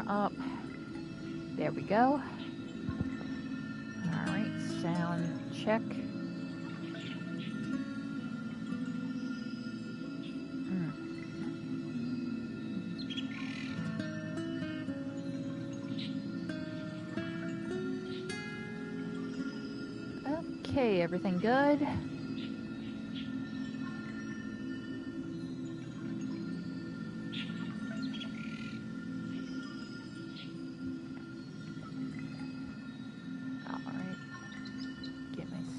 camera up. There we go. Alright, sound check. Okay, everything good?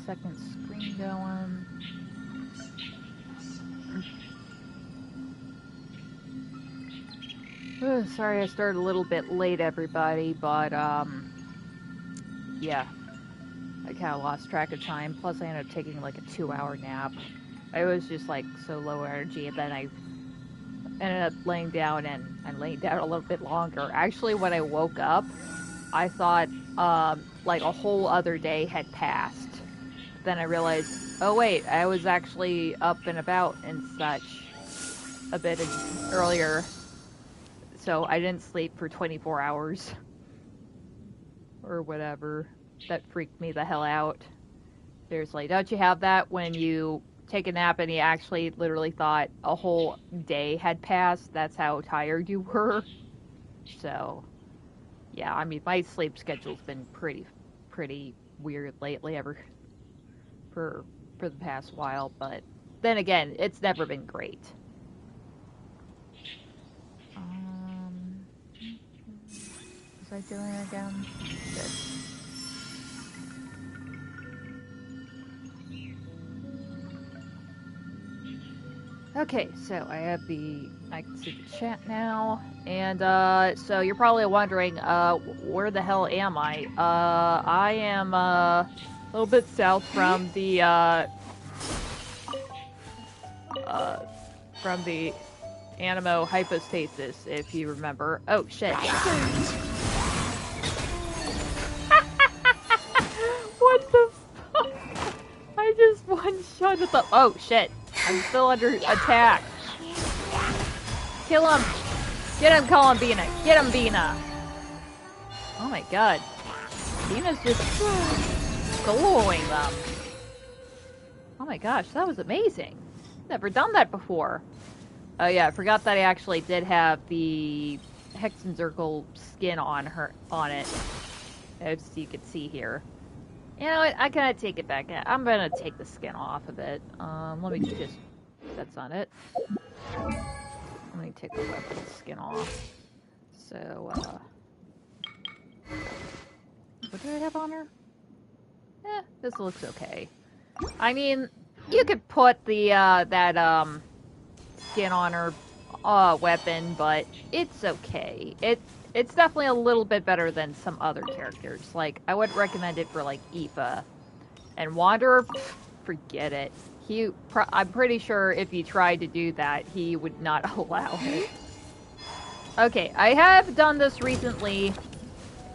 Second screen going. Oh, sorry I started a little bit late, everybody, but yeah, I kind of lost track of time. Plus I ended up taking like a 2-hour nap. I was just like so low energy, and then I ended up laying down, and I laid down a little bit longer. Actually, when I woke up, I thought like a whole other day had passed. Then I realized, oh wait, I was actually up and about and such a bit earlier. So I didn't sleep for 24 hours. Or whatever. That freaked me the hell out. Seriously, don't you have that when you take a nap and you actually literally thought a whole day had passed? That's how tired you were. So, yeah, I mean, my sleep schedule's been pretty weird lately for the past while, but then again, it's never been great. Was I doing it again? Good. Okay, so I can see the chat now, and so you're probably wondering, where the hell am I? I am a little bit south from the Anemo hypostasis, if you remember. Oh shit! What the fuck? I just one-shot at the. Oh shit! I'm still under attack. Kill him! Get him, Columbina! Get him, Bina! Oh my god. Bina's just glowing them. Oh my gosh, that was amazing. Never done that before. Oh yeah, I forgot that I actually did have the Hexenzirkel skin on it. As you can see here. You know what? I gotta take it back. I'm gonna take the skin off of it. Let me just... That's not it. Let me take the weapon skin off. So, what do I have on her? This looks okay. I mean, you could put the, that, skin on her, weapon, but it's okay. It's definitely a little bit better than some other characters. Like, I wouldn't recommend it for, like, Aoife. And Wanderer, forget it. I'm pretty sure if you tried to do that, he would not allow it. Okay, I have done this recently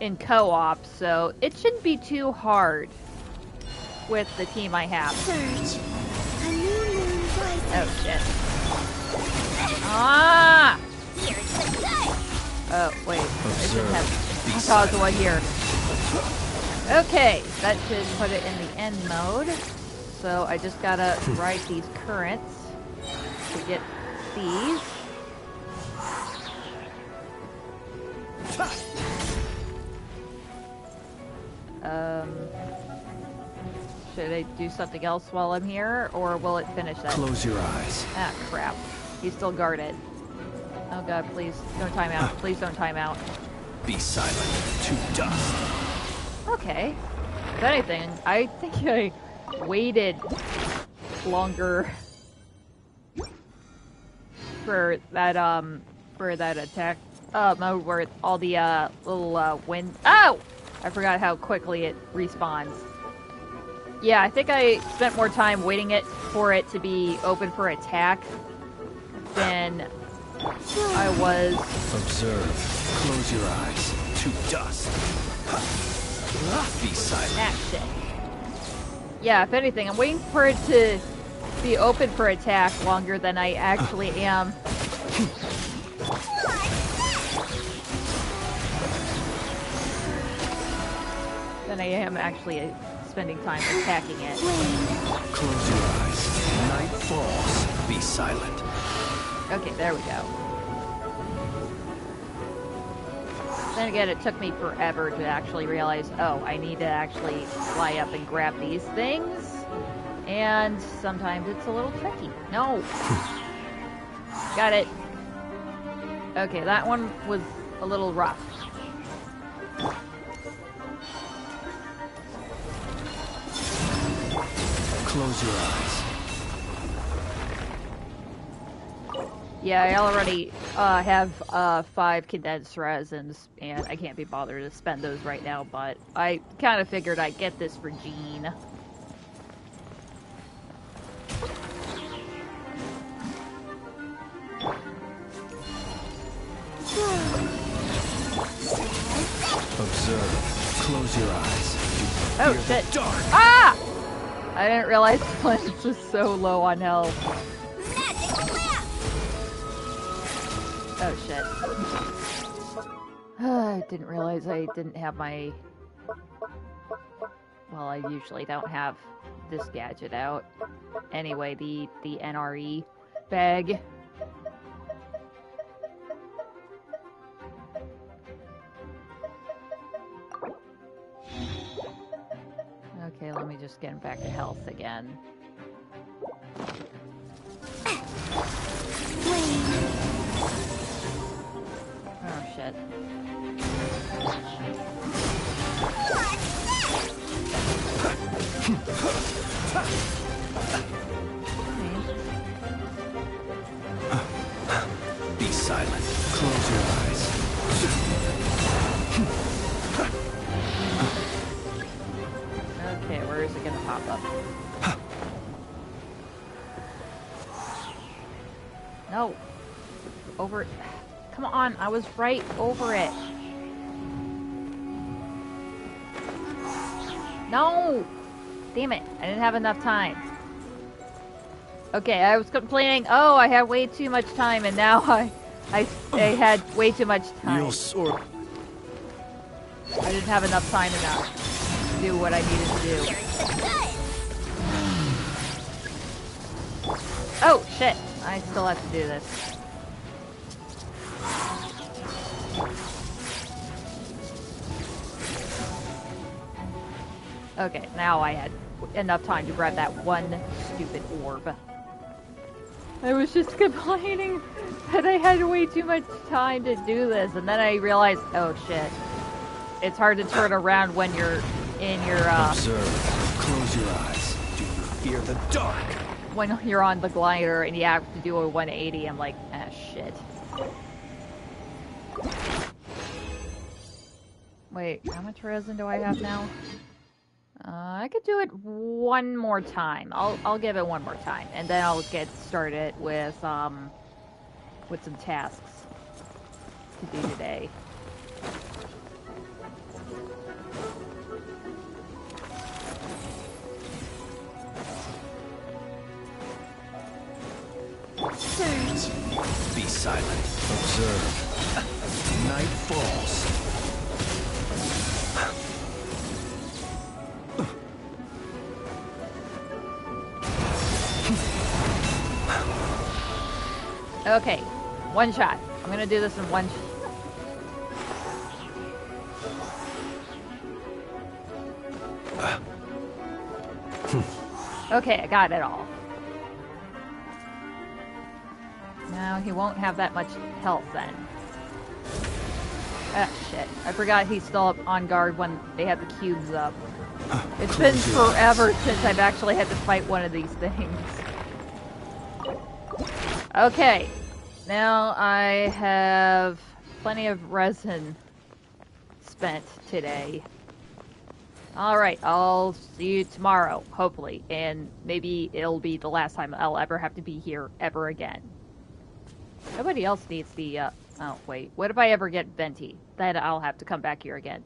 in co-op, so it shouldn't be too hard with the team I have. Oh, shit. Ah! Oh, wait. I shouldn't have Kazuha here. Okay, that should put it in the end mode. So I just gotta ride these currents to get these. Should I do something else while I'm here, or will it finish that? Close your eyes. Ah, crap. He's still guarded. Oh god, please, don't time out. Please don't time out. Be silent, to dust. Okay. If anything, I think I waited longer for that attack mode where all the little wind. Oh! I forgot how quickly it respawns. Yeah, I think I spent more time waiting for it to be open for attack than I was. Observe. Close your eyes. To dust. Be silent. Action. Yeah, if anything, I'm waiting for it to be open for attack longer than I actually am. than I am actually spending time attacking it. Close your eyes. Night falls. Be silent. Okay, there we go. Then again, it took me forever to actually realize, oh, I need to actually fly up and grab these things. And sometimes it's a little tricky. No! Got it. Okay, that one was a little rough. Close your eyes. Yeah, I already have 5 condensed resins, and I can't be bothered to spend those right now, but I kind of figured I'd get this for Jean. Observe. Close your eyes. Oh, shit. Dark. Ah! I didn't realize Flint was so low on health. Oh, shit. I didn't realize I didn't have my... Well, I usually don't have this gadget out. Anyway, the NRE bag. Okay, let me just get him back to health again. Oh, shit. Be silent. Close your eyes. Okay, where is it gonna pop up? No. Over it. Come on, I was right over it. No! Damn it, I didn't have enough time. Okay, I was complaining, oh, I had way too much time, and now I had way too much time. You'll soar. I didn't have enough time to do what I needed to do. Oh, shit. I still have to do this. Okay, now I had enough time to grab that one stupid orb. I was just complaining that I had way too much time to do this, and then I realized, oh shit. It's hard to turn around when you're in your, Observe. Close your eyes. Do you fear the dark? When you're on the glider and you have to do a 180, I'm like, ah, shit. Wait, how much resin do I have now? I could do it one more time. I'll give it one more time, and then I'll get started with some tasks to do today. Be silent. Observe. Night falls. Okay, one shot. I'm gonna do this in one Okay, I got it all. Now he won't have that much health then. Ah, shit. I forgot he's still up on guard when they have the cubes up. It's been forever since I've actually had to fight one of these things. Okay. Now I have plenty of resin spent today. Alright, I'll see you tomorrow, hopefully. And maybe it'll be the last time I'll ever have to be here ever again. Nobody else needs the, oh, wait. What if I ever get Venti? Then I'll have to come back here again.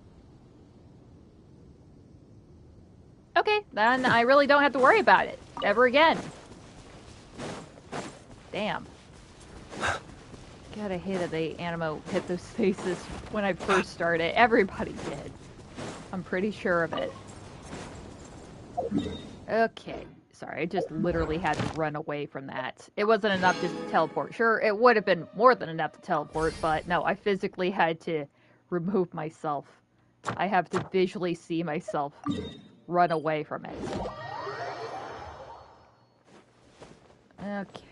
Okay, then I really don't have to worry about it. Ever again. Damn. God, I hated the Animo hit those faces when I first started. Everybody did. I'm pretty sure of it. Okay. Sorry, I just literally had to run away from that. It wasn't enough just to teleport. Sure, it would have been more than enough to teleport, but no, I physically had to remove myself. I have to visually see myself run away from it. Okay.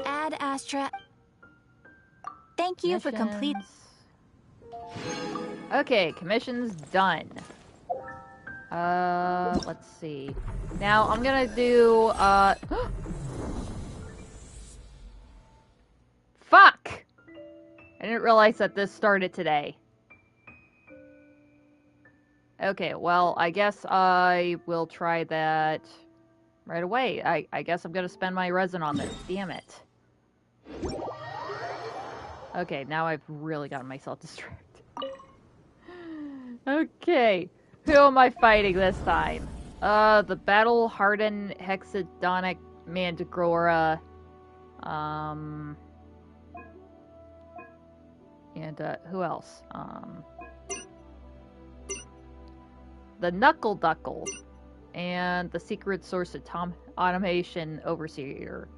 Ad Astra. Thank you for complete. Okay, commission's done. Let's see. Now I'm gonna do, Fuck! I didn't realize that this started today. Okay, well, I guess I will try that right away. I guess I'm gonna spend my resin on this. Damn it. Okay, now I've really gotten myself distracted. Okay, who am I fighting this time? The battle-hardened hexadonic mandragora. And, who else? The Knuckle Duckle. And the Secret Source Automation Overseer.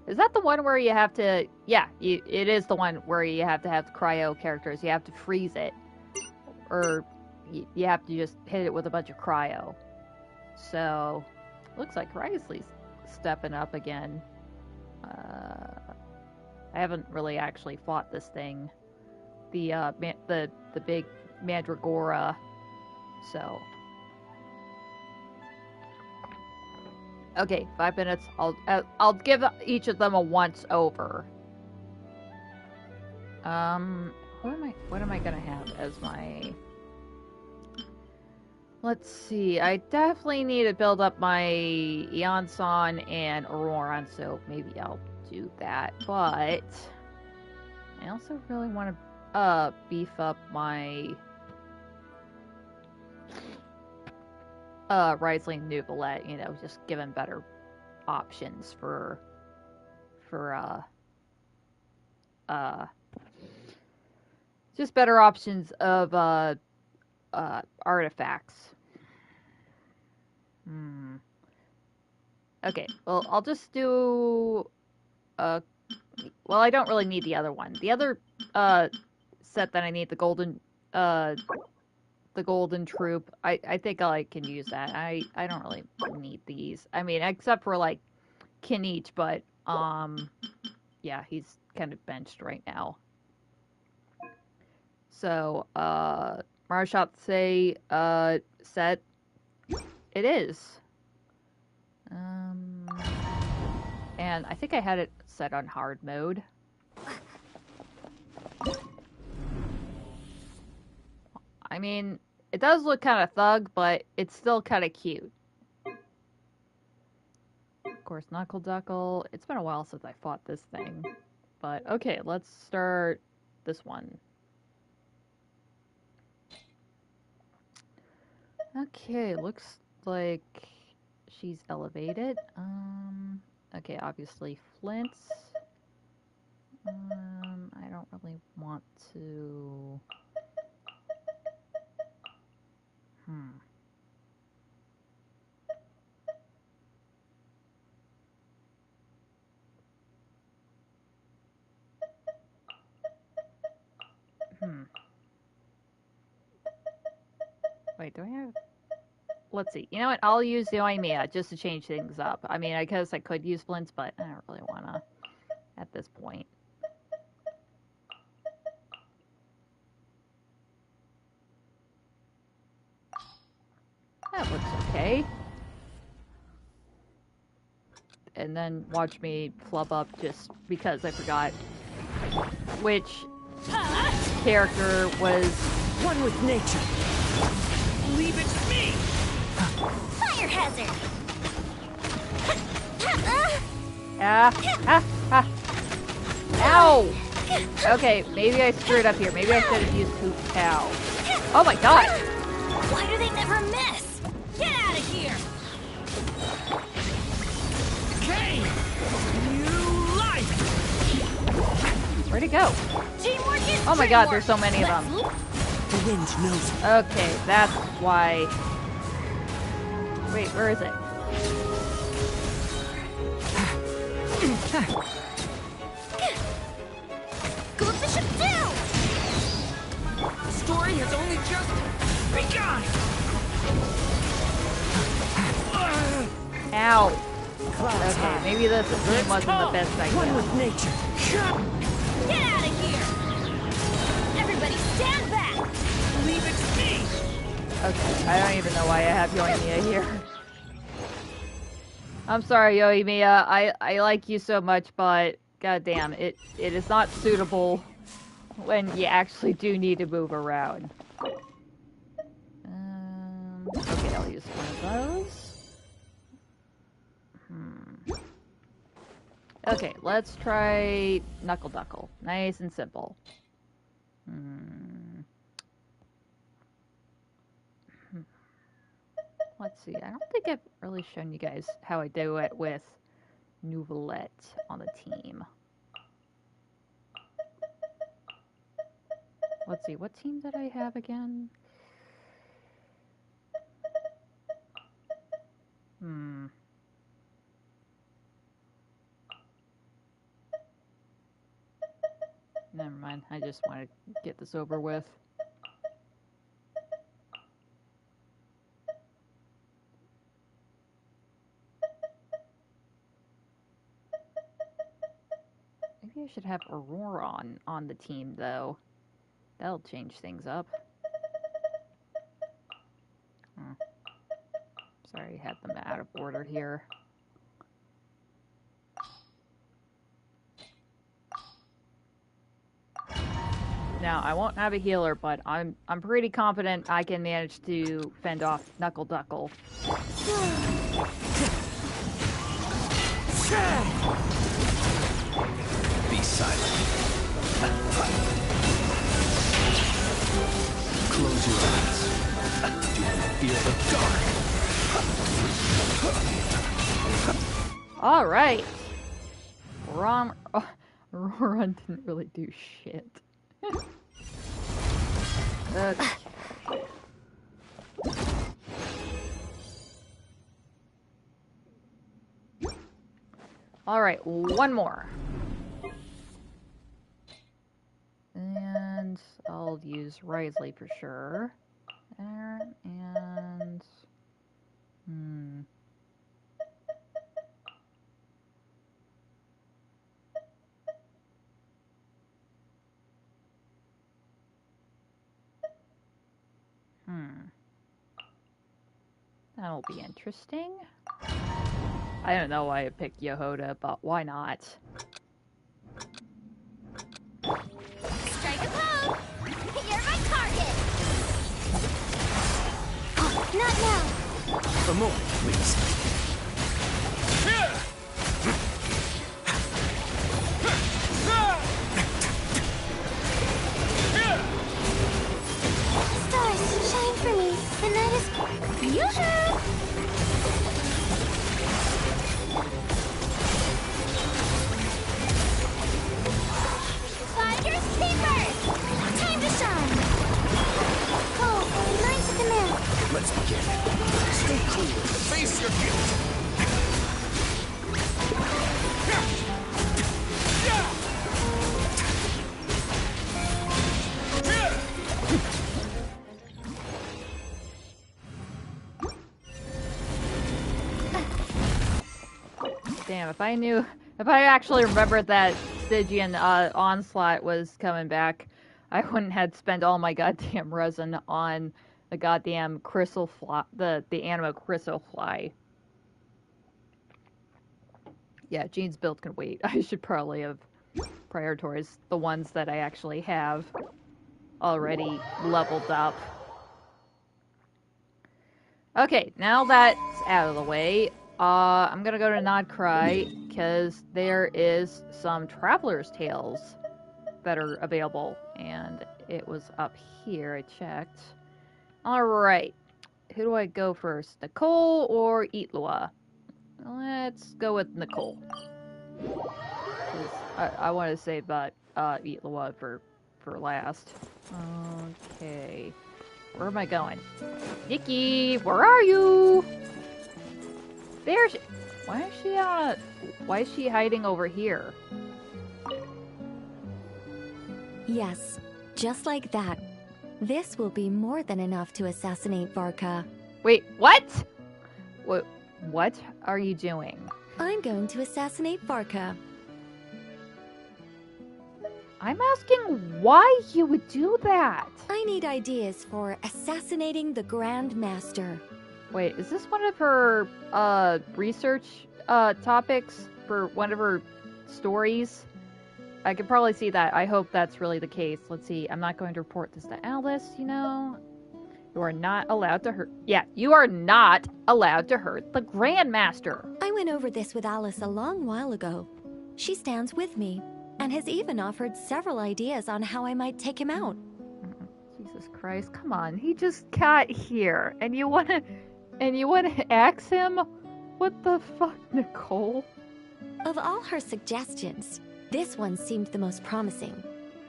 Is that the one where you have to... Yeah, it is the one where you have to have cryo characters. You have to freeze it. Or you have to just hit it with a bunch of cryo. So, looks like Risley's stepping up again. I haven't really actually fought this thing. The big Mandragora. So... Okay, 5 minutes. I'll give each of them a once over. What am I gonna have as my... Let's see. I definitely need to build up my Eonson and Auroran, so maybe I'll do that. But I also really want to beef up my Riesling Nuvolette, you know, just given better options for just better options of artifacts. Okay, well, I'll just do well, I don't really need the other one. The other set that I need, the golden troop, I think I can use that. I don't really need these. I mean, except for like Kinich, but yeah, he's kind of benched right now. So Marshot say set it is. And I think I had it set on hard mode. I mean, it does look kind of thug, but it's still kind of cute. Of course, Knuckle Duckle. It's been a while since I fought this thing. But, okay, let's start this one. Okay, looks like she's elevated. Okay, obviously Flint's. I don't really want to... Wait, do I have... Let's see. You know what? I'll use the Oimia just to change things up. I mean, I guess I could use Flint's, but I don't really want to at this point. That looks okay. And then watch me flub up just because I forgot which character was... One with nature. Leave it to me! Fire hazard! Ow! Okay, maybe I screwed up here. Maybe I should have used Hoop Cow. Oh my god! Why do they never miss? Get out of here! Decay! New life! Where'd he go? Teamwork is Oh my god, dreamwork. there's so many of them. The wind knows it. Okay, that's why... Wait, where is it? Go up the ship too! The story has only just begun! Ow. Okay, maybe this team wasn't the best One idea. with nature. Get out of here! Everybody stand back! Leave it to me! Okay, I don't even know why I have Yoimiya here. I'm sorry, Yoimiya. I like you so much, but goddamn, it is not suitable when you actually do need to move around. Okay, I'll use one of those. Okay, let's try Knuckle Duckle. Nice and simple. Let's see. I don't think I've really shown you guys how I do it with Nouvelette on the team. Let's see. What team did I have again? Never mind. I just want to get this over with. Maybe I should have Aurora on the team, though. That'll change things up. Sorry, I had them out of order here. Now, I won't have a healer, but I'm pretty confident I can manage to fend off Knuckle Duckle. Be silent. Close your eyes. Do you fear the dark? All right. Ron didn't really do shit. Okay. All right, one more. And I'll use Risley for sure. There, and... That'll be interesting. I don't know why I picked Yehoda, but why not? Strike a pose! You're my target! Oh, not now! A moment, please. Stars, shine for me. The night is... Yoo-hoo! Fighters, keepers! Time to shine! Cole, lines at the man. Let's begin. Stay cool. Face your guilt. Damn, if I actually remembered that Stygian Onslaught was coming back, I wouldn't have spent all my goddamn resin on the goddamn crystal fly, the anima crystal fly. Yeah, Jean's build can wait. I should probably have prioritized the ones that I actually have already leveled up. Okay, now that's out of the way, I'm gonna go to Nodcry, because there is some Traveler's Tales that are available, and it was up here, I checked. Alright, who do I go first, Nicole or Illuga? Let's go with Nicole. I want to save that Illuga for last. Okay. Where am I going? Nikki, where are you? There she... Why is she hiding over here? Yes, just like that. This will be more than enough to assassinate Varka. Wait, what? What are you doing? I'm going to assassinate Varka. I'm asking why you would do that. I need ideas for assassinating the Grand Master. Wait, is this one of her research topics for one of her stories? I could probably see that. I hope that's really the case. Let's see. I'm not going to report this to Alice, you know. You are not allowed to hurt... Yeah, you are not allowed to hurt the Grandmaster. I went over this with Alice a long while ago. She stands with me, and has even offered several ideas on how I might take him out. Jesus Christ, come on. He just got here, and you wanna axe him? What the fuck, Nicole? Of all her suggestions, this one seemed the most promising.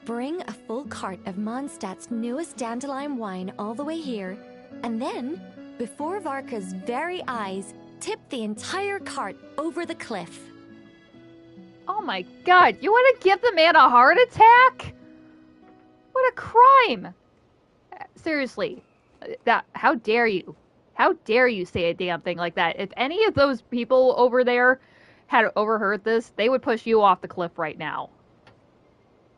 Bring a full cart of Mondstadt's newest dandelion wine all the way here, and then, before Varka's very eyes, tip the entire cart over the cliff. Oh my god, you want to give the man a heart attack? What a crime! Seriously, how dare you? How dare you say a damn thing like that? If any of those people over there had overheard this, they would push you off the cliff right now.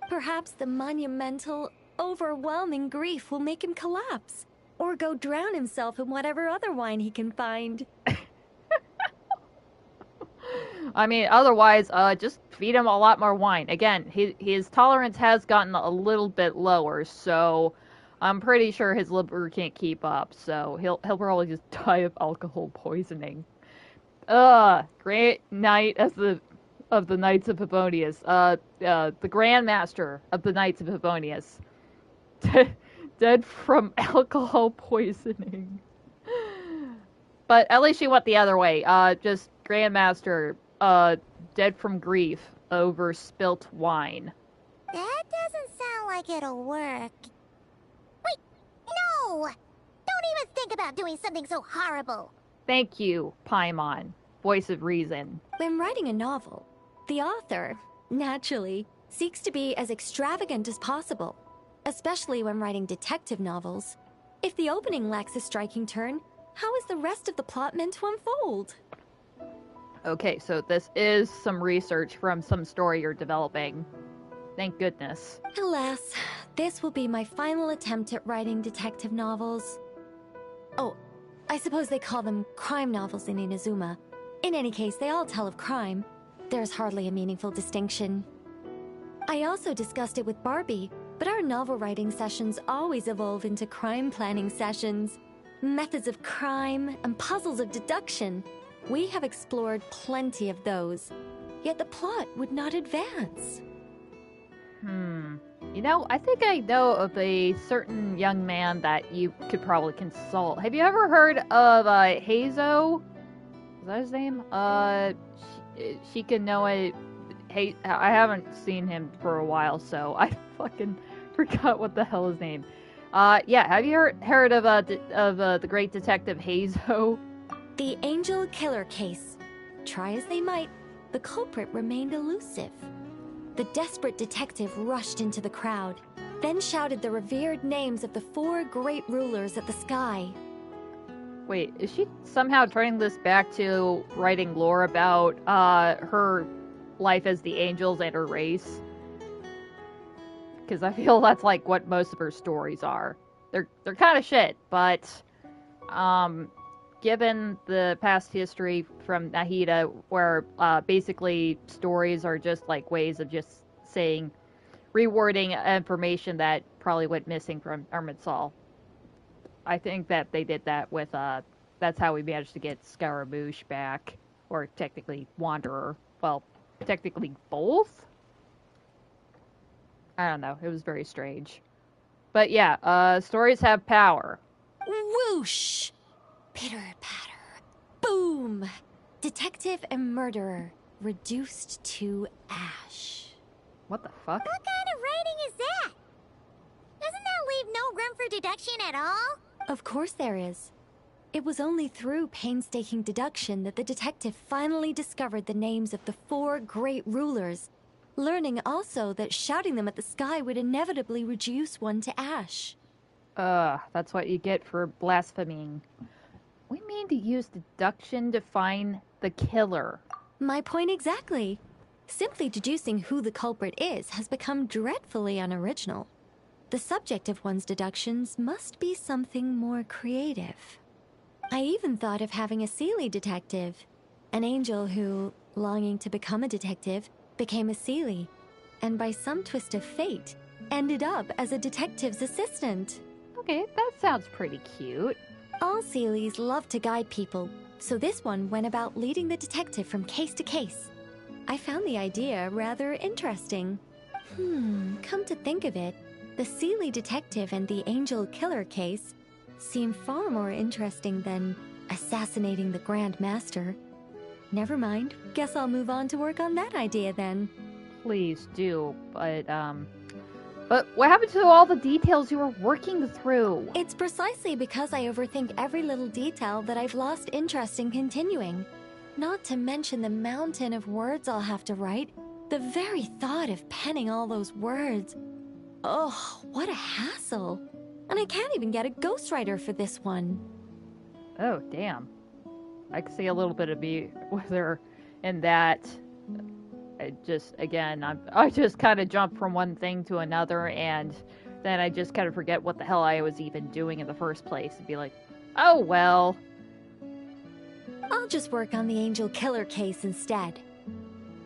Perhaps the monumental, overwhelming grief will make him collapse, or go drown himself in whatever other wine he can find. I mean, otherwise, just feed him a lot more wine. Again, his tolerance has gotten a little bit lower, so I'm pretty sure his liver can't keep up. So he'll probably just die of alcohol poisoning. Great night of the Knights of Favonius. The Grandmaster of the Knights of Favonius. Dead from alcohol poisoning. But at least she went the other way. Just Grandmaster, dead from grief over spilt wine. That doesn't sound like it'll work. Wait, no! Don't even think about doing something so horrible. Thank you, Paimon, voice of reason. When writing a novel, the author, naturally, seeks to be as extravagant as possible, especially when writing detective novels. If the opening lacks a striking turn, how is the rest of the plot meant to unfold? Okay, so this is some research from some story you're developing. Thank goodness. Alas, this will be my final attempt at writing detective novels. Oh, I suppose they call them crime novels in Inazuma. In any case, they all tell of crime. There's hardly a meaningful distinction. I also discussed it with Barbie, but our novel writing sessions always evolve into crime planning sessions. Methods of crime and puzzles of deduction. We have explored plenty of those, yet the plot would not advance. You know, I think I know of a certain young man that you could probably consult. Have you ever heard of Hazo? Is that his name? Shikanoe. Hey, I haven't seen him for a while, so I fucking forgot what the hell his name. Yeah, have you heard of the great detective Hazo? The Angel Killer case. Try as they might, the culprit remained elusive. The desperate detective rushed into the crowd, then shouted the revered names of the 4 great rulers of the sky. Wait, is she somehow turning this back to writing lore about her life as the angels and her race? Because I feel that's like what most of her stories are. They're kind of shit, but given the past history from Nahida, where basically stories are just like ways of just saying, rewording information that probably went missing from Armidsal. I think that they did that with, that's how we managed to get Scaramouche back, or technically Wanderer. Well, technically both? I don't know, it was very strange. But yeah, stories have power. Whoosh! Pitter-patter. Boom! Detective and murderer. reduced to ash. What the fuck? What kind of writing is that? Doesn't that leave no room for deduction at all? Of course there is. It was only through painstaking deduction that the detective finally discovered the names of the 4 great rulers, learning also that shouting them at the sky would inevitably reduce one to ash. That's what you get for blaspheming. We mean to use deduction to find the killer. My point exactly. Simply deducing who the culprit is has become dreadfully unoriginal. The subject of one's deductions must be something more creative. I even thought of having a Seelie detective. An angel who, longing to become a detective, became a Seelie, and by some twist of fate, ended up as a detective's assistant. Okay, that sounds pretty cute. All Seelies love to guide people, so this one went about leading the detective from case to case. I found the idea rather interesting. Come to think of it, the Seelie detective and the angel killer case seem far more interesting than assassinating the Grand Master. Never mind, guess I'll move on to work on that idea then. Please do, but what happened to all the details you were working through? It's precisely because I overthink every little detail that I've lost interest in continuing. Not to mention the mountain of words I'll have to write. The very thought of penning all those words. Oh, what a hassle. And I can't even get a ghostwriter for this one. Oh, damn. I can see a little bit of me with her in that. I just kind of jump from one thing to another, and then I just kind of forget what the hell I was even doing in the first place, and be like, oh well. I'll just work on the angel killer case instead.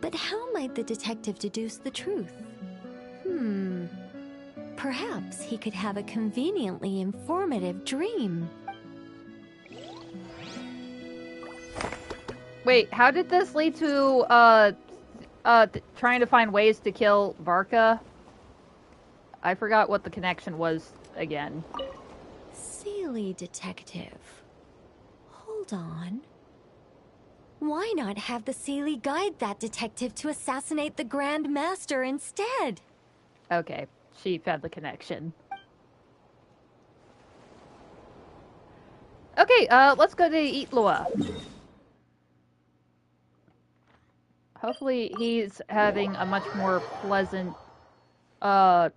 But how might the detective deduce the truth? Perhaps he could have a conveniently informative dream. Wait, how did this lead to, trying to find ways to kill Varka? I forgot what the connection was again. Seelie detective. Hold on. Why not have the Seelie guide that detective to assassinate the Grand Master instead? Okay, she found the connection. Okay, let's go to Illuga. Hopefully he's having a much more pleasant thought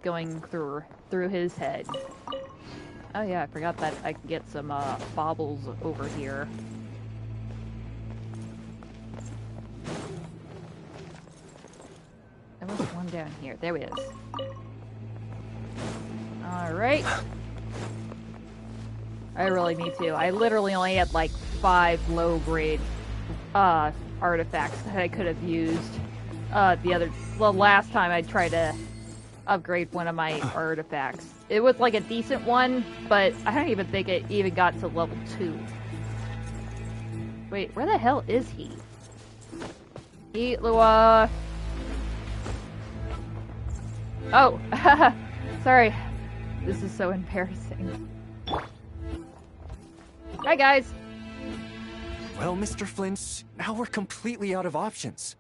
going through his head. Oh yeah, I forgot that I can get some baubles over here. There was one down here. There it is. Alright. I really need to. I literally only had like 5 low-grade artifacts that I could have used the last time I tried to upgrade one of my artifacts. It was like a decent one, but I don't even think it even got to level 2. Wait, where the hell is he? Illuga. Oh, sorry. This is so embarrassing. Hi, guys. Well, Mr. Flint, now we're completely out of options.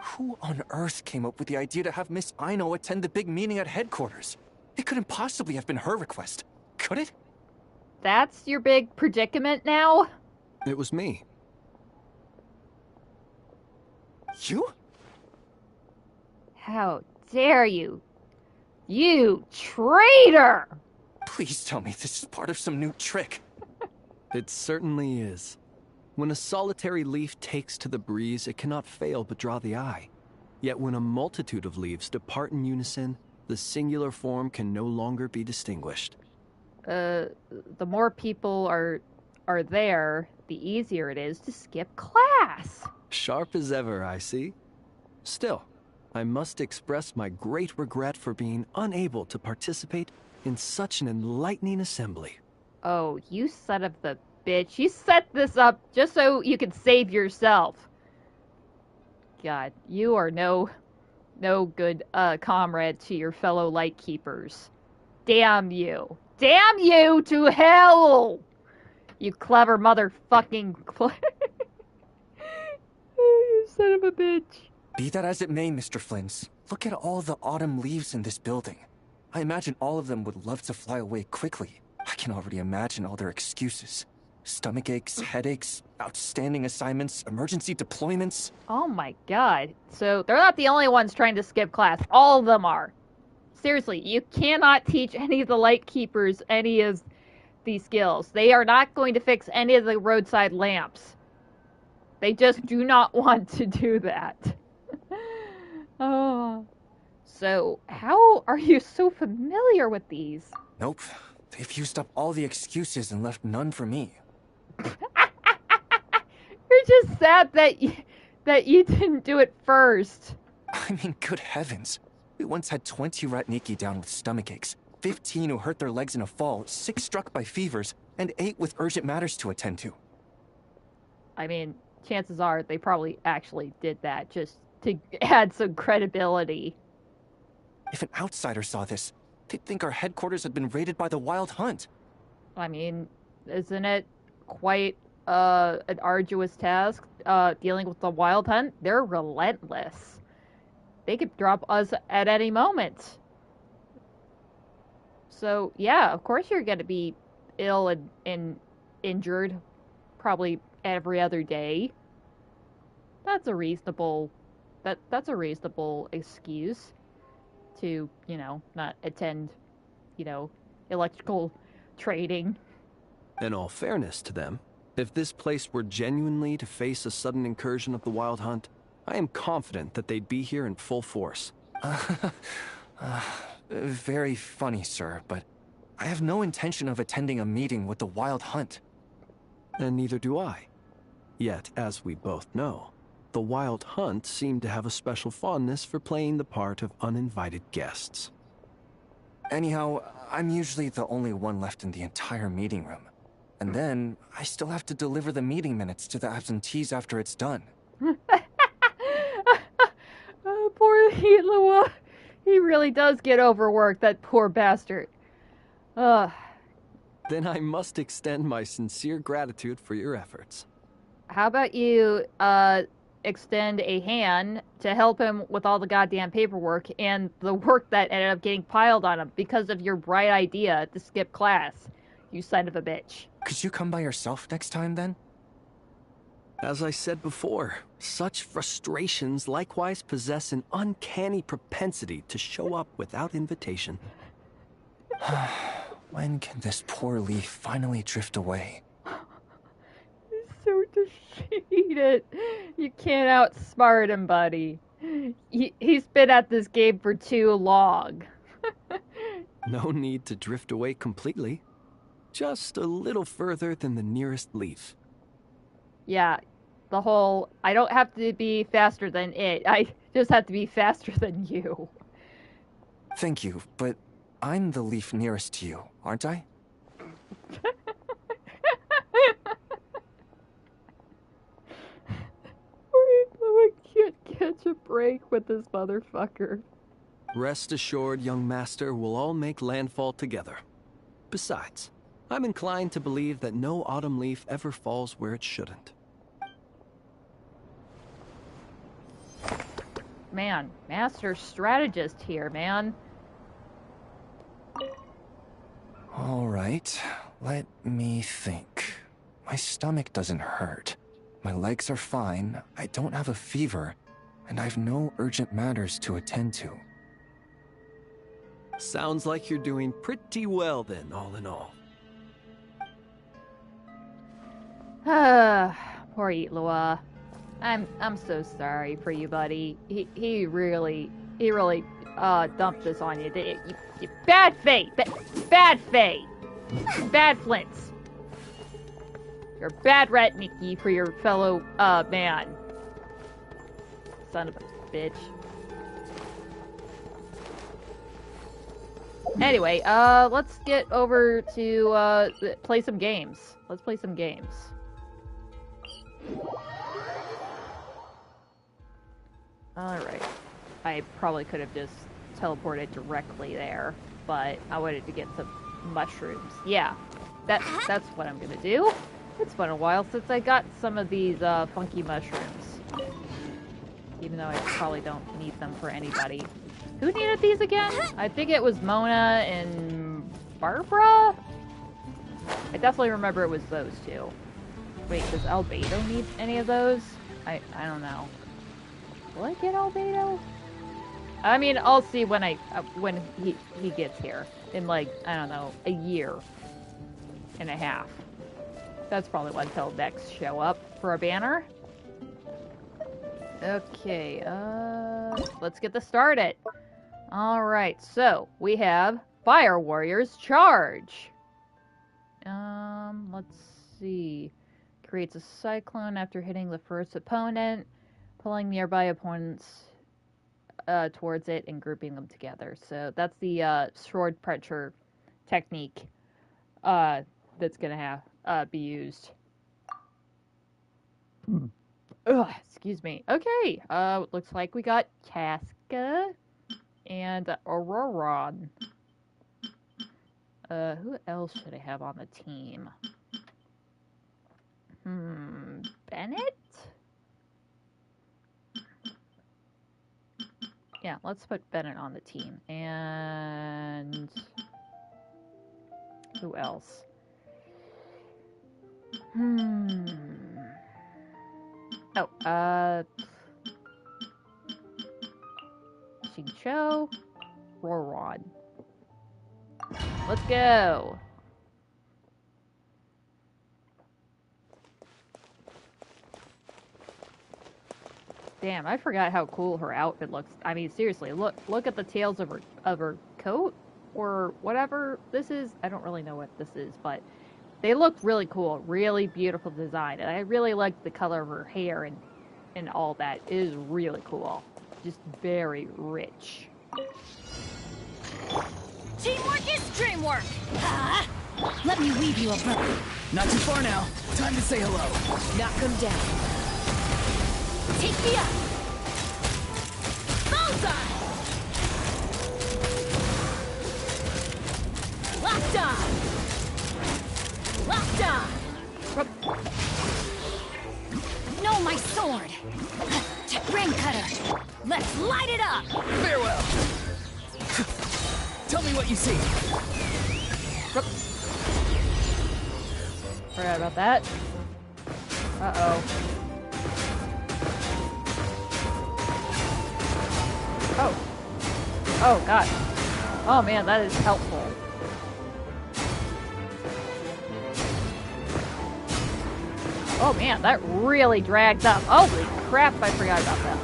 Who on earth came up with the idea to have Miss Aino attend the big meeting at headquarters? It couldn't possibly have been her request, could it? That's your big predicament now? It was me. You? How dare you? You traitor! Please tell me this is part of some new trick. It certainly is. When a solitary leaf takes to the breeze, it cannot fail but draw the eye. Yet when a multitude of leaves depart in unison, the singular form can no longer be distinguished. The more people are there, the easier it is to skip class. Sharp as ever, I see. Still, I must express my great regret for being unable to participate in such an enlightening assembly. Oh, you son of the bitch. You set this up just so you could save yourself. God, you are no good comrade to your fellow Lightkeepers. Damn you. Damn you to hell! You clever motherfucking... Son of a bitch. Be that as it may, Mr. Flynns, look at all the autumn leaves in this building. I imagine all of them would love to fly away quickly. I can already imagine all their excuses. Stomach aches, headaches, outstanding assignments, emergency deployments. Oh my god. So they're not the only ones trying to skip class. All of them are. Seriously, you cannot teach any of the Lightkeepers any of these skills. They are not going to fix any of the roadside lamps. They just do not want to do that. Oh. So, how are you so familiar with these? Nope. They've used up all the excuses and left none for me. You're just sad that you didn't do it first. I mean, good heavens. We once had 20 Ratniki down with stomach aches, 15 who hurt their legs in a fall, 6 struck by fevers, and 8 with urgent matters to attend to. I mean, chances are they probably actually did that just to add some credibility. If an outsider saw this, they'd think our headquarters had been raided by the Wild Hunt. I mean, isn't it quite an arduous task dealing with the Wild Hunt? They're relentless. They could drop us at any moment. So, yeah, of course you're going to be ill and injured probably every other day. That's a reasonable excuse to, not attend, electrical training. In all fairness to them, if this place were genuinely to face a sudden incursion of the Wild Hunt, I am confident that they'd be here in full force. Very funny, sir, but I have no intention of attending a meeting with the Wild Hunt. And neither do I. Yet, as we both know, the Wild Hunt seem to have a special fondness for playing the part of uninvited guests. Anyhow, I'm usually the only one left in the entire meeting room. And then, I still have to deliver the meeting minutes to the absentees after it's done. Oh, poor Illuga. He really does get overworked, that poor bastard. Ugh. Then I must extend my sincere gratitude for your efforts. How about you, extend a hand to help him with all the goddamn paperwork and the work that ended up getting piled on him because of your bright idea to skip class, you son of a bitch. Could you come by yourself next time, then? As I said before, such frustrations likewise possess an uncanny propensity to show up without invitation. When can this poor leaf finally drift away? He's so defeated. You can't outsmart him, buddy. He's been at this game for too long. No need to drift away completely. Just a little further than the nearest leaf. Yeah, the whole, I don't have to be faster than it. I just have to be faster than you. Thank you, but I'm the leaf nearest to you, aren't I? I can't catch a break with this motherfucker. Rest assured, young master, we'll all make landfall together. Besides, I'm inclined to believe that no autumn leaf ever falls where it shouldn't. Man, master strategist here, man. All right, let me think. My stomach doesn't hurt. My legs are fine, I don't have a fever, and I've no urgent matters to attend to. Sounds like you're doing pretty well then, all in all. Poor Illuga. I'm so sorry for you, buddy. He really dumped this on you. You bad fate, bad fate, bad flints. You're a bad Ratniki for your fellow man. Son of a bitch. Anyway, let's get over to play some games. Let's play some games. Alright. I probably could have just teleported directly there, but I wanted to get some mushrooms. Yeah, that's what I'm gonna do. It's been a while since I got some of these funky mushrooms. even though I probably don't need them for anybody. Who needed these again? I think it was Mona and Barbara? I definitely remember it was those two. Wait, does Albedo need any of those? I don't know. Will I get Albedo? I mean, I'll see when when he gets here. In like, I don't know, a year and a half. That's probably when he'll next show up for a banner. Okay, let's get this started. Alright, so we have Fire Warriors Charge. Let's see. Creates a cyclone after hitting the first opponent, pulling nearby opponents towards it and grouping them together. So that's the sword pressure technique that's gonna be used. Ugh, excuse me. Okay, looks like we got Casca and Auroron. Who else should I have on the team? Bennett? Yeah, let's put Bennett on the team. And who else? Oh, Xingqiu, Roron. Let's go. Damn, I forgot how cool her outfit looks. I mean, seriously, look at the tails of her coat or whatever this is. I don't really know what this is, but they look really cool. Really beautiful design. And I really like the color of her hair and all that. It is really cool. Just very rich. Teamwork is dreamwork! Let me weave you a bow. Not too far now. Time to say hello. Knock him down. Take me up! Bullseye! Locked on! Locked on! No, my sword! Ring cutter! Let's light it up! Farewell! Tell me what you see. Forgot about that. Uh-oh. Oh. Oh, God. Oh, man, that is helpful. Oh, man, that really dragged up. Holy crap, I forgot about that.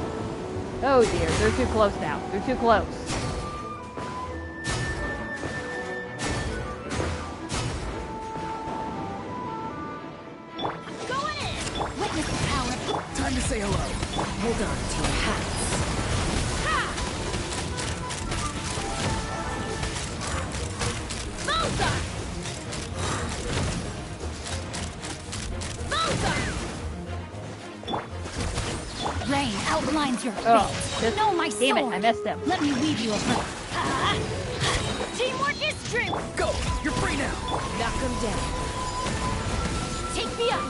Oh, dear. They're too close now. They're too close. Going in! Witness the power. Time to say hello. Hold on to your hats. Rain outlines your fate. No, my sword. Damn it, I missed him. Let me weave you a bow. Teamwork is dream. Go! You're free now. Knock him down. Take me up.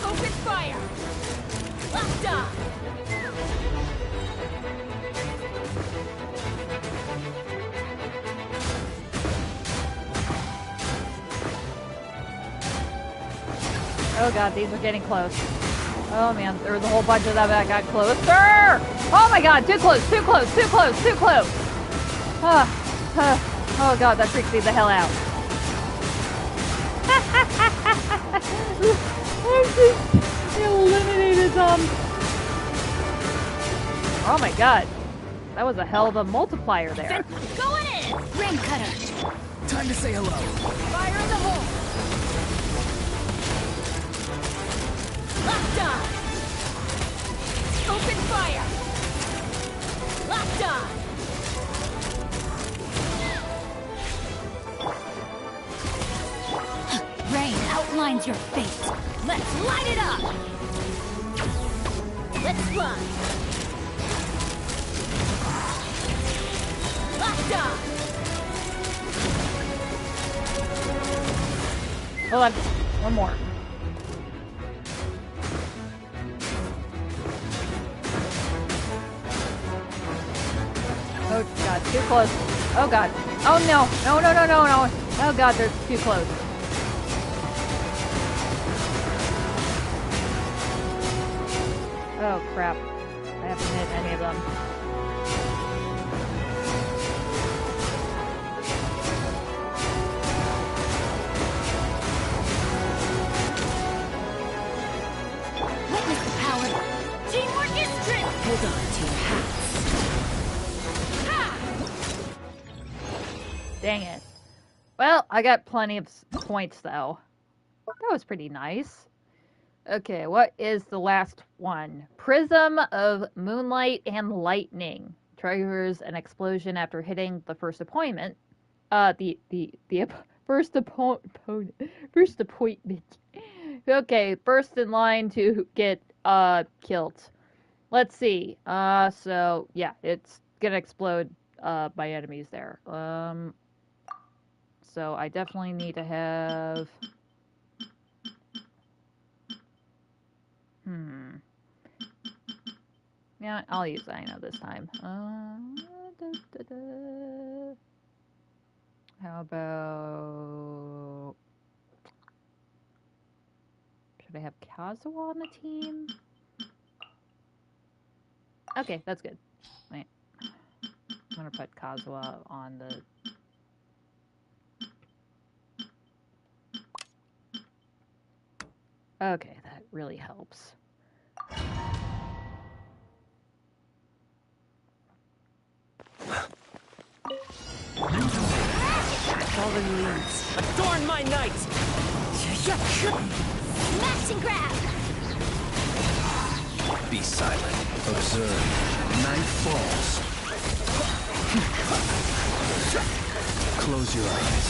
Open fire. Locked on. Oh god, these are getting close. Oh man, there was a whole bunch of them that got closer! Oh my god, too close, too close, too close, too close! Oh god, that freaks me the hell out. I just eliminated them. Oh my god. That was a hell of a multiplier there. Going in! Ring cutter! Time to say hello. Fire in the hole! Locked on! Open fire! Locked on! Rain outlines your fate. Let's light it up! Let's fly! Locked on! Hold on. One more. too close. Oh god. Oh no. No, no, no, no, no. Oh god, they're too close. Oh crap. I haven't hit any of them. Witness the power. Teamwork is strength. Hold on to your hats. Dang it. Well, I got plenty of points though. That was pretty nice. Okay, what is the last one? Prism of Moonlight and Lightning. Triggers an explosion after hitting the first appointment. First appointment. Okay, first in line to get killed. Let's see. So yeah, it's gonna explode my enemies there. So I definitely need to have yeah, I'll use Ino this time. How about... Should I have Kazuha on the team? Okay, that's good. Wait. I'm gonna put Kazuha on the... Okay, that really helps. Fallen leaves. Adorn my night! Smash and grab! Be silent. Observe. Night falls. Close your eyes.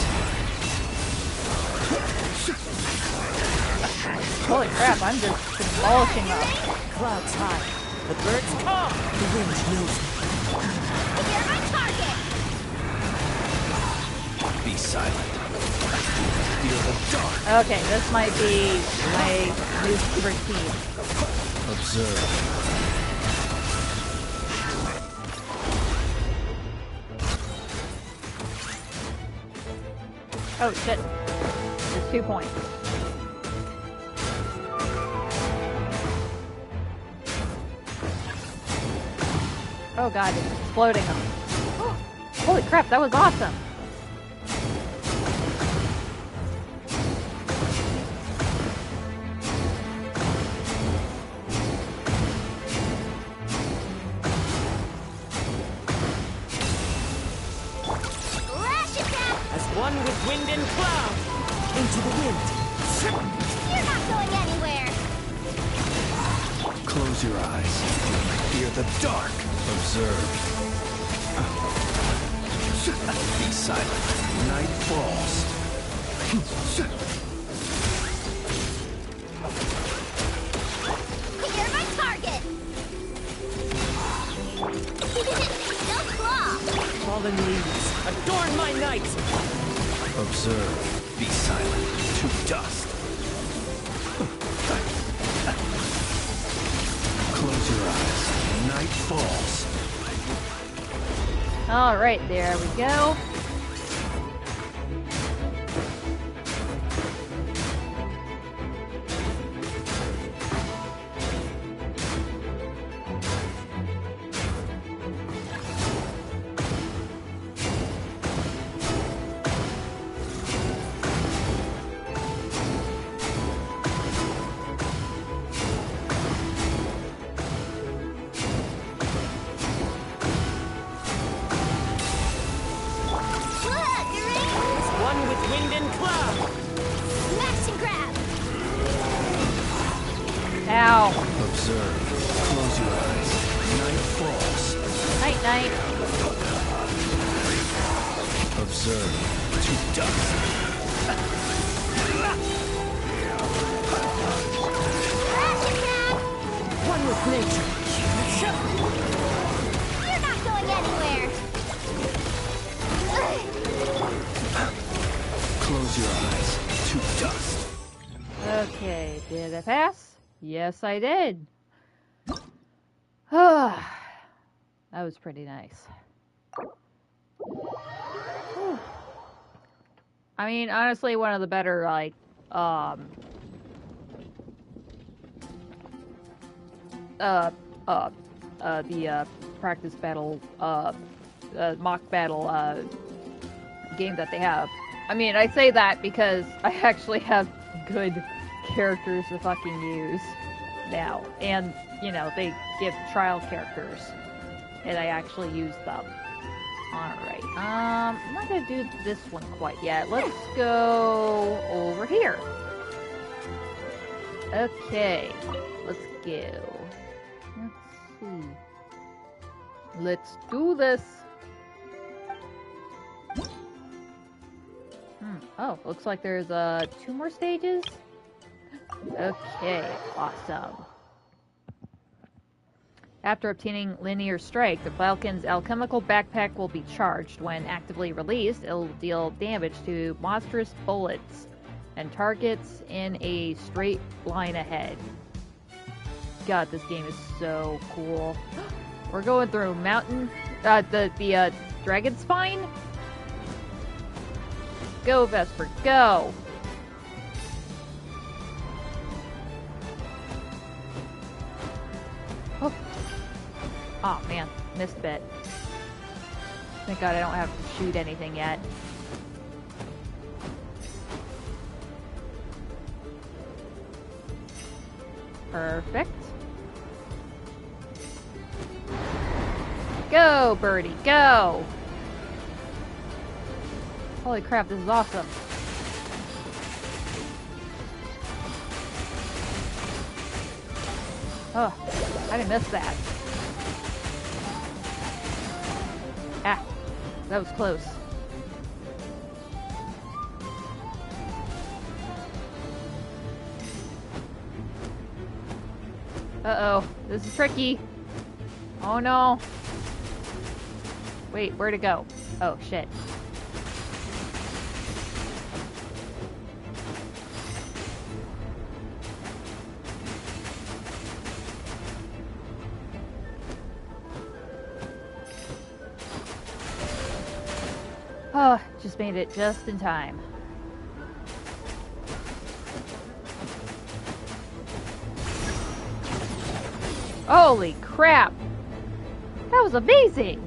Holy crap, I'm just demolishing them. Clouds high. The birds come. The wind knows me. You're my target! Be silent. Fear the dark. Okay, this might be my new routine. Observe. Oh shit. There's 2 points. Oh god, it's exploding them. Holy crap, that was awesome! Lash attack! As one with wind and cloud. Into the wind. You're not going anywhere! Close your eyes. Fear the dark. Observe. Be silent. Night falls. You're my target! No claw! Fallen leaves. Adorn my night! Observe. Be silent. To dust. Close your eyes. Night falls. Alright, there we go. Ow. Observe. Close your eyes. Night falls. Night, night. Observe. To dust. One with nature. You're not going anywhere! Close your eyes. To dust. Okay, did I pass? Yes, I did. That was pretty nice. I mean, honestly, one of the better, like, the practice battle, mock battle, game that they have. I mean, I say that because I actually have good characters to fucking use now. And, you know, they give trial characters. And I actually use them. Alright, I'm not gonna do this one quite yet. Let's go over here. Okay, let's go. Let's see. Let's do this. Oh, looks like there's 2 more stages. Okay, awesome. After obtaining Linear Strike, the Falcon's alchemical backpack will be charged. When actively released, it will deal damage to monstrous bullets and targets in a straight line ahead. God, this game is so cool. We're going through mountain, the dragon spine. Go, Vesper, go! Oh. Oh man, missed bit. Thank God I don't have to shoot anything yet. Perfect. Go, birdie, go! Holy crap, this is awesome. Oh, I didn't miss that. Ah, that was close. Uh-oh, this is tricky. Oh no. Wait, where'd it go? Oh, shit. Oh, just made it just in time. Holy crap! That was amazing!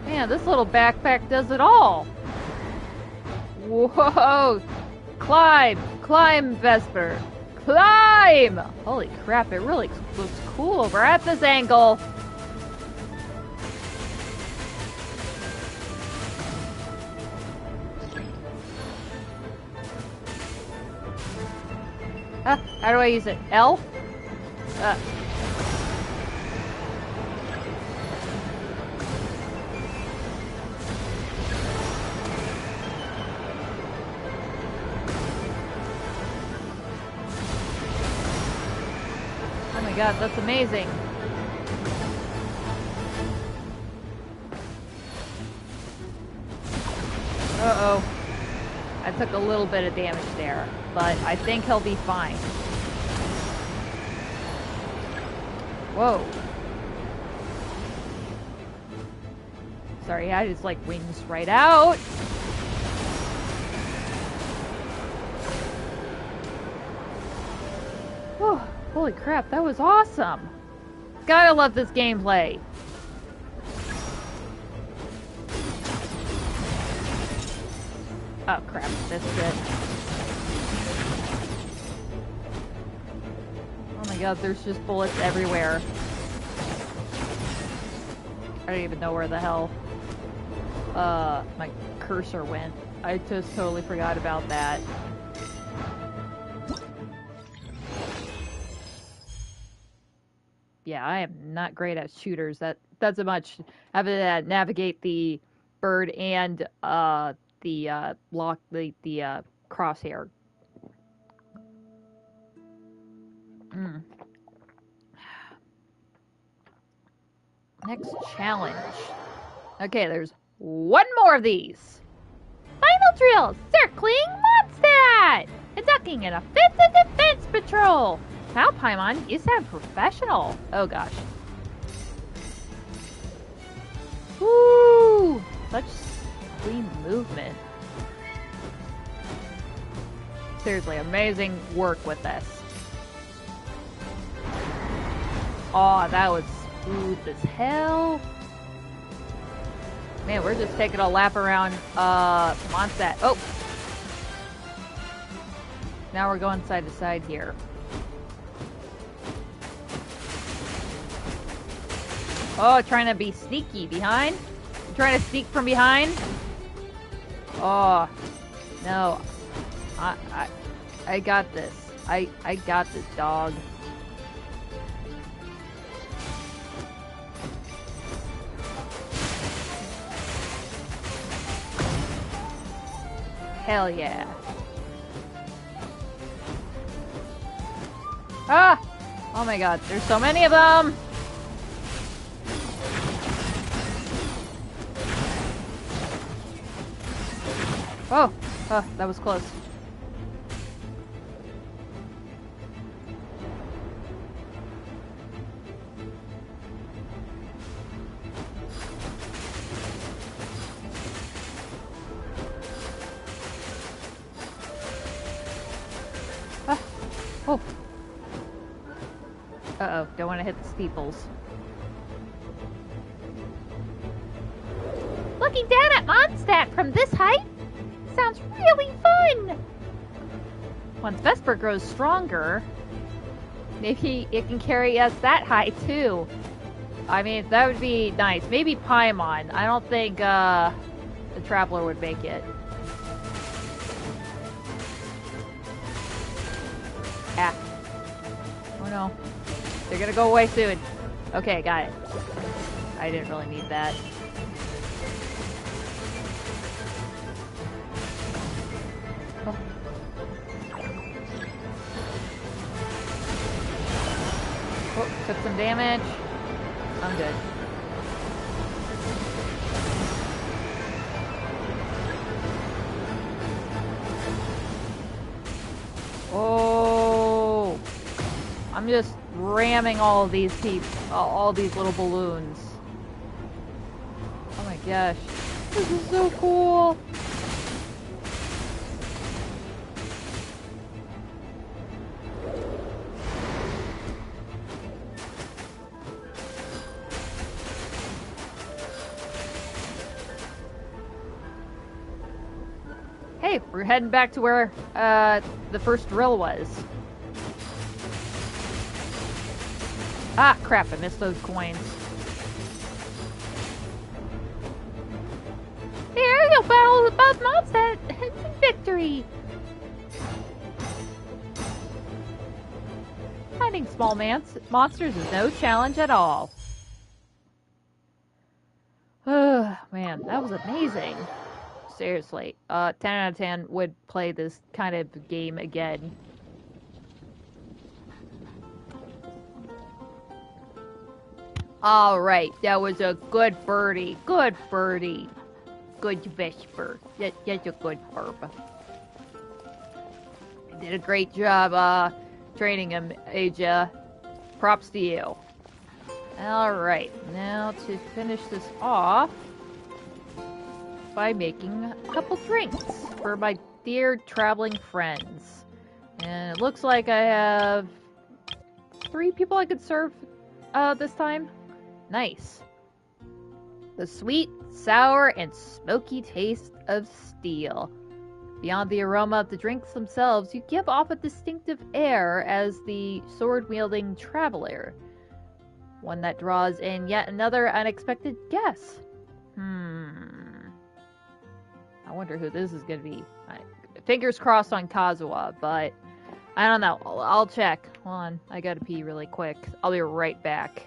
Man, this little backpack does it all! Whoa! Climb! Climb, Vesper! Climb! Holy crap, it really looks cool over at this angle! How do I use it? L? Oh my god, that's amazing. Uh-oh. I took a little bit of damage there, but I think he'll be fine. Whoa. Sorry, I just like wings right out. Whew, holy crap, that was awesome. Gotta love this gameplay. Oh crap, missed it. Oh my god, there's just bullets everywhere. I don't even know where the hell my cursor went. I just totally forgot about that. Yeah, I am not great at shooters. That's as much having to navigate the bird and the crosshair. Next challenge. Okay, there's one more of these. Final drill, circling Mondstadt, conducting an offensive defense patrol. Wow, Paimon, you sound professional. Oh gosh. Woo! between movement. Seriously, amazing work with this. Oh, that was smooth as hell. Man, we're just taking a lap around Mondstadt. Oh! Now we're going side to side here. Oh, trying to be sneaky behind? Trying to sneak from behind? Oh, no. I got this. I got this, dog. Hell yeah. Ah! Oh my god, there's so many of them! Oh! Oh, that was close. Ah! Oh! Uh-oh, don't want to hit the steeples. Looking down at Mondstadt from this height sounds really fun! Once Vesper grows stronger, maybe it can carry us that high too. I mean, that would be nice. Maybe Paimon. I don't think the Traveler would make it. Ah. Oh no. They're gonna go away soon. Okay, got it. I didn't really need that. Oh. Oh, took some damage. I'm good. Oh, I'm just ramming all of these people, all these little balloons. Oh my gosh, this is so cool. Hey, we're heading back to where the first drill was. Ah, crap, I missed those coins. The aerial battle above Mondstadt ends in victory. Fighting small monsters is no challenge at all. Oh, man, that was amazing. Seriously, 10 out of 10 would play this kind of game again. Alright, that was a good birdie. Good birdie. Good Vesper. That's a good burb. You did a great job training him, Aja. Props to you. Alright, now to finish this off by making a couple drinks for my dear traveling friends. And it looks like I have 3 people I could serve this time. Nice. The sweet, sour, and smoky taste of steel. Beyond the aroma of the drinks themselves, you give off a distinctive air as the sword-wielding traveler. One that draws in yet another unexpected guest. I wonder who this is going to be. Fingers crossed on Kazuha, but I don't know. I'll check. Hold on. I gotta pee really quick. I'll be right back.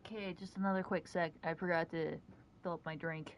Okay, just another quick sec. I forgot to fill up my drink.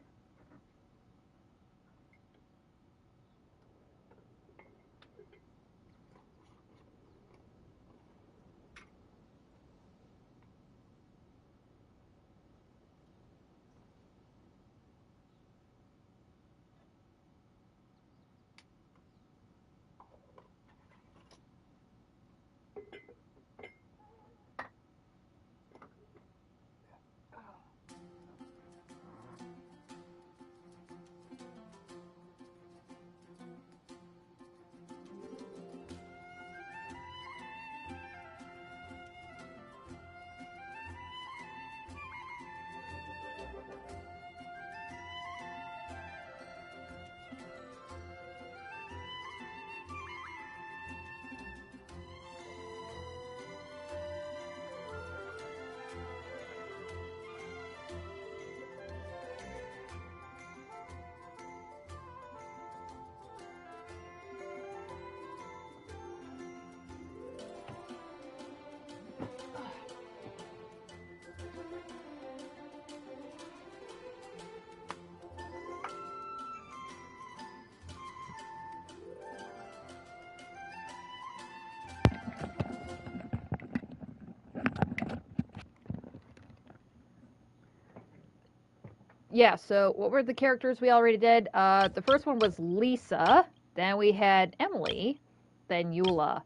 Yeah, so what were the characters we already did? The first one was Lisa, then we had Emily, then Eula.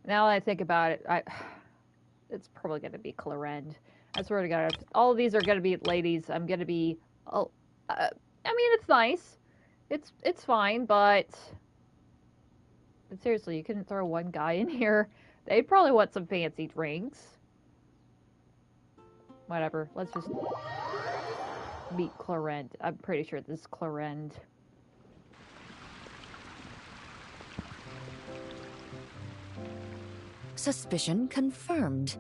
Now that I think about it, it's probably going to be Clarend. I swear to God, all of these are going to be ladies. I'm going to be, I mean, it's nice. It's fine, but seriously, you couldn't throw one guy in here. They'd probably want some fancy drinks. Whatever, let's just meet Clarend. I'm pretty sure this is Clarend. Suspicion confirmed.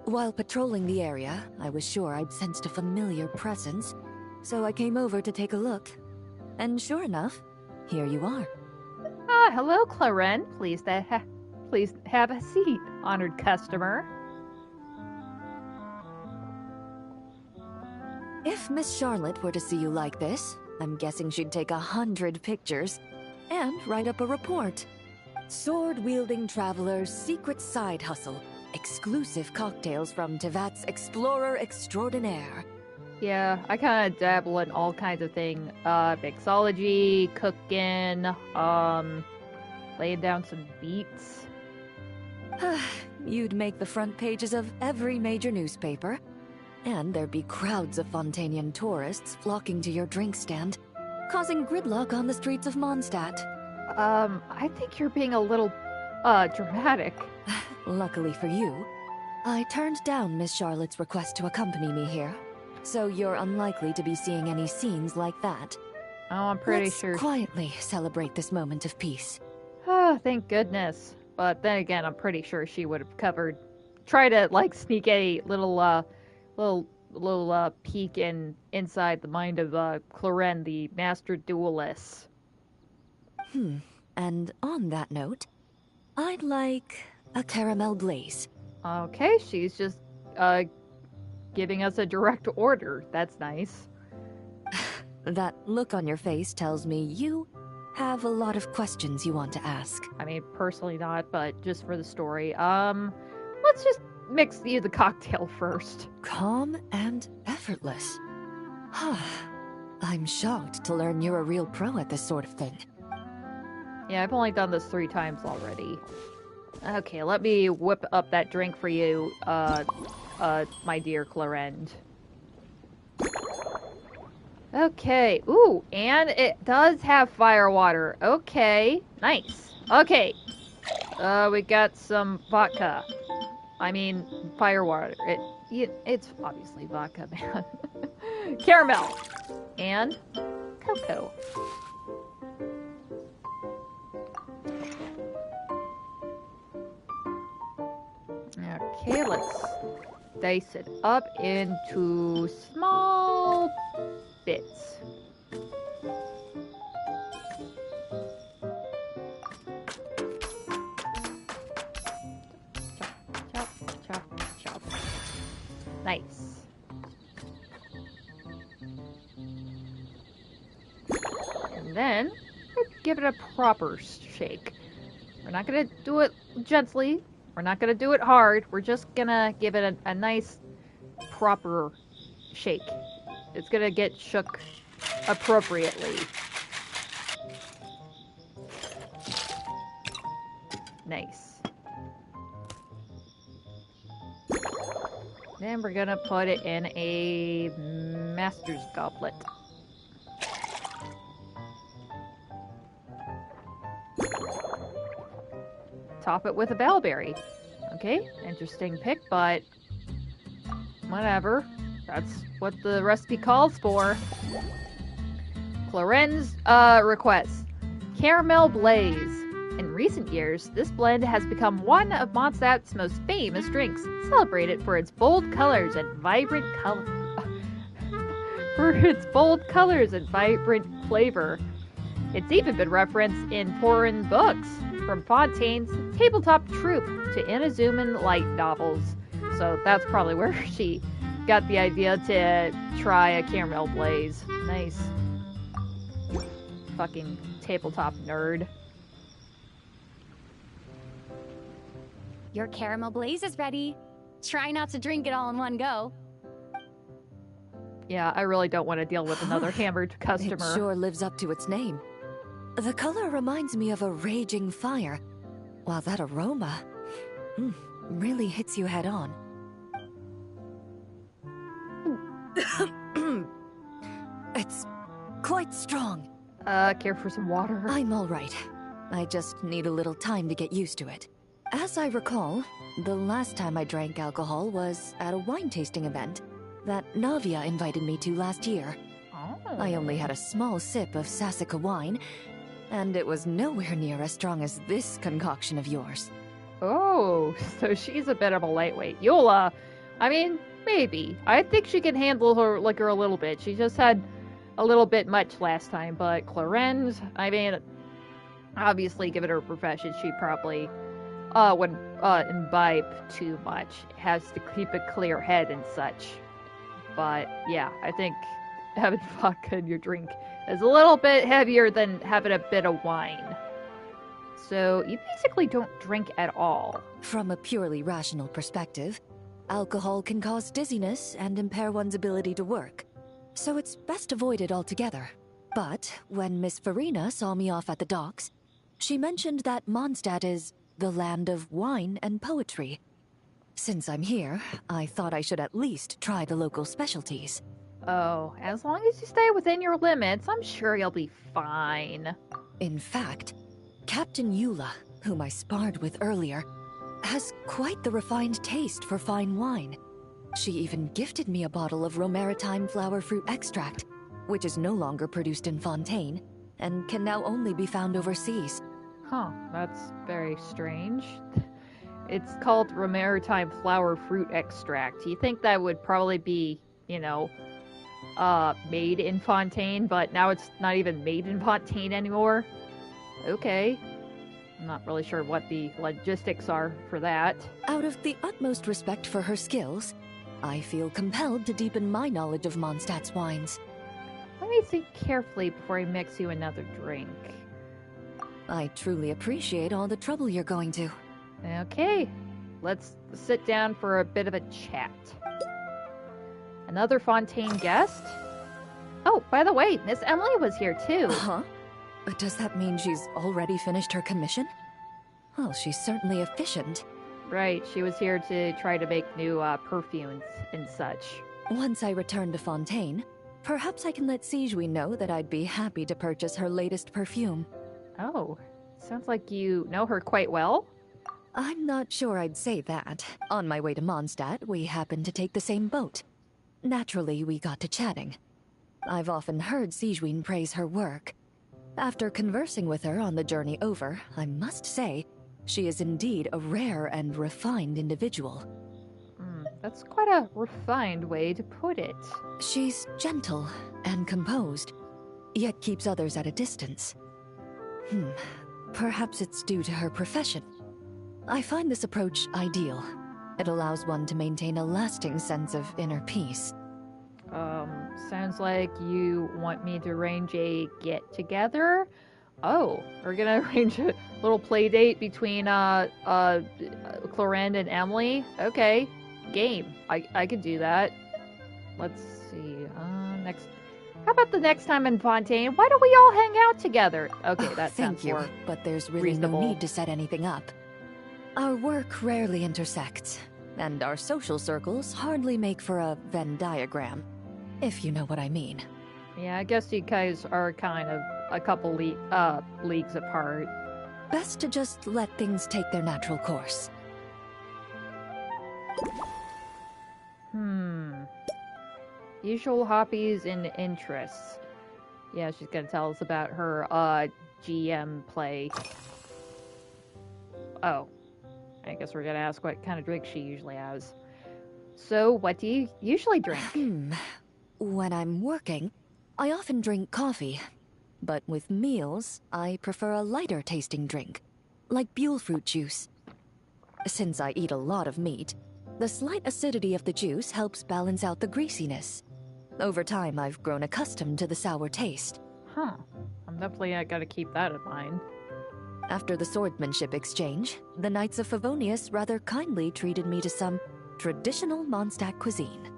While patrolling the area, I was sure I'd sensed a familiar presence, so I came over to take a look. And sure enough, here you are. Ah, hello, Clarend. Please have a seat, honored customer. If Miss Charlotte were to see you like this, I'm guessing she'd take 100 pictures and write up a report. Sword-wielding traveler's secret side hustle. Exclusive cocktails from Tevat's Explorer Extraordinaire. Yeah, I kind of dabble in all kinds of things. Mixology, cooking, laying down some beats. You'd make the front pages of every major newspaper. And there'd be crowds of Fontanian tourists flocking to your drink stand, causing gridlock on the streets of Mondstadt. I think you're being a little, dramatic. Luckily for you, I turned down Miss Charlotte's request to accompany me here, so you're unlikely to be seeing any scenes like that. Oh, I'm pretty Let's sure. quietly celebrate this moment of peace. Oh, thank goodness. But then again, I'm pretty sure she would have try to, like, sneak a little peek inside the mind of, Clarend, the master duelist. And on that note, I'd like a caramel glaze. Okay, she's just, giving us a direct order. That's nice. That look on your face tells me you have a lot of questions you want to ask. I mean, personally not, but just for the story. Let's just mix you the cocktail first. Calm and effortless. I'm shocked to learn you're a real pro at this sort of thing. Yeah, I've only done this 3 times already. Okay, let me whip up that drink for you, my dear Clarend. Okay, ooh, and it does have fire water. Okay, nice. Okay, we got some vodka. I mean, fire water. It's obviously vodka, man. Caramel. And cocoa. Okay, let's dice it up into small bits. Nice. And then, give it a proper shake. We're not gonna do it gently. We're not gonna do it hard. We're just gonna give it a nice, proper shake. It's gonna get shook appropriately. Nice. Then we're gonna put it in a master's goblet. Top it with a bellberry. Okay, interesting pick, but whatever. That's what the recipe calls for. Cloren's request. Caramel Blaze. In recent years, this blend has become one of Mondstadt's most famous drinks, celebrated for its bold colors and vibrant flavor. It's even been referenced in foreign books, from Fontaine's tabletop troupe to Inazuman light novels. So that's probably where she got the idea to try a caramel blaze. Nice. Fucking tabletop nerd. Your caramel blaze is ready. Try not to drink it all in one go. Yeah, I really don't want to deal with another hammered customer. It sure lives up to its name. The color reminds me of a raging fire, while that aroma really hits you head on. It's quite strong. Care for some water? I'm all right. I just need a little time to get used to it. As I recall, the last time I drank alcohol was at a wine tasting event that Navia invited me to last year. Oh. I only had a small sip of Sassica wine, and it was nowhere near as strong as this concoction of yours. Oh, so she's a bit of a lightweight. Yola, I mean, maybe. I think she can handle her liquor a little bit. She just had a little bit much last time, but Cloren's, I mean, obviously, given her profession, she probably wouldn't imbibe too much. Has to keep a clear head and such. But, yeah, I think having vodka in your drink is a little bit heavier than having a bit of wine. So, you basically don't drink at all. From a purely rational perspective, alcohol can cause dizziness and impair one's ability to work. So it's best avoided altogether. But when Miss Farina saw me off at the docks, she mentioned that Mondstadt is the land of wine and poetry. Since I'm here, I thought I should at least try the local specialties. Oh, as long as you stay within your limits, I'm sure you'll be fine. In fact, Captain Eula, whom I sparred with earlier, has quite the refined taste for fine wine. She even gifted me a bottle of Romaritime flower fruit extract, which is no longer produced in Fontaine, and can now only be found overseas. Huh, that's very strange. It's called Romaritime flower fruit extract. You think that would probably be, you know, made in Fontaine, but now it's not even made in Fontaine anymore? Okay. I'm not really sure what the logistics are for that. Out of the utmost respect for her skills, I feel compelled to deepen my knowledge of Mondstadt's wines. Let me think carefully before I mix you another drink. I truly appreciate all the trouble you're going to. Okay, let's sit down for a bit of a chat. Another Fontaine guest? Oh, by the way, Miss Emily was here too. Huh? But does that mean she's already finished her commission? Well, she's certainly efficient. Right, she was here to try to make new perfumes and such. Once I return to Fontaine, perhaps I can let Sigewin know that I'd be happy to purchase her latest perfume. Oh, sounds like you know her quite well. I'm not sure I'd say that. On my way to Mondstadt, we happened to take the same boat. Naturally, we got to chatting. I've often heard Sigewin praise her work. After conversing with her on the journey over, I must say, she is indeed a rare and refined individual. That's quite a refined way to put it. She's gentle and composed, yet keeps others at a distance. Perhaps it's due to her profession. I find this approach ideal. It allows one to maintain a lasting sense of inner peace. Sounds like you want me to arrange a get-together? Oh, we're gonna arrange a little play date between, Clorinda and Emily? Okay, game. I could do that. Let's see, next... How about the next time in Fontaine? Why don't we all hang out together? Okay, that sounds Thank you, more but there's really reasonable. no need to set anything up. Our work rarely intersects, and our social circles hardly make for a Venn diagram, if you know what I mean. Yeah, I guess you guys are kind of a couple leagues apart. Best to just let things take their natural course. Usual hobbies and interests. Yeah, she's gonna tell us about her, GM play. Oh. I guess we're gonna ask what kind of drink she usually has. So, what do you usually drink? When I'm working, I often drink coffee. But with meals, I prefer a lighter tasting drink, like Buell fruit juice. Since I eat a lot of meat, the slight acidity of the juice helps balance out the greasiness. Over time, I've grown accustomed to the sour taste. Huh. I'm definitely gotta keep that in mind. After the swordsmanship exchange, the Knights of Favonius rather kindly treated me to some traditional Mondstadt cuisine.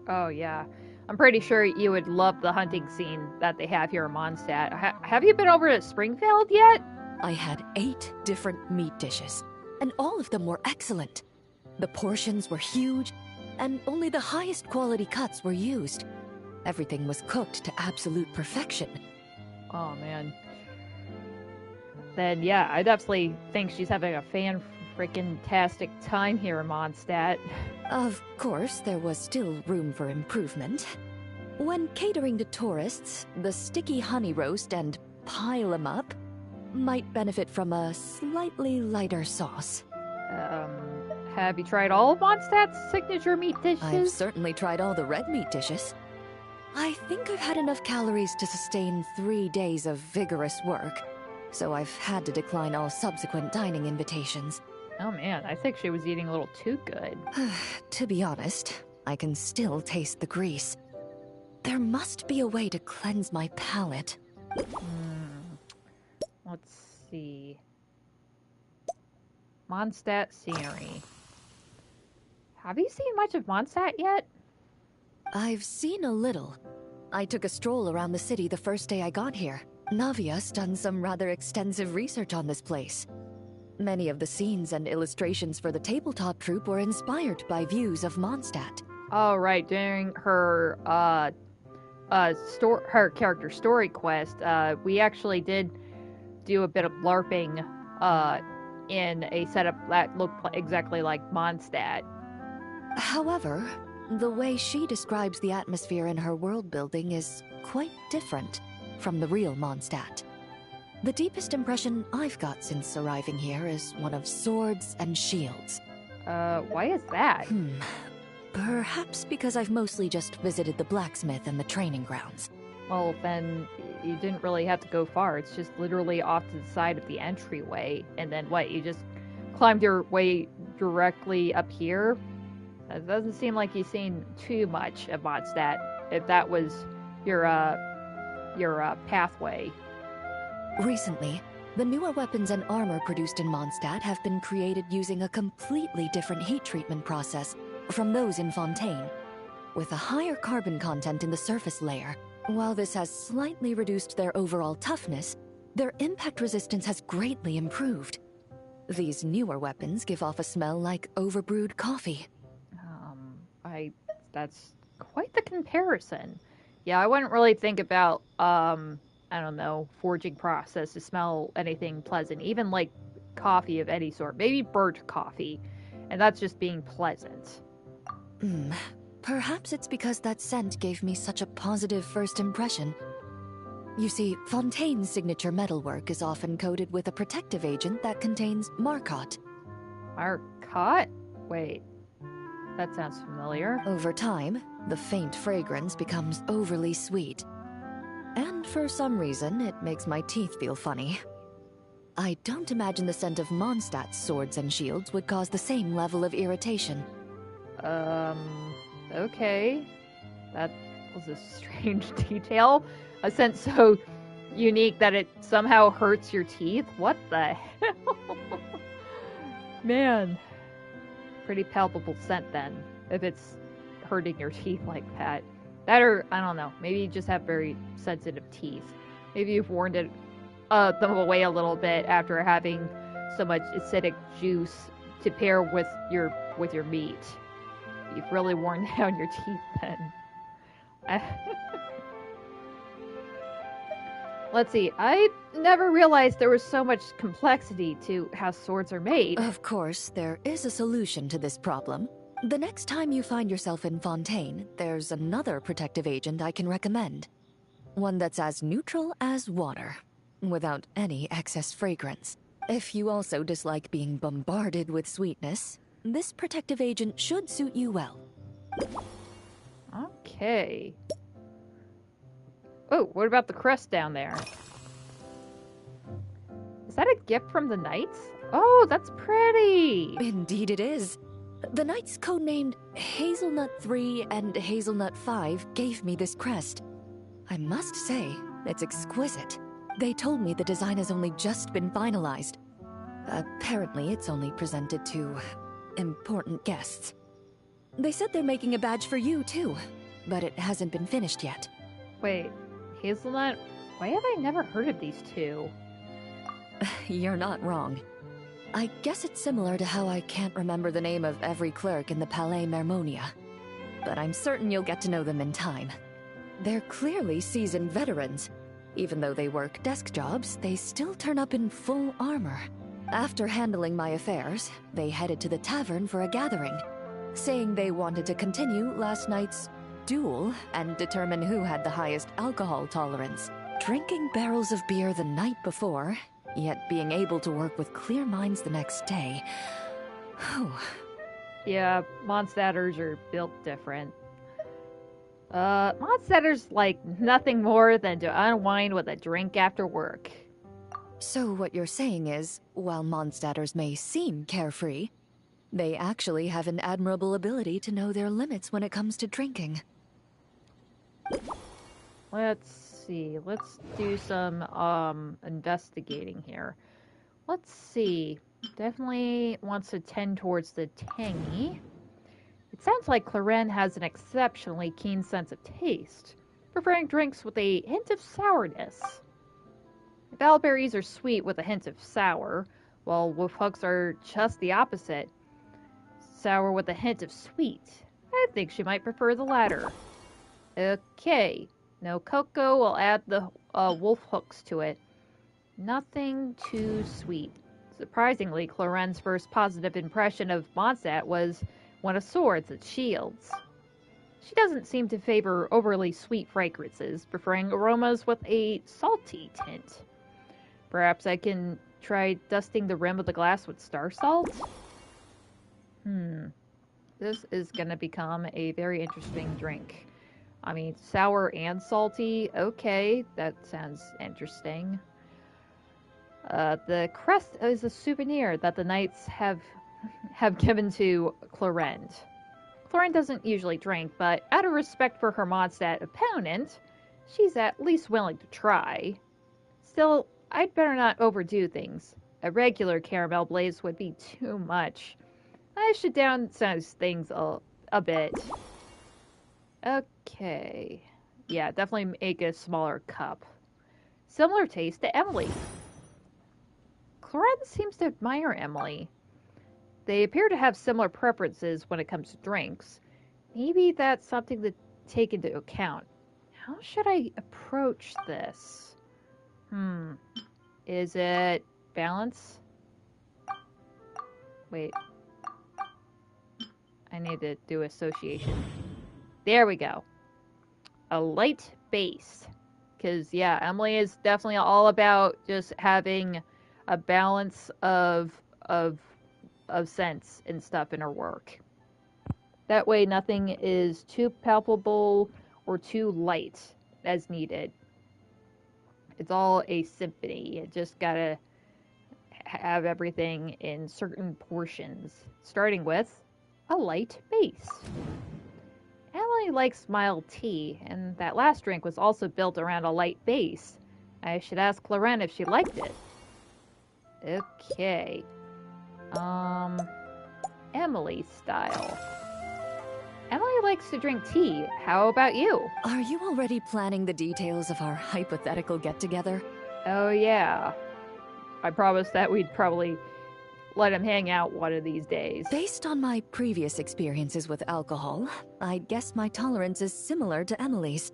Oh, yeah. I'm pretty sure you would love the hunting scene that they have here in Mondstadt. Have you been over to Springfield yet? I had 8 different meat dishes, and all of them were excellent. The portions were huge, and only the highest quality cuts were used. Everything was cooked to absolute perfection. Oh, man. Then, yeah, I definitely think she's having a fan-freaking-tastic time here in Mondstadt. Of course, there was still room for improvement. When catering to tourists, the sticky honey roast and pile 'em up might benefit from a slightly lighter sauce. Have you tried all of Mondstadt's signature meat dishes? I've certainly tried all the red meat dishes. I think I've had enough calories to sustain 3 days of vigorous work, so I've had to decline all subsequent dining invitations. Oh man, I think she was eating a little too good. To be honest, I can still taste the grease. There must be a way to cleanse my palate. Let's see. Mondstadt scenery. Have you seen much of Mondstadt yet? I've seen a little. I took a stroll around the city the first day I got here. Navia's done some rather extensive research on this place. Many of the scenes and illustrations for the tabletop troupe were inspired by views of Mondstadt. Oh, right. During her, her character story quest, we actually did do a bit of LARPing, in a setup that looked exactly like Mondstadt. However, the way she describes the atmosphere in her world building is quite different from the real Mondstadt. The deepest impression I've got since arriving here is one of swords and shields. Why is that? Perhaps because I've mostly just visited the blacksmith and the training grounds. Well, then you didn't really have to go far. It's just literally off to the side of the entryway. And then what, you just climbed your way directly up here? It doesn't seem like you've seen too much of Mondstadt, if that was your pathway. Recently, the newer weapons and armor produced in Mondstadt have been created using a completely different heat treatment process from those in Fontaine, with a higher carbon content in the surface layer. While this has slightly reduced their overall toughness, their impact resistance has greatly improved. These newer weapons give off a smell like overbrewed coffee. That's quite the comparison. Yeah, I wouldn't really think about, I don't know, forging process to smell anything pleasant, even like coffee of any sort. Maybe burnt coffee, and that's just being pleasant. Perhaps it's because that scent gave me such a positive first impression. You see, Fontaine's signature metalwork is often coated with a protective agent that contains Marcotte. Marcotte? Wait, that sounds familiar. Over time, the faint fragrance becomes overly sweet. And for some reason, it makes my teeth feel funny. I don't imagine the scent of Mondstadt's swords and shields would cause the same level of irritation. Okay. That was a strange detail. A scent so unique that it somehow hurts your teeth? What the hell? Man. Pretty palpable scent then, if it's hurting your teeth like that. That or, I don't know, maybe you just have very sensitive teeth. Maybe you've worn them away a little bit after having so much acidic juice to pair with your meat. You've really worn down your teeth then. Let's see, I never realized there was so much complexity to how swords are made. Of course, there is a solution to this problem. The next time you find yourself in Fontaine, there's another protective agent I can recommend. One that's as neutral as water, without any excess fragrance. If you also dislike being bombarded with sweetness, this protective agent should suit you well. Okay. Oh, what about the crest down there? Is that a gift from the Knights? Oh, that's pretty! Indeed it is. The Knights codenamed Hazelnut 3 and Hazelnut 5 gave me this crest. I must say, it's exquisite. They told me the design has only just been finalized. Apparently, it's only presented to important guests. They said they're making a badge for you, too, but it hasn't been finished yet. Wait, Hazelnut? Why have I never heard of these two? You're not wrong. I guess it's similar to how I can't remember the name of every clerk in the Palais Mermonia. But I'm certain you'll get to know them in time. They're clearly seasoned veterans. Even though they work desk jobs, they still turn up in full armor. After handling my affairs, they headed to the tavern for a gathering, saying they wanted to continue last night's duel and determine who had the highest alcohol tolerance. Drinking barrels of beer the night before, yet being able to work with clear minds the next day. Whew. Yeah, Mondstadters are built different. Mondstadters like nothing more than to unwind with a drink after work. So what you're saying is, while Mondstadters may seem carefree, they actually have an admirable ability to know their limits when it comes to drinking. Let's see. Let's do some investigating here. Let's see. Definitely wants to tend towards the tangy. It sounds like Claren has an exceptionally keen sense of taste, preferring drinks with a hint of sourness. Valberries are sweet with a hint of sour, while wolfhooks are just the opposite. Sour with a hint of sweet. I think she might prefer the latter. Okay. No cocoa, we'll add the wolfhooks to it. Nothing too sweet. Surprisingly, Claren's first positive impression of Mondstadt was one of swords and shields. She doesn't seem to favor overly sweet fragrances, preferring aromas with a salty tint. Perhaps I can try dusting the rim of the glass with star salt? This is gonna become a very interesting drink. I mean, sour and salty, okay, that sounds interesting. The crest is a souvenir that the knights have given to Claren. Claren doesn't usually drink, but out of respect for her Mondstadt opponent, she's at least willing to try. Still, I'd better not overdo things. A regular caramel blaze would be too much. I should downsize things a bit. Okay. Yeah, definitely make a smaller cup. Similar taste to Emily. Claren seems to admire Emily. They appear to have similar preferences when it comes to drinks. Maybe that's something to take into account. How should I approach this? Is it balance? Wait. I need to do association. There we go. A light base. Because, yeah, Emily is definitely all about just having a balance of scents and stuff in her work. That way nothing is too palpable or too light as needed. It's all a symphony. You just gotta have everything in certain portions. Starting with a light base. Emily likes mild tea, and that last drink was also built around a light base. I should ask Loren if she liked it. Okay. Emily style. Emily likes to drink tea. How about you? Are you already planning the details of our hypothetical get-together? Oh, yeah. I promised that we'd probably let him hang out one of these days. Based on my previous experiences with alcohol, I guess my tolerance is similar to Emily's.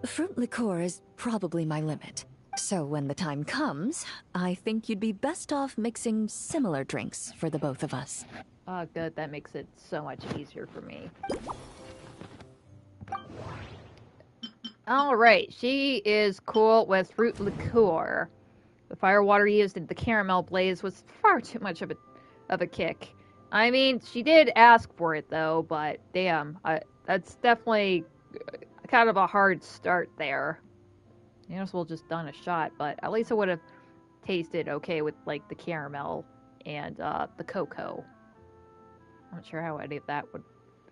Fruit liqueur is probably my limit. So when the time comes, I think you'd be best off mixing similar drinks for the both of us. Oh, good. That makes it so much easier for me. Alright, she is cool with fruit liqueur. The firewater used in the caramel blaze was far too much of a kick. I mean, she did ask for it though, but damn, that's definitely kind of a hard start there. You know, we'll just done a shot, but at least it would have tasted okay with like the caramel and the cocoa. I'm not sure how any of that would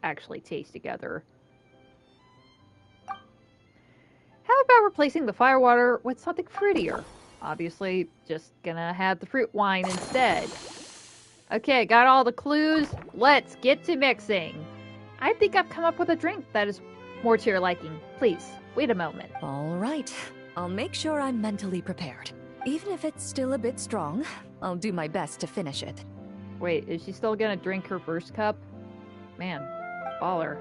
actually taste together. How about replacing the firewater with something fruitier? Obviously, just gonna have the fruit wine instead. Okay, got all the clues. Let's get to mixing. I think I've come up with a drink that is more to your liking. Please, wait a moment. All right. I'll make sure I'm mentally prepared. Even if it's still a bit strong, I'll do my best to finish it. Wait, is she still gonna drink her first cup? Man, baller.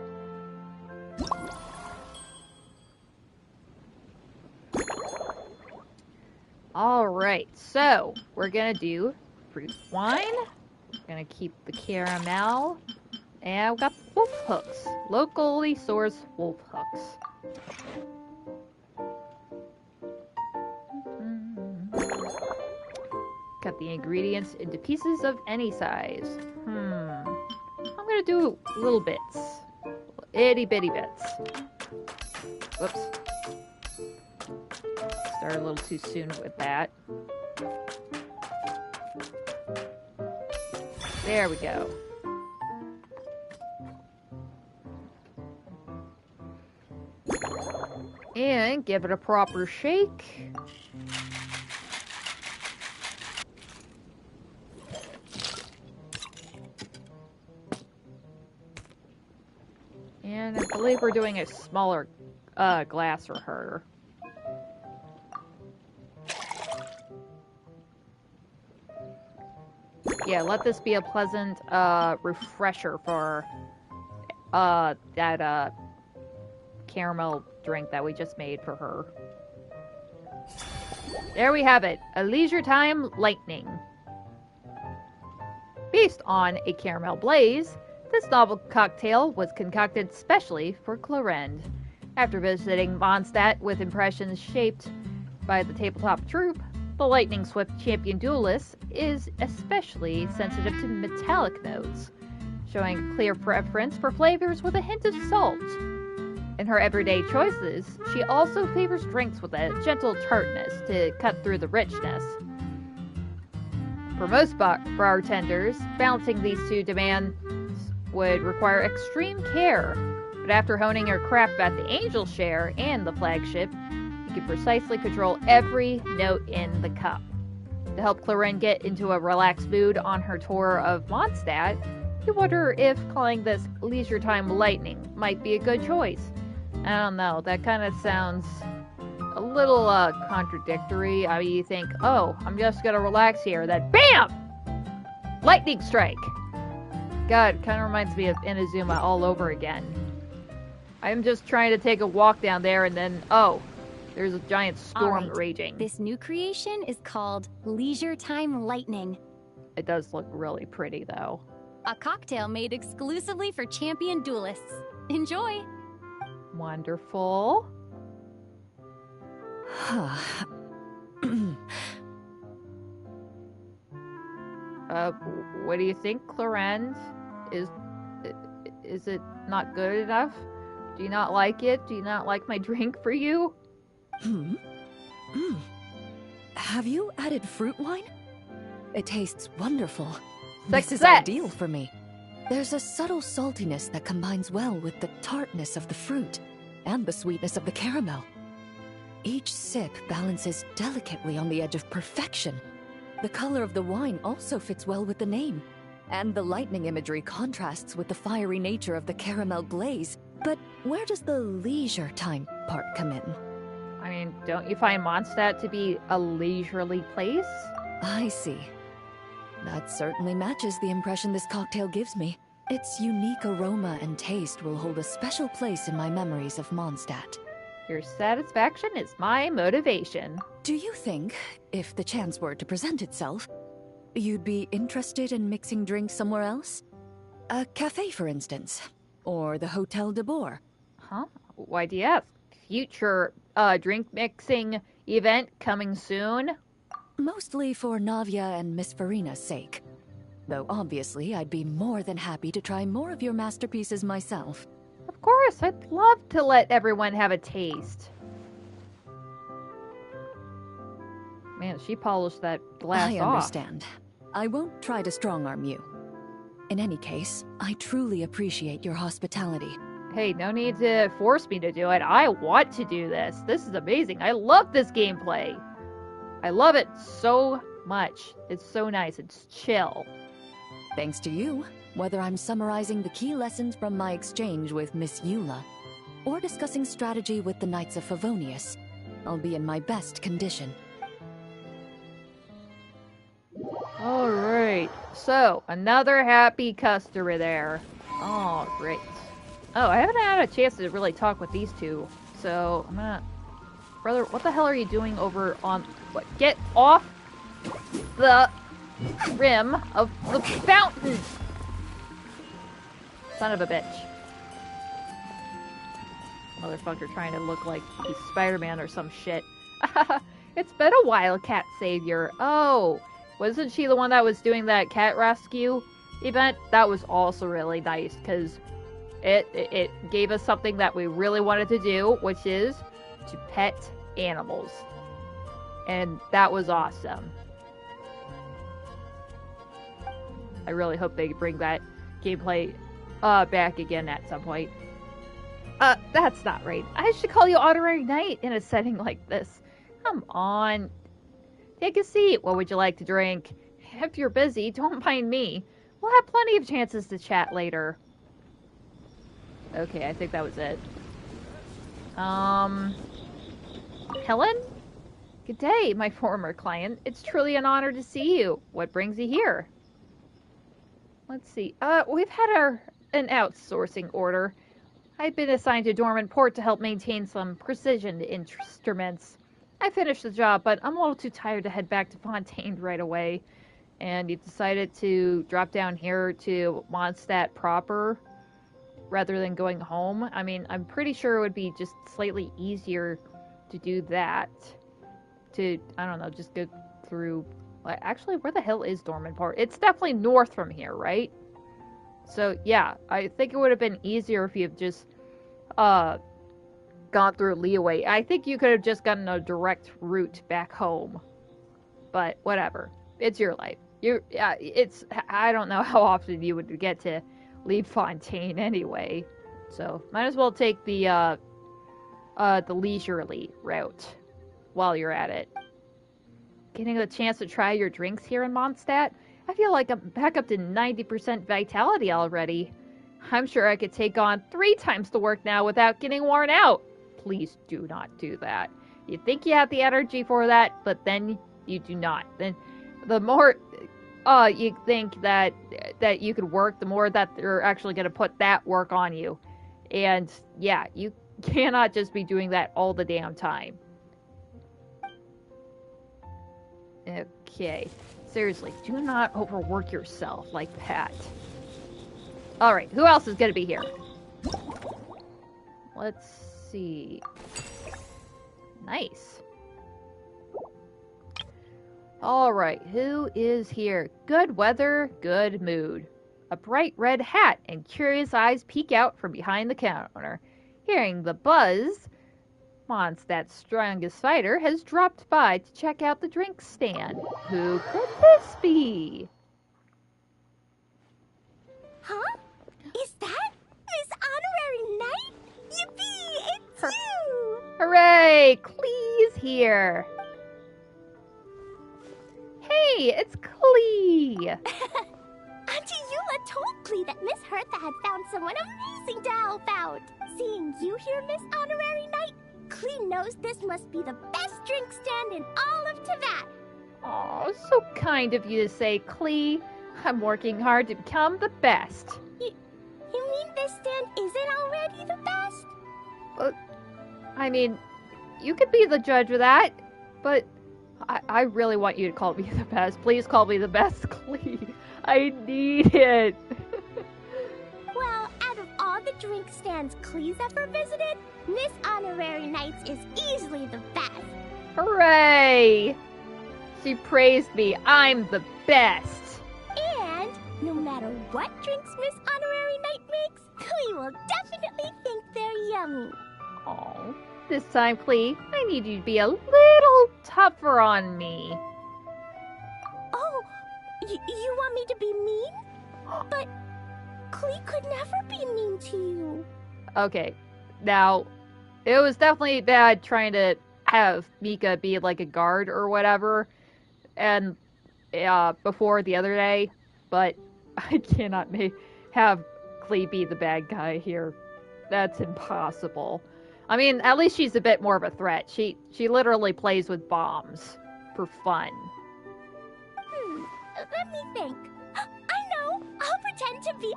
Alright, so we're gonna do fruit wine. We're gonna keep the caramel. And we've got wolf hooks. Locally sourced wolf hooks. Cut the ingredients into pieces of any size. I'm gonna do little bits. Itty bitty bits. Whoops. Started a little too soon with that. There we go. And give it a proper shake. And I believe we're doing a smaller glass for her. Yeah, let this be a pleasant refresher for that caramel drink that we just made for her. There we have it, a leisure time lightning. Based on a caramel blaze, this novel cocktail was concocted specially for Clorend. After visiting Mondstadt with impressions shaped by the tabletop troupe, the lightning swift champion duelist is especially sensitive to metallic notes, showing a clear preference for flavors with a hint of salt. In her everyday choices, she also favors drinks with a gentle tartness to cut through the richness. For most bartenders, balancing these two demands would require extreme care, but after honing her craft at the Angel Share and the Flagship, you can precisely control every note in the cup. To help Clorend get into a relaxed mood on her tour of Mondstadt, you wonder if calling this Leisure Time Lightning might be a good choice. I don't know, that kind of sounds a little contradictory. I mean, you think, oh, I'm just gonna relax here, then BAM! Lightning strike! God, kind of reminds me of Inazuma all over again. I'm just trying to take a walk down there and then, oh, there's a giant storm raging. This new creation is called Leisure Time Lightning. It does look really pretty, though. A cocktail made exclusively for champion duelists. Enjoy! Wonderful. What do you think, Clorend? Is it not good enough? Do you not like it? Do you not like my drink for you? Have you added fruit wine? It tastes wonderful. Success! This is ideal for me. There's a subtle saltiness that combines well with the tartness of the fruit and the sweetness of the caramel. Each sip balances delicately on the edge of perfection. The color of the wine also fits well with the name, and the lightning imagery contrasts with the fiery nature of the caramel glaze. But where does the leisure time part come in? I mean, don't you find Mondstadt to be a leisurely place? I see. That certainly matches the impression this cocktail gives me. Its unique aroma and taste will hold a special place in my memories of Mondstadt. Your satisfaction is my motivation. Do you think, if the chance were to present itself, you'd be interested in mixing drinks somewhere else? A cafe, for instance. Or the Hotel de Boer. Huh? Why do you ask? Future drink mixing event coming soon? Mostly for Navia and Miss Farina's sake. Though obviously I'd be more than happy to try more of your masterpieces myself. Of course, I'd love to let everyone have a taste. Man, she polished that glass off. I understand. I won't try to strong-arm you. In any case, I truly appreciate your hospitality. Hey, no need to force me to do it. I want to do this. This is amazing. I love this gameplay. I love it so much. It's so nice. It's chill. Thanks to you, whether I'm summarizing the key lessons from my exchange with Miss Eula, or discussing strategy with the Knights of Favonius, I'll be in my best condition. Alright, so, another happy customer there. Oh, great. Oh, I haven't had a chance to really talk with these two, so I'm gonna... Brother, what the hell are you doing over on... What? Get off the rim of the fountain! Son of a bitch. Motherfucker trying to look like he's Spider-Man or some shit. It's been a while, Cat Savior. Oh, wasn't she the one that was doing that cat rescue event? That was also really nice, because it gave us something that we really wanted to do, which is to pet animals. And that was awesome. I really hope they bring that gameplay back again at some point. That's not right. I should call you Honorary Knight in a setting like this. Come on. Take a seat. What would you like to drink? If you're busy, don't mind me. We'll have plenty of chances to chat later. Okay, I think that was it. Helen? Good day, my former client. It's truly an honor to see you. What brings you here? Let's see. We've had an outsourcing order. I've been assigned to Dormant Port to help maintain some precision instruments. I finished the job, but I'm a little too tired to head back to Fontaine right away. And you decided to drop down here to Mondstadt proper rather than going home. I mean, I'm pretty sure it would be just slightly easier to do that. To, I don't know, just go through... Actually, where the hell is Dormant Port? It's definitely north from here, right? So, yeah, I think it would have been easier if you've just gone through Leeway. I think you could have just gotten a direct route back home. But, whatever. It's your life. I don't know how often you would get to leave Fontaine anyway. So, might as well take the leisurely route while you're at it. Getting a chance to try your drinks here in Mondstadt? I feel like I'm back up to 90% vitality already. I'm sure I could take on 3 times the work now without getting worn out. Please do not do that. You think you have the energy for that, but then you do not. Then the more you think that you could work, the more that they're actually going to put that work on you. And yeah, you cannot just be doing that all the damn time. Okay. Seriously, do not overwork yourself like that. Alright, who else is going to be here? Let's see. Nice. Alright, who is here? Good weather, good mood. A bright red hat and curious eyes peek out from behind the counter. Hearing the buzz, Mondstadt's strongest fighter has dropped by to check out the drink stand. Who could this be? Huh? here. Hey, it's Klee. Auntie Eula told Klee that Miss Hertha had found someone amazing to help out. Seeing you here, Miss Honorary Knight, Klee knows this must be the best drink stand in all of Teyvat. Oh, so kind of you to say, Klee. I'm working hard to become the best. You mean this stand isn't already the best? I mean, you could be the judge of that, but I really want you to call me the best. Please call me the best, Klee. I need it. Well, out of all the drink stands Klee's ever visited, Miss Honorary Knight's is easily the best. Hooray! She praised me. I'm the best. And no matter what drinks Miss Honorary Knight makes, Klee will definitely think they're yummy. Oh, this time, Klee, I need you to be a little tougher on me. Oh, you want me to be mean? But Klee could never be mean to you. Okay, now, it was definitely bad trying to have Mika be like a guard or whatever, and before the other day, but I cannot have Klee be the bad guy here. That's impossible. I mean, at least she's a bit more of a threat. She literally plays with bombs for fun. Let me think. I know! I'll pretend to be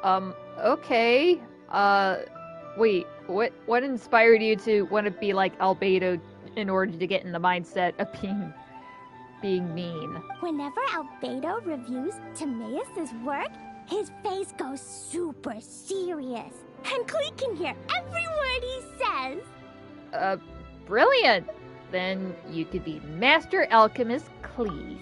Albedo! Okay. Wait, what inspired you to want to be like Albedo in order to get in the mindset of being mean? Whenever Albedo reviews Timaeus' work, his face goes super serious. And Klee can hear every word he says. Brilliant! Then you could be Master Alchemist Klee.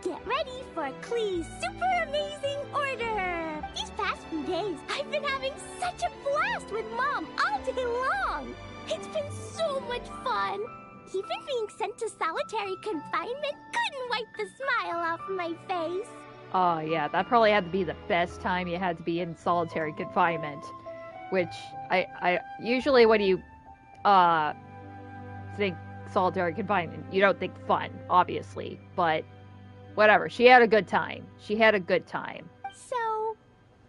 Get ready for Klee's super amazing order! These past few days, I've been having such a blast with Mom all day long! It's been so much fun! Even being sent to solitary confinement couldn't wipe the smile off my face. Oh yeah, that probably had to be the best time you had to be in solitary confinement. Which, I usually when you, think solitary confinement, you don't think fun, obviously, but whatever. She had a good time. She had a good time. So,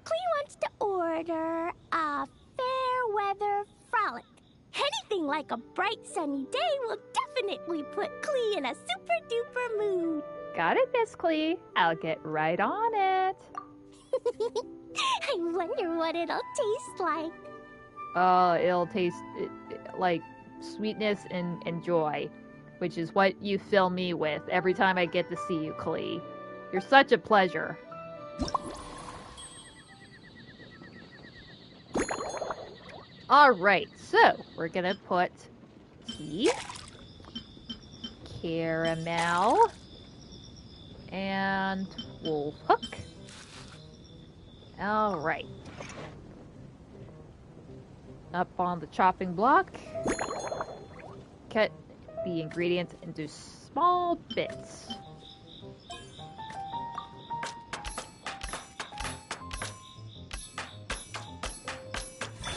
Klee wants to order a fair weather frolic. Anything like a bright sunny day will definitely put Klee in a super duper mood. Got it, Miss Klee. I'll get right on it. I wonder what it'll taste like. It'll taste like sweetness and joy, which is what you fill me with every time I get to see you, Klee. You're such a pleasure. Alright, so we're gonna put tea, caramel, and wolf hook. Alright. Up on the chopping block. Cut the ingredients into small bits.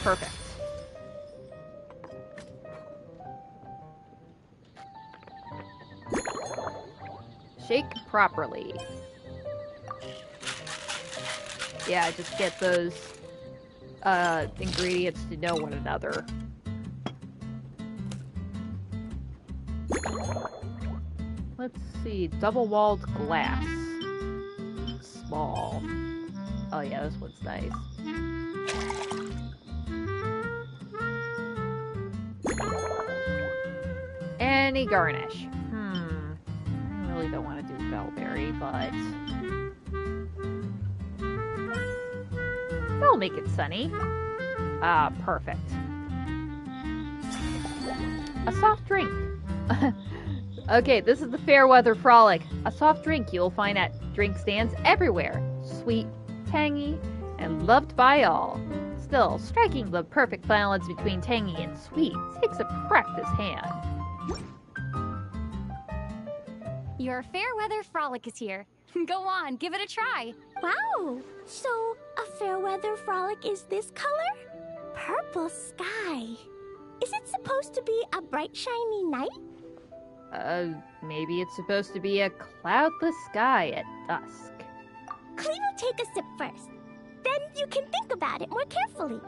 Perfect. Shake properly. Yeah, just get those ingredients to know one another. Let's see, double-walled glass. Small. Oh yeah, this one's nice. Any garnish. I really don't want to do bellberry, but that'll make it sunny. Ah, perfect. A soft drink. Okay, this is the Fairweather Frolic. A soft drink you will find at drink stands everywhere. Sweet, tangy, and loved by all. Still, striking the perfect balance between tangy and sweet takes a practiced hand. Your Fairweather Frolic is here. Go on, give it a try. Wow! So, a fair weather frolic is this color? purple sky. Is it supposed to be a bright, shiny night? Maybe it's supposed to be a cloudless sky at dusk. Clee will take a sip first. Then you can think about it more carefully.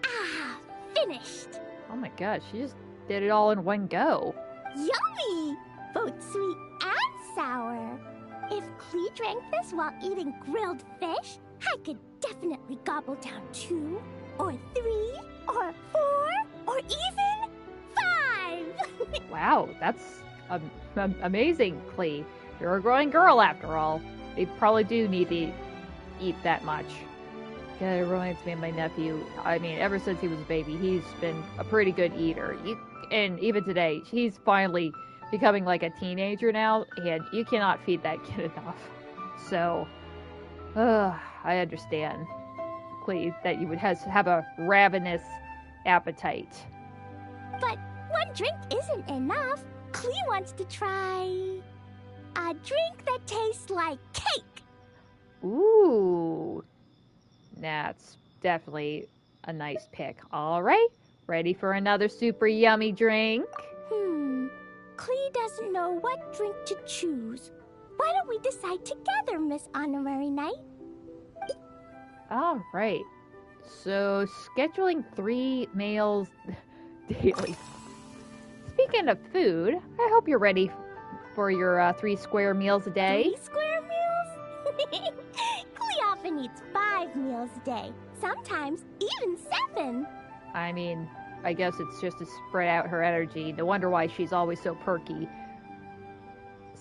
Ah, finished. Oh my gosh, she just did it all in one go. Yummy! Both sweet and sour. If Clee drank this while eating grilled fish, I could definitely gobble down 2, or 3, or 4, or even 5! Wow, that's amazing, Clee. You're a growing girl after all. They probably do need to eat that much. God, it reminds me of my nephew. I mean, ever since he was a baby, he's been a pretty good eater. And even today, he's finally becoming like a teenager now, and you cannot feed that kid enough. So, I understand, Clee, that you would have a ravenous appetite. But one drink isn't enough. Clee wants to try a drink that tastes like cake. Ooh, that's definitely a nice pick. All right, ready for another super yummy drink? Clee doesn't know what drink to choose. Why don't we decide together, Miss Honorary Knight? All right. So, scheduling 3 meals daily. Speaking of food, I hope you're ready for your 3 square meals a day. 3 square meals? Clee often eats 5 meals a day. Sometimes even 7. I mean, I guess it's just to spread out her energy. No wonder why she's always so perky.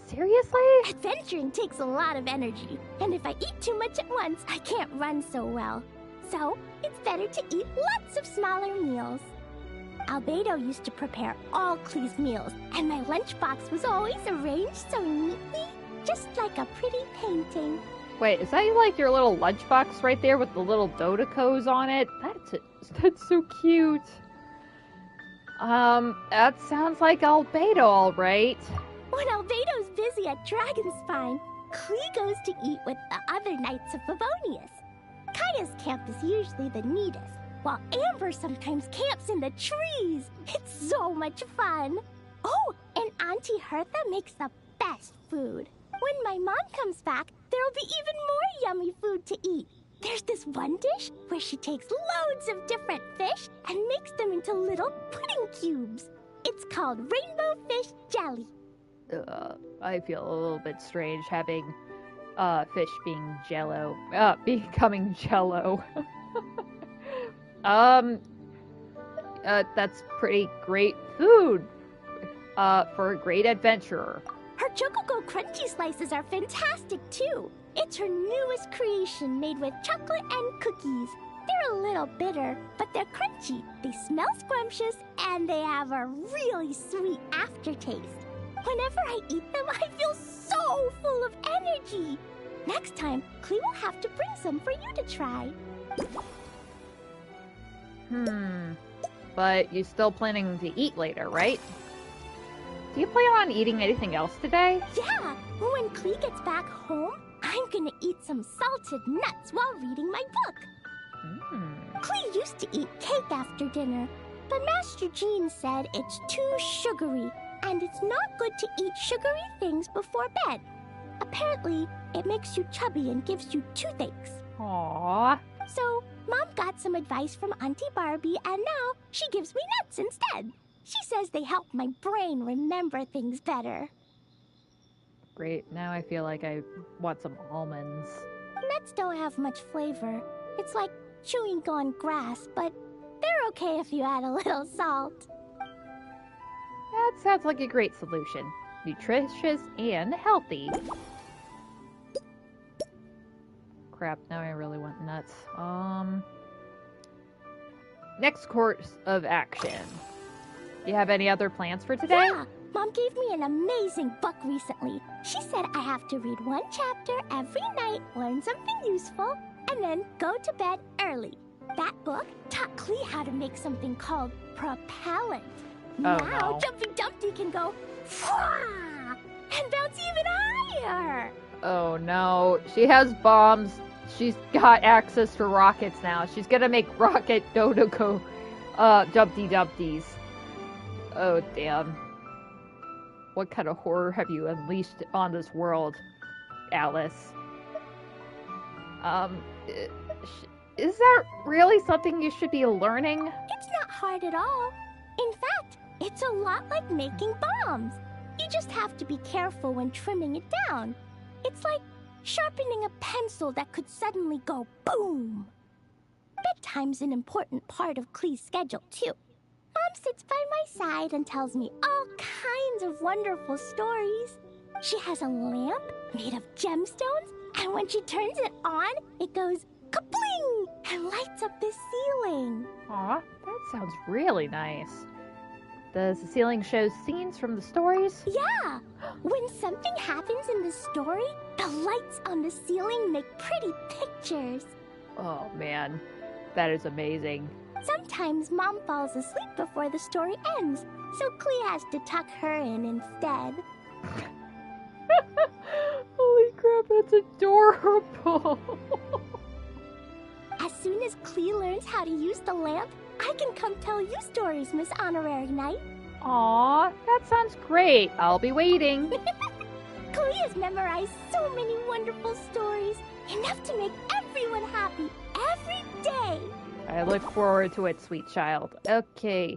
Seriously? Adventuring takes a lot of energy, and if I eat too much at once, I can't run so well. So, it's better to eat lots of smaller meals. Albedo used to prepare all Clee's meals, and my lunchbox was always arranged so neatly, just like a pretty painting. Wait, is that like your little lunchbox right there with the little Dodecos on it? That's so cute. That sounds like Albedo, all right. When Albedo's busy at Dragonspine, Clee goes to eat with the other Knights of Favonius. Kaya's camp is usually the neatest, while Amber sometimes camps in the trees. It's so much fun. Oh, and Auntie Hertha makes the best food. When my mom comes back, there'll be even more yummy food to eat. There's this one dish where she takes loads of different fish and makes them into little pudding cubes. It's called rainbow fish jelly. I feel a little bit strange having fish being jello, becoming jello. That's pretty great food for a great adventurer. Her Chocogo Crunchy Slices are fantastic too. It's her newest creation made with chocolate and cookies. They're a little bitter, but they're crunchy. They smell scrumptious, and they have a really sweet aftertaste. Whenever I eat them, I feel so full of energy. Next time, Clee will have to bring some for you to try. But you're still planning to eat later, right? Do you plan on eating anything else today? Yeah, when Clee gets back home, I'm gonna eat some salted nuts while reading my book. Clee used to eat cake after dinner, but Master Jean said it's too sugary, and it's not good to eat sugary things before bed. Apparently, it makes you chubby and gives you toothaches. Aww. So, Mom got some advice from Auntie Barbie, and now she gives me nuts instead. She says they help my brain remember things better. Great, now I feel like I want some almonds. Nuts don't have much flavor. It's like chewing on grass, but they're okay if you add a little salt. That sounds like a great solution. Nutritious and healthy. Crap, now I really want nuts. Next course of action. Do you have any other plans for today? Yeah, Mom gave me an amazing book recently. She said I have to read 1 chapter every night, learn something useful, and then go to bed early. That book taught Clee how to make something called propellant. Oh, now no. Jumpy Dumpty can go and bounce even higher. Oh no, she has bombs she's got access to rockets now. She's gonna make rocket Dodoko Dumpty Dumpties. Oh, damn. What kind of horror have you unleashed on this world, Alice? Is that really something you should be learning? It's not hard at all. In fact, it's a lot like making bombs. You just have to be careful when trimming it down. It's like sharpening a pencil that could suddenly go boom. Bedtime's an important part of Klee's schedule, too. Mom sits by my side and tells me all kinds of wonderful stories. She has a lamp made of gemstones, and when she turns it on, it goes ka-bling and lights up the ceiling. Aw, that sounds really nice. Does the ceiling show scenes from the stories? Yeah! When something happens in the story, the lights on the ceiling make pretty pictures. Oh man, that is amazing. Sometimes Mom falls asleep before the story ends, so Klee has to tuck her in instead. Holy crap, that's adorable! As soon as Klee learns how to use the lamp, I can come tell you stories, Miss Honorary Knight. Aw, that sounds great. I'll be waiting. Klee has memorized so many wonderful stories, enough to make everyone happy every day. I look forward to it, sweet child. Okay.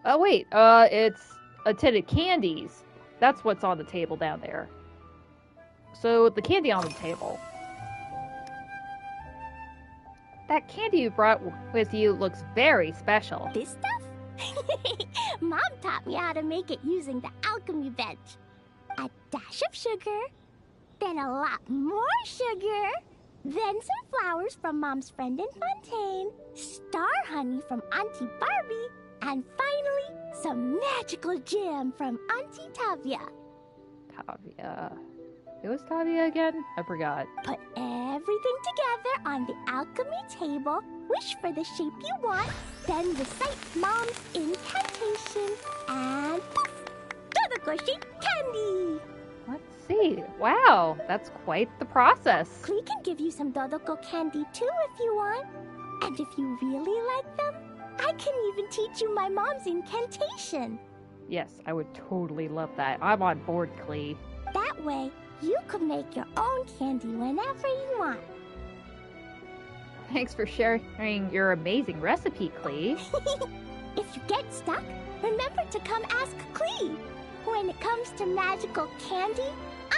Oh, wait. It's a tin of candies. That's what's on the table down there. So, the candy on the table. That candy you brought with you looks very special. This stuff? Mom taught me how to make it using the alchemy bench. A dash of sugar, then a lot more sugar, then some flowers from Mom's friend in Fontaine, star honey from Auntie Barbie, and finally, some magical jam from Auntie Tavia. Tavia. Who was Tavia again? I forgot. Put everything together on the alchemy table, wish for the shape you want, then recite Mom's incantation, and poof! Dodoko-shaped candy! Let's see. Wow, that's quite the process. Klee can give you some Dodoko candy too if you want. And if you really like them, I can even teach you my mom's incantation. Yes, I would totally love that. I'm on board, Klee. That way, you can make your own candy whenever you want. Thanks for sharing your amazing recipe, Klee. If you get stuck, remember to come ask Klee. When it comes to magical candy,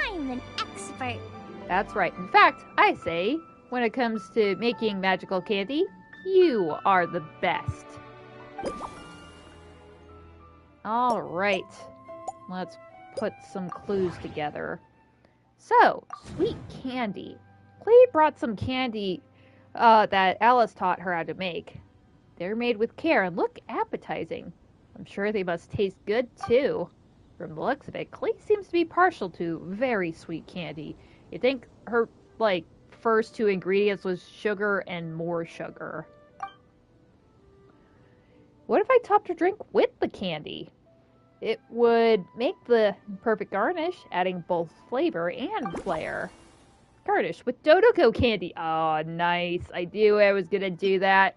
I'm an expert. That's right. In fact, I say, when it comes to making magical candy, you are the best. All right. Let's put some clues together. So, sweet candy. Klee brought some candy that Alice taught her how to make. They're made with care and look appetizing. I'm sure they must taste good too. From the looks of it, Klee seems to be partial to very sweet candy. You'd think her, first two ingredients was sugar and more sugar. What if I topped her drink with the candy? It would make the perfect garnish, adding both flavor and flair. Garnish with Dodoko candy. Oh, nice. I knew I was gonna do that.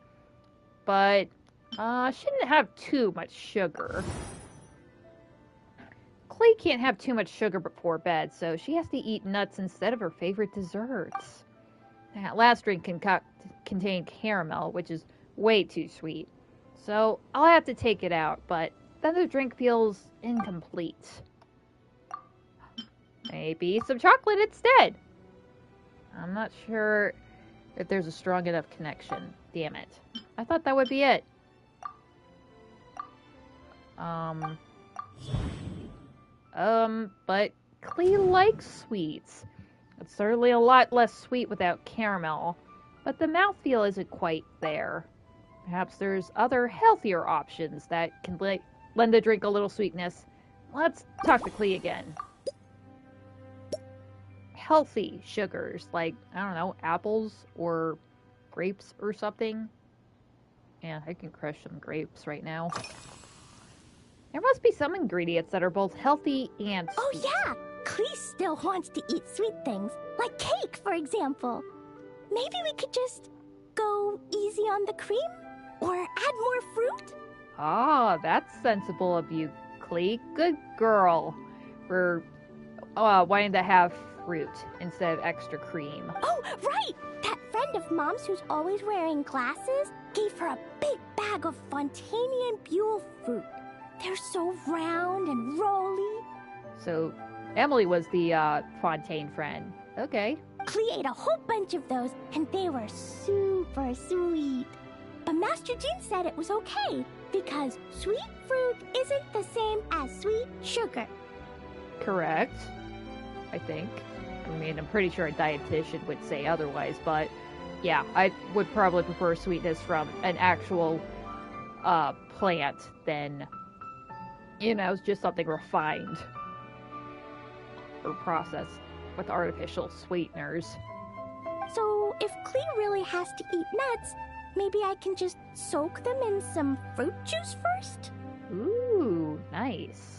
But, shouldn't have too much sugar. Klee can't have too much sugar before bed, so she has to eat nuts instead of her favorite desserts. That last drink contained caramel, which is way too sweet. So I'll have to take it out, but then the drink feels incomplete. Maybe some chocolate instead. I'm not sure if there's a strong enough connection. Damn it. I thought that would be it. But Klee likes sweets. It's certainly a lot less sweet without caramel, but the mouthfeel isn't quite there. Perhaps there's other healthier options that can lend the drink a little sweetness. Let's talk to Klee again. Healthy sugars, like, I don't know, apples or grapes or something. Yeah, I can crush some grapes right now. There must be some ingredients that are both healthy and sweet. Oh yeah! Klee still wants to eat sweet things, like cake, for example. maybe we could just go easy on the cream? Or add more fruit? Ah, that's sensible of you, Klee. Good girl. For wanting to have fruit instead of extra cream. Oh, right! That friend of Mom's who's always wearing glasses gave her a big bag of Fontanian Buell fruit. They're so round and rolly. So, Emily was the Fontaine friend. Okay. Klee ate a whole bunch of those, and they were super sweet. But Master Jean said it was okay, because sweet fruit isn't the same as sweet sugar. Correct. I think. I mean, I'm pretty sure a dietitian would say otherwise, but yeah, I would probably prefer sweetness from an actual plant than, just something refined or processed with artificial sweeteners. So, if Klee really has to eat nuts, maybe I can just soak them in some fruit juice first? Ooh, nice.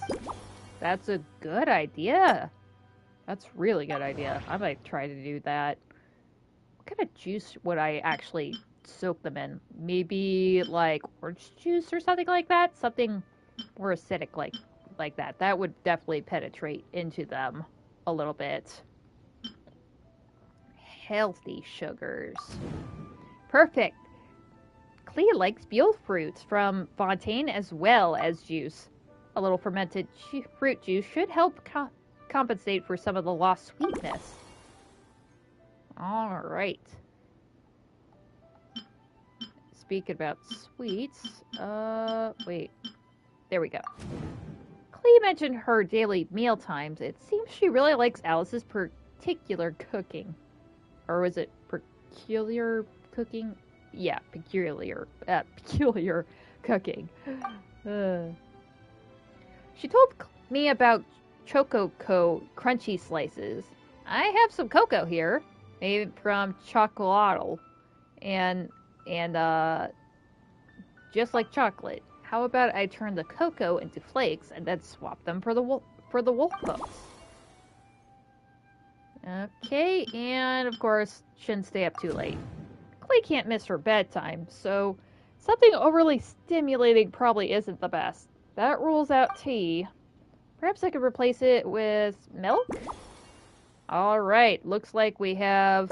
That's a good idea. That's a really good idea. I might try to do that. What kind of juice would I actually soak them in? Maybe like orange juice or something like that? Something more acidic like that. That would definitely penetrate into them a little bit. Healthy sugars. Perfect. Klee likes Buell fruits from Fontaine as well as juice. A little fermented fruit juice should help compensate for some of the lost sweetness. Alright. Speaking about sweets, wait. There we go. Klee mentioned her daily meal times. It seems she really likes Alice's particular cooking. Or was it peculiar cooking? Yeah, peculiar cooking. She told me about Chococo crunchy slices. I have some cocoa here, made from chocolate, and just like chocolate. How about I turn the cocoa into flakes and then swap them for the wolf hooks? Okay, and of course, shouldn't stay up too late. Klee can't miss her bedtime, so something overly stimulating probably isn't the best. That rules out tea. Perhaps I could replace it with milk? Alright, looks like we have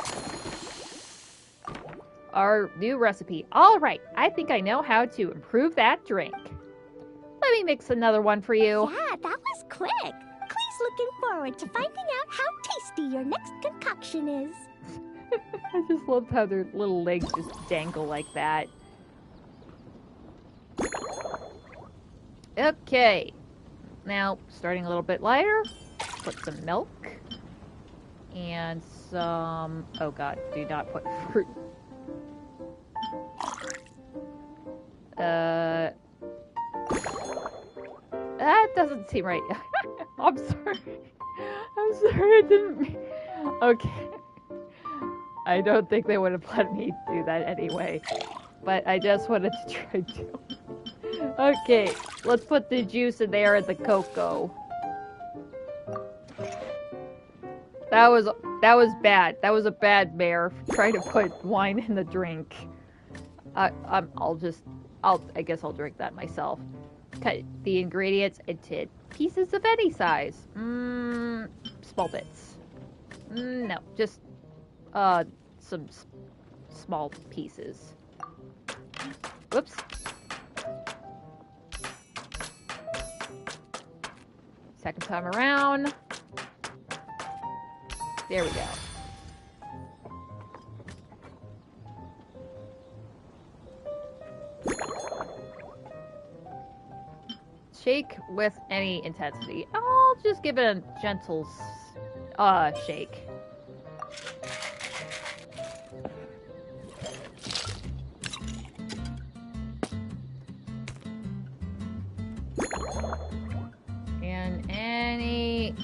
our new recipe. Alright, I think I know how to improve that drink. Let me mix another one for you. Yeah, that was quick. Klee's looking forward to finding out how tasty your next concoction is. I just love how their little legs just dangle like that. Okay. Now, starting a little bit lighter, put some milk. And some... Oh god, do not put fruit. That doesn't seem right. I'm sorry. I'm sorry, I didn't... Okay. I don't think they would have let me do that anyway. But I just wanted to try to. Okay, let's put the juice in there and the cocoa. That was bad. That was a bad mare trying to put wine in the drink. I guess I'll drink that myself. Cut the ingredients into pieces of any size. Small bits. No, just some small pieces. Whoops. Second time around. There we go. Shake with any intensity. I'll just give it a gentle shake. And any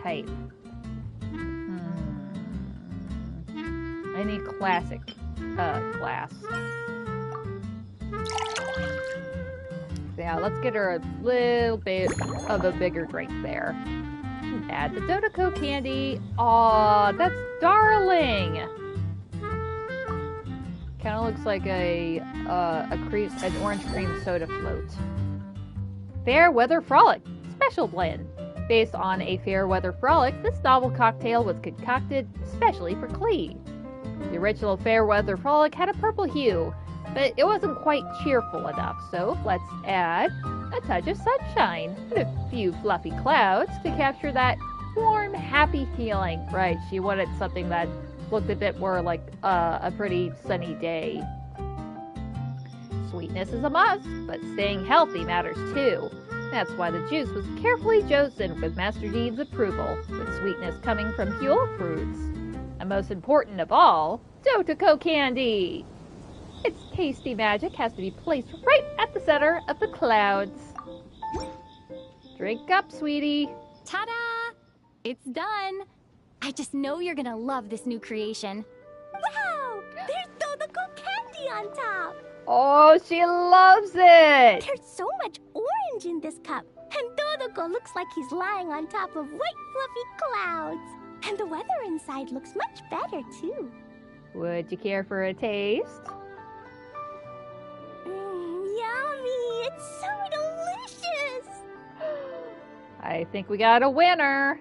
type. Any classic glass. Yeah, let's get her a little bit of a bigger drink there. Add the Dodoko candy. Aw, that's darling. Kind of looks like an orange cream soda float. Fair Weather Frolic Special Blend. Based on a Fair Weather Frolic, this novel cocktail was concocted especially for Klee. The original Fair Weather Frolic had a purple hue, but it wasn't quite cheerful enough, so let's add a touch of sunshine and a few fluffy clouds to capture that warm, happy feeling. Right, she wanted something that looked a bit more like a pretty sunny day. Sweetness is a must, but staying healthy matters too. That's why the juice was carefully chosen with Master Dean's approval, with sweetness coming from Huel fruits. And most important of all, Dotoko candy! Its tasty magic has to be placed right at the center of the clouds. Drink up, sweetie. Ta-da! It's done. I just know you're gonna love this new creation. Wow! There's Dodoko candy on top! Oh, she loves it! There's so much orange in this cup, and Dodoko looks like he's lying on top of white fluffy clouds. And the weather inside looks much better, too. Would you care for a taste? Yummy! It's so delicious! I think we got a winner.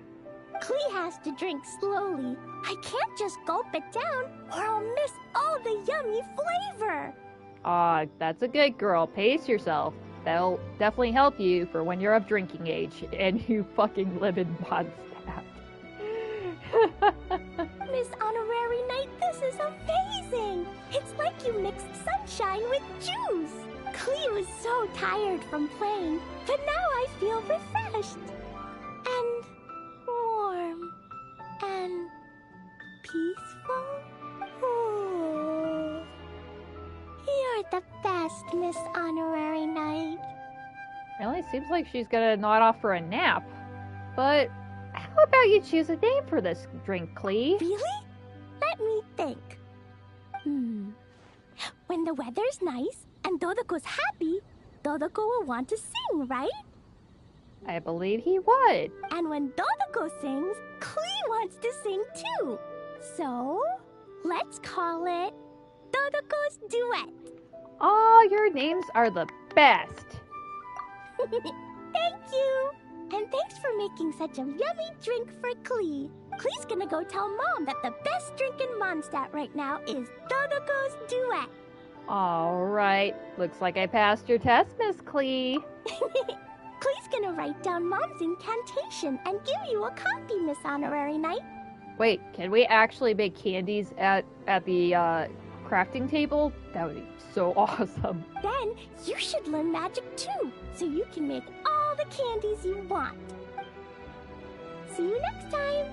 Klee has to drink slowly. I can't just gulp it down, or I'll miss all the yummy flavor. Aw, that's a good girl. Pace yourself. That'll definitely help you for when you're of drinking age and you fucking live in Mondstadt. Miss Honorary Knight, this is amazing! It's like you mixed sunshine with juice. Klee was so tired from playing, but now I feel refreshed. And warm. And peaceful. Ooh. You're the best, Miss Honorary Knight. Really seems like she's gonna nod off for a nap. But how about you choose a name for this drink, Klee? Really? Let me think. When the weather's nice and Dodoko's happy, Dodoko will want to sing, right? I believe he would. And when Dodoko sings, Klee wants to sing too. So, let's call it Dodoko's Duet. Oh, your names are the best. Thank you. And thanks for making such a yummy drink for Klee. Klee's gonna go tell Mom that the best drink in Mondstadt right now is Dodoko's Duet. All right. Looks like I passed your test, Miss Klee. Klee's gonna write down Mom's incantation and give you a copy, Miss Honorary Knight. Wait, can we actually make candies at the crafting table? That would be so awesome. Then you should learn magic too, so you can make all the candies you want. See you next time.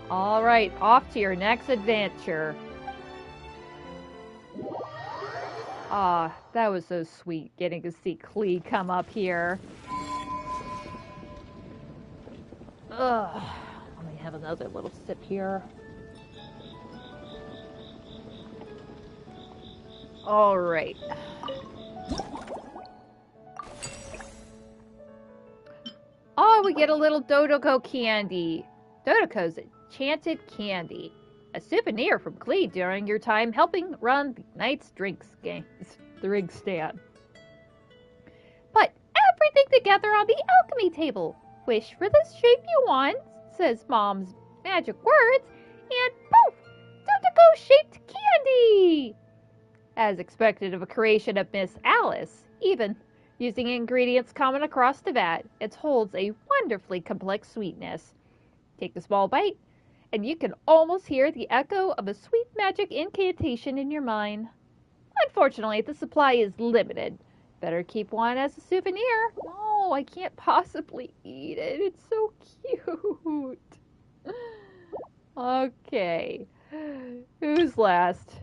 All right, off to your next adventure. Ah, that was so sweet getting to see Klee come up here. Ugh. Let me have another little sip here. All right. Oh, we get a little Dodoko candy. Dodoko's enchanted candy. A souvenir from Klee during your time helping run the night's drink stand. Put everything together on the alchemy table. Wish for the shape you want, says Mom's magic words, and poof! Dodoko-shaped candy! As expected of a creation of Miss Alice, even using ingredients common across the vat, it holds a wonderfully complex sweetness. Take a small bite, and you can almost hear the echo of a sweet magic incantation in your mind. Unfortunately, the supply is limited. Better keep one as a souvenir. No, I can't possibly eat it. It's so cute. Okay. Who's last?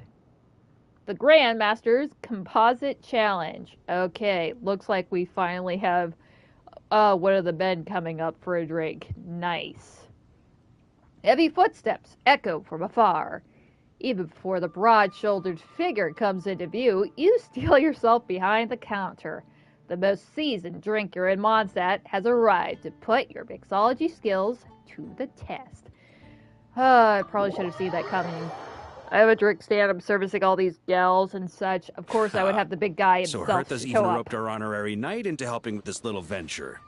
The Grandmaster's Composite Challenge. Okay, looks like we finally have one of the men coming up for a drink. Nice. Heavy footsteps echo from afar. Even before the broad-shouldered figure comes into view, you steal yourself behind the counter. The most seasoned drinker in Mondstadt has arrived to put your mixology skills to the test. I probably should have seen that coming. I have a drink stand. I'm servicing all these gals and such. Of course, I would have the big guy himself So Hertha's show even up. roped our honorary knight into helping with this little venture.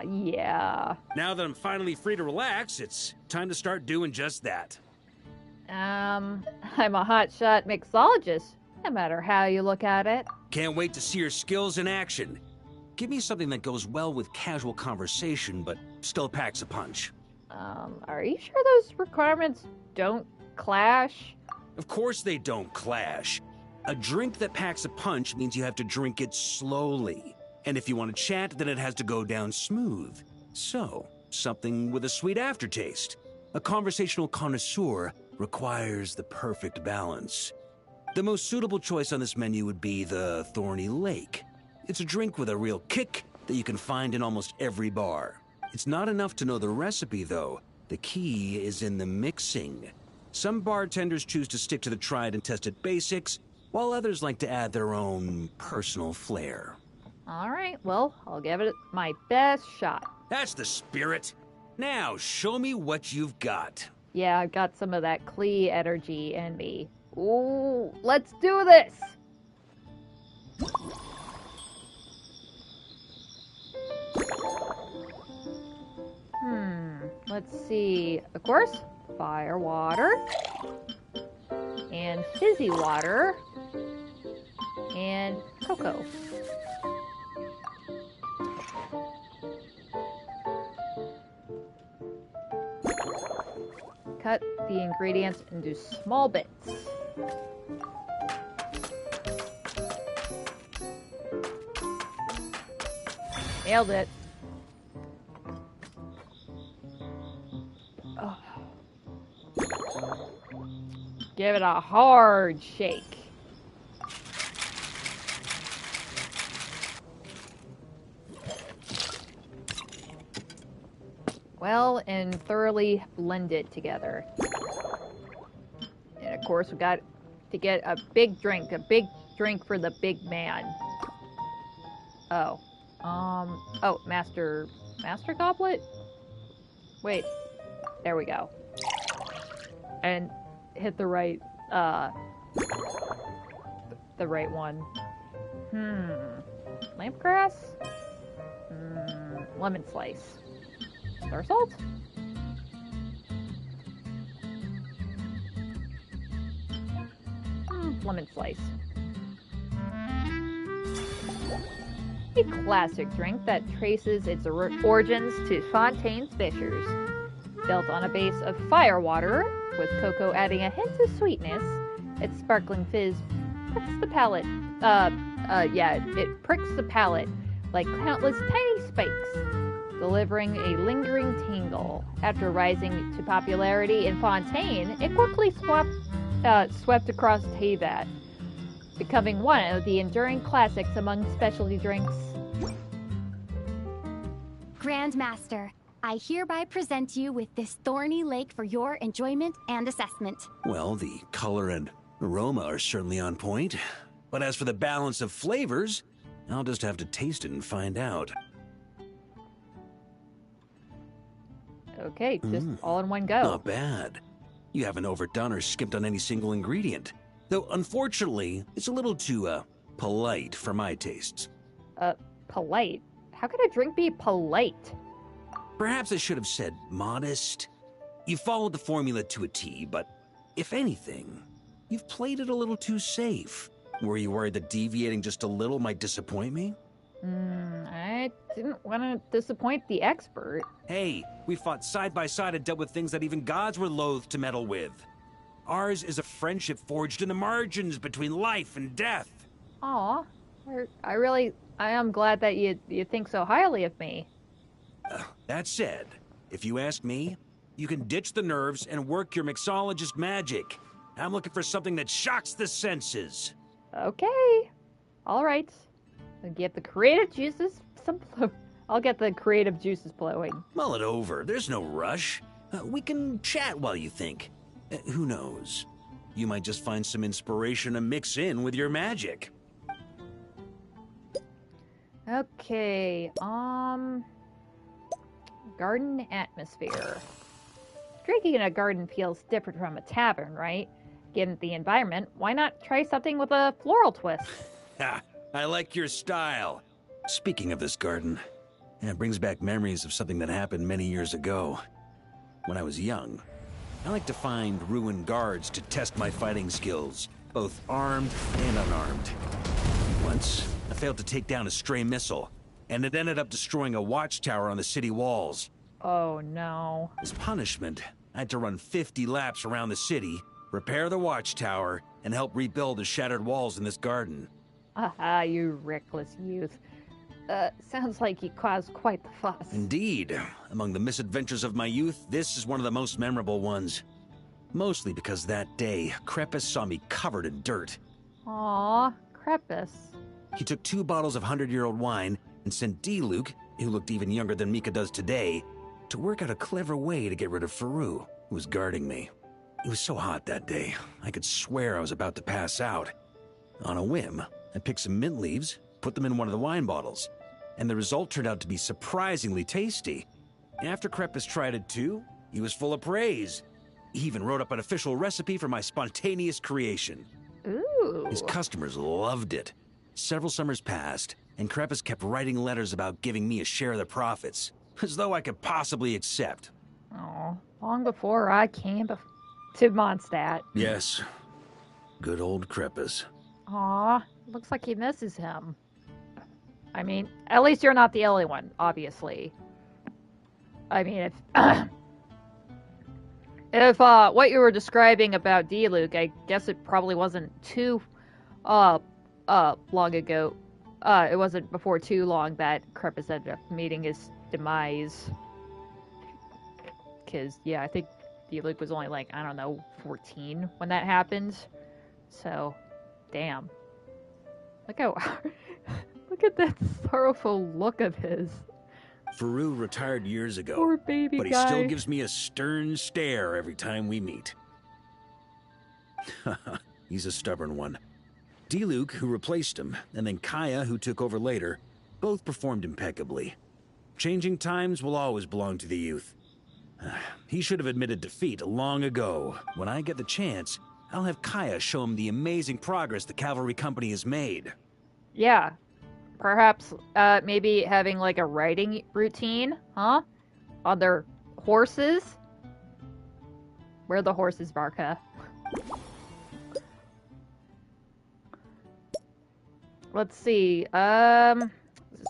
Yeah. Now that I'm finally free to relax, it's time to start doing just that. I'm a hotshot mixologist, no matter how you look at it. Can't wait to see your skills in action. Give me something that goes well with casual conversation, but still packs a punch. Are you sure those requirements don't clash? Of course they don't clash. A drink that packs a punch means you have to drink it slowly. And if you want to chat, then it has to go down smooth. So, something with a sweet aftertaste. A conversational connoisseur requires the perfect balance. The most suitable choice on this menu would be the Thorny Lake. It's a drink with a real kick that you can find in almost every bar. It's not enough to know the recipe, though. The key is in the mixing. Some bartenders choose to stick to the tried and tested basics, while others like to add their own personal flair. Alright, well, I'll give it my best shot. That's the spirit. Now, show me what you've got. Yeah, I've got some of that Klee energy in me. Ooh, let's do this! Let's see. Of course, fire water. And fizzy water. And cocoa. Cut the ingredients into small bits. Nailed it. Oh. Give it a hard shake. Well, and thoroughly blend it together. And of course, we got to get a big drink for the big man. Oh. Oh, master goblet? Wait. There we go. And hit the right, the right one. Lampgrass? Lemon slice. Star salt? Lemon slice. A classic drink that traces its origins to Fontaine's Fishers. Built on a base of fire water, with cocoa adding a hint of sweetness, its sparkling fizz pricks the palate. It pricks the palate like countless tiny spikes, delivering a lingering tingle. After rising to popularity in Fontaine, it quickly swept across Teyvat, becoming one of the enduring classics among specialty drinks. Grandmaster, I hereby present you with this Thorny Lake for your enjoyment and assessment. Well, the color and aroma are certainly on point. But as for the balance of flavors, I'll just have to taste it and find out. Okay, just all in one go. Not bad. You haven't overdone or skimped on any single ingredient. Though, unfortunately, it's a little too, polite for my tastes. Polite? How could a drink be polite? Perhaps I should have said modest. You followed the formula to a T, but if anything, you've played it a little too safe. Were you worried that deviating just a little might disappoint me? I didn't want to disappoint the expert. Hey, we fought side by side and dealt with things that even gods were loath to meddle with. Ours is a friendship forged in the margins between life and death. Aw, I am glad that you think so highly of me. That said, if you ask me, you can ditch the nerves and work your mixologist magic. I'm looking for something that shocks the senses. Okay. All right. I'll get the creative juices flowing. Mull it over. There's no rush. We can chat while you think. Who knows? You might just find some inspiration to mix in with your magic. Okay, garden atmosphere. Drinking in a garden feels different from a tavern, right? Given the environment, why not try something with a floral twist? Ha! I like your style. Speaking of this garden, it brings back memories of something that happened many years ago. When I was young, I liked to find ruined guards to test my fighting skills, both armed and unarmed. Once, I failed to take down a stray missile, and it ended up destroying a watchtower on the city walls. Oh no. As punishment, I had to run 50 laps around the city, repair the watchtower, and help rebuild the shattered walls in this garden. Aha, you reckless youth. Sounds like you caused quite the fuss. Indeed. Among the misadventures of my youth, this is one of the most memorable ones. Mostly because that day, Crepus saw me covered in dirt. Aw, Crepus. He took 2 bottles of 100-year-old wine and sent D-Luke, who looked even younger than Mika does today, to work out a clever way to get rid of Faru, who was guarding me. It was so hot that day, I could swear I was about to pass out. On a whim, I picked some mint leaves, put them in one of the wine bottles, and the result turned out to be surprisingly tasty. After Crepus tried it too, he was full of praise. He even wrote up an official recipe for my spontaneous creation. Ooh. His customers loved it. Several summers passed, and Crepus kept writing letters about giving me a share of the profits, as though I could possibly accept. Oh, long before I came to Mondstadt. Yes, good old Crepus. Aw, looks like he misses him. I mean, at least you're not the only one, obviously. I mean, if what you were describing about D-Luke, I guess it probably wasn't too long ago. It wasn't before too long that Crepus ended up meeting his demise. Because, yeah, I think D-Luke was only like, I don't know, 14 when that happened. So, damn. Look how... Look at that sorrowful look of his. Faru retired years ago, Poor baby but he guy. still gives me a stern stare every time we meet. He's a stubborn one. D-Luke, who replaced him, and then Kaya, who took over later, both performed impeccably. Changing times will always belong to the youth. He should have admitted defeat long ago. When I get the chance, I'll have Kaya show him the amazing progress the cavalry company has made. Yeah. Perhaps, maybe having, like, a riding routine, huh? On their horses? Where are the horses, Barca? Let's see,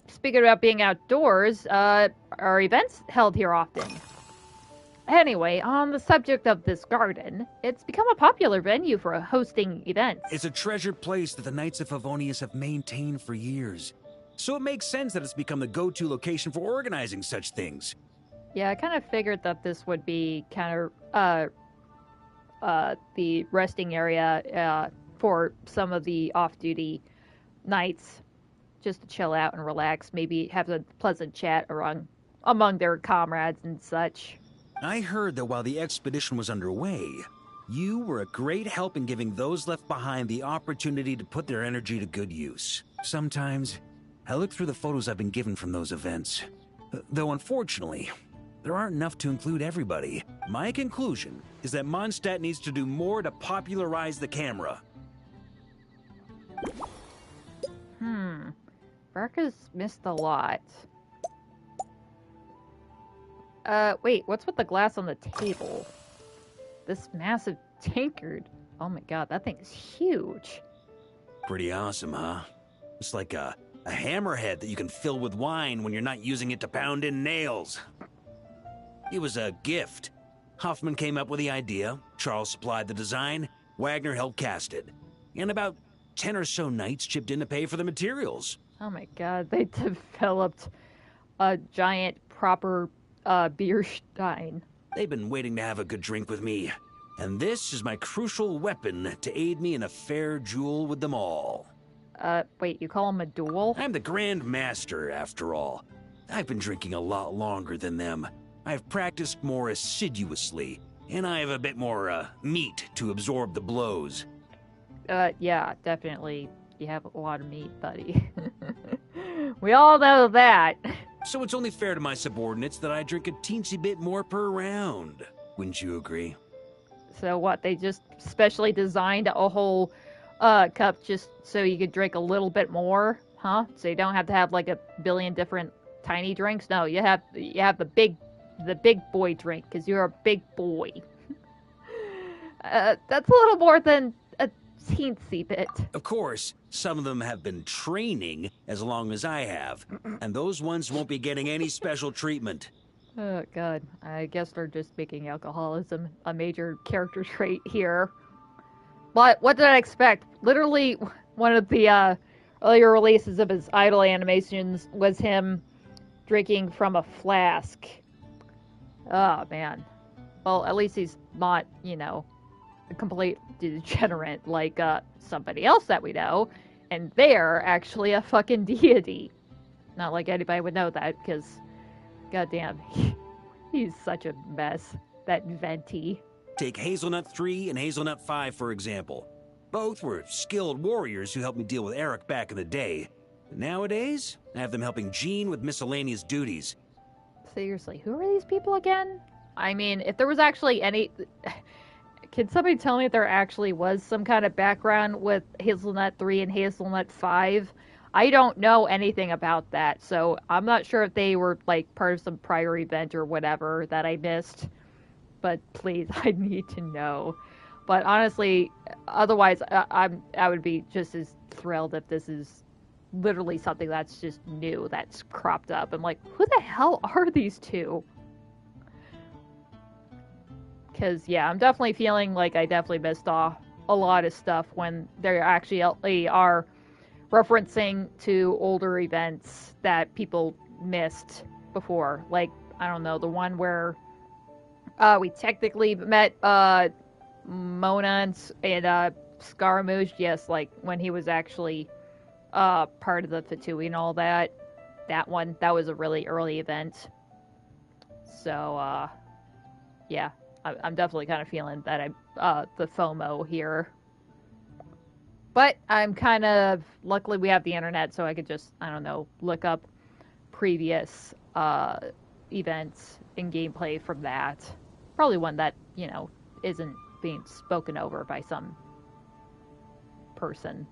speaking about being outdoors, are events held here often? Anyway, on the subject of this garden, it's become a popular venue for hosting events. It's a treasured place that the Knights of Favonius have maintained for years. So it makes sense that it's become the go-to location for organizing such things. Yeah, I kind of figured that this would be kind of, the resting area, for some of the off-duty knights, just to chill out and relax, maybe have a pleasant chat among their comrades and such. I heard that while the expedition was underway, you were a great help in giving those left behind the opportunity to put their energy to good use. Sometimes, I look through the photos I've been given from those events. Though unfortunately, there aren't enough to include everybody. My conclusion is that Mondstadt needs to do more to popularize the camera. Barca's missed a lot. Wait, what's with the glass on the table? This massive tankard. Oh my god, that thing is huge. Pretty awesome, huh? It's like a hammerhead that you can fill with wine when you're not using it to pound in nails. It was a gift. Hoffman came up with the idea, Charles supplied the design, Wagner helped cast it. And about 10 or so knights chipped in to pay for the materials. Oh my god, they developed a giant proper beer stein. They've been waiting to have a good drink with me. And this is my crucial weapon to aid me in a fair duel with them all. Wait, you call him a duel? I'm the Grand Master, after all. I've been drinking a lot longer than them. I've practiced more assiduously, and I have a bit more, meat to absorb the blows. Yeah, definitely. You have a lot of meat, buddy. We all know that. So it's only fair to my subordinates that I drink a teensy bit more per round. Wouldn't you agree? So what, they just specially designed a whole cup just so you could drink a little bit more, huh? So you don't have to have like a billion different tiny drinks? No, you have the big boy drink, because you're a big boy. That's a little more than a teensy bit. Of course, some of them have been training as long as I have, and those ones won't be getting any special treatment. Oh, God. I guess they're just making alcoholism a major character trait here. But what did I expect? Literally, one of the earlier releases of his idol animations was him drinking from a flask. Oh, man. Well, at least he's not, a complete degenerate like somebody else that we know. And they're actually a fucking deity. Not like anybody would know that, because... goddamn, he's such a mess. That Venti. Take Hazelnut 3 and Hazelnut 5, for example. Both were skilled warriors who helped me deal with Eric back in the day. Nowadays, I have them helping Jean with miscellaneous duties. Seriously, who are these people again? I mean, if there was actually any... Can somebody tell me if there actually was some kind of background with Hazelnut 3 and Hazelnut 5? I don't know anything about that, so I'm not sure if they were, like, part of some prior event or whatever that I missed. But please, I need to know. But honestly, otherwise, I would be just as thrilled if this is literally something that's just new, that's cropped up. I'm like, who the hell are these two? Because, yeah, I'm definitely feeling like I definitely missed off a lot of stuff when they actually are referencing to older events that people missed before. Like, I don't know, the one where we technically met Mona and Scaramouche, yes, like when he was actually part of the Fatui and all that. That one, that was a really early event. So, yeah, I'm definitely kind of feeling that the FOMO here. But I'm kind of, luckily we have the internet, so I could just, I don't know, look up previous events and gameplay from that. Probably one that, isn't being spoken over by some person.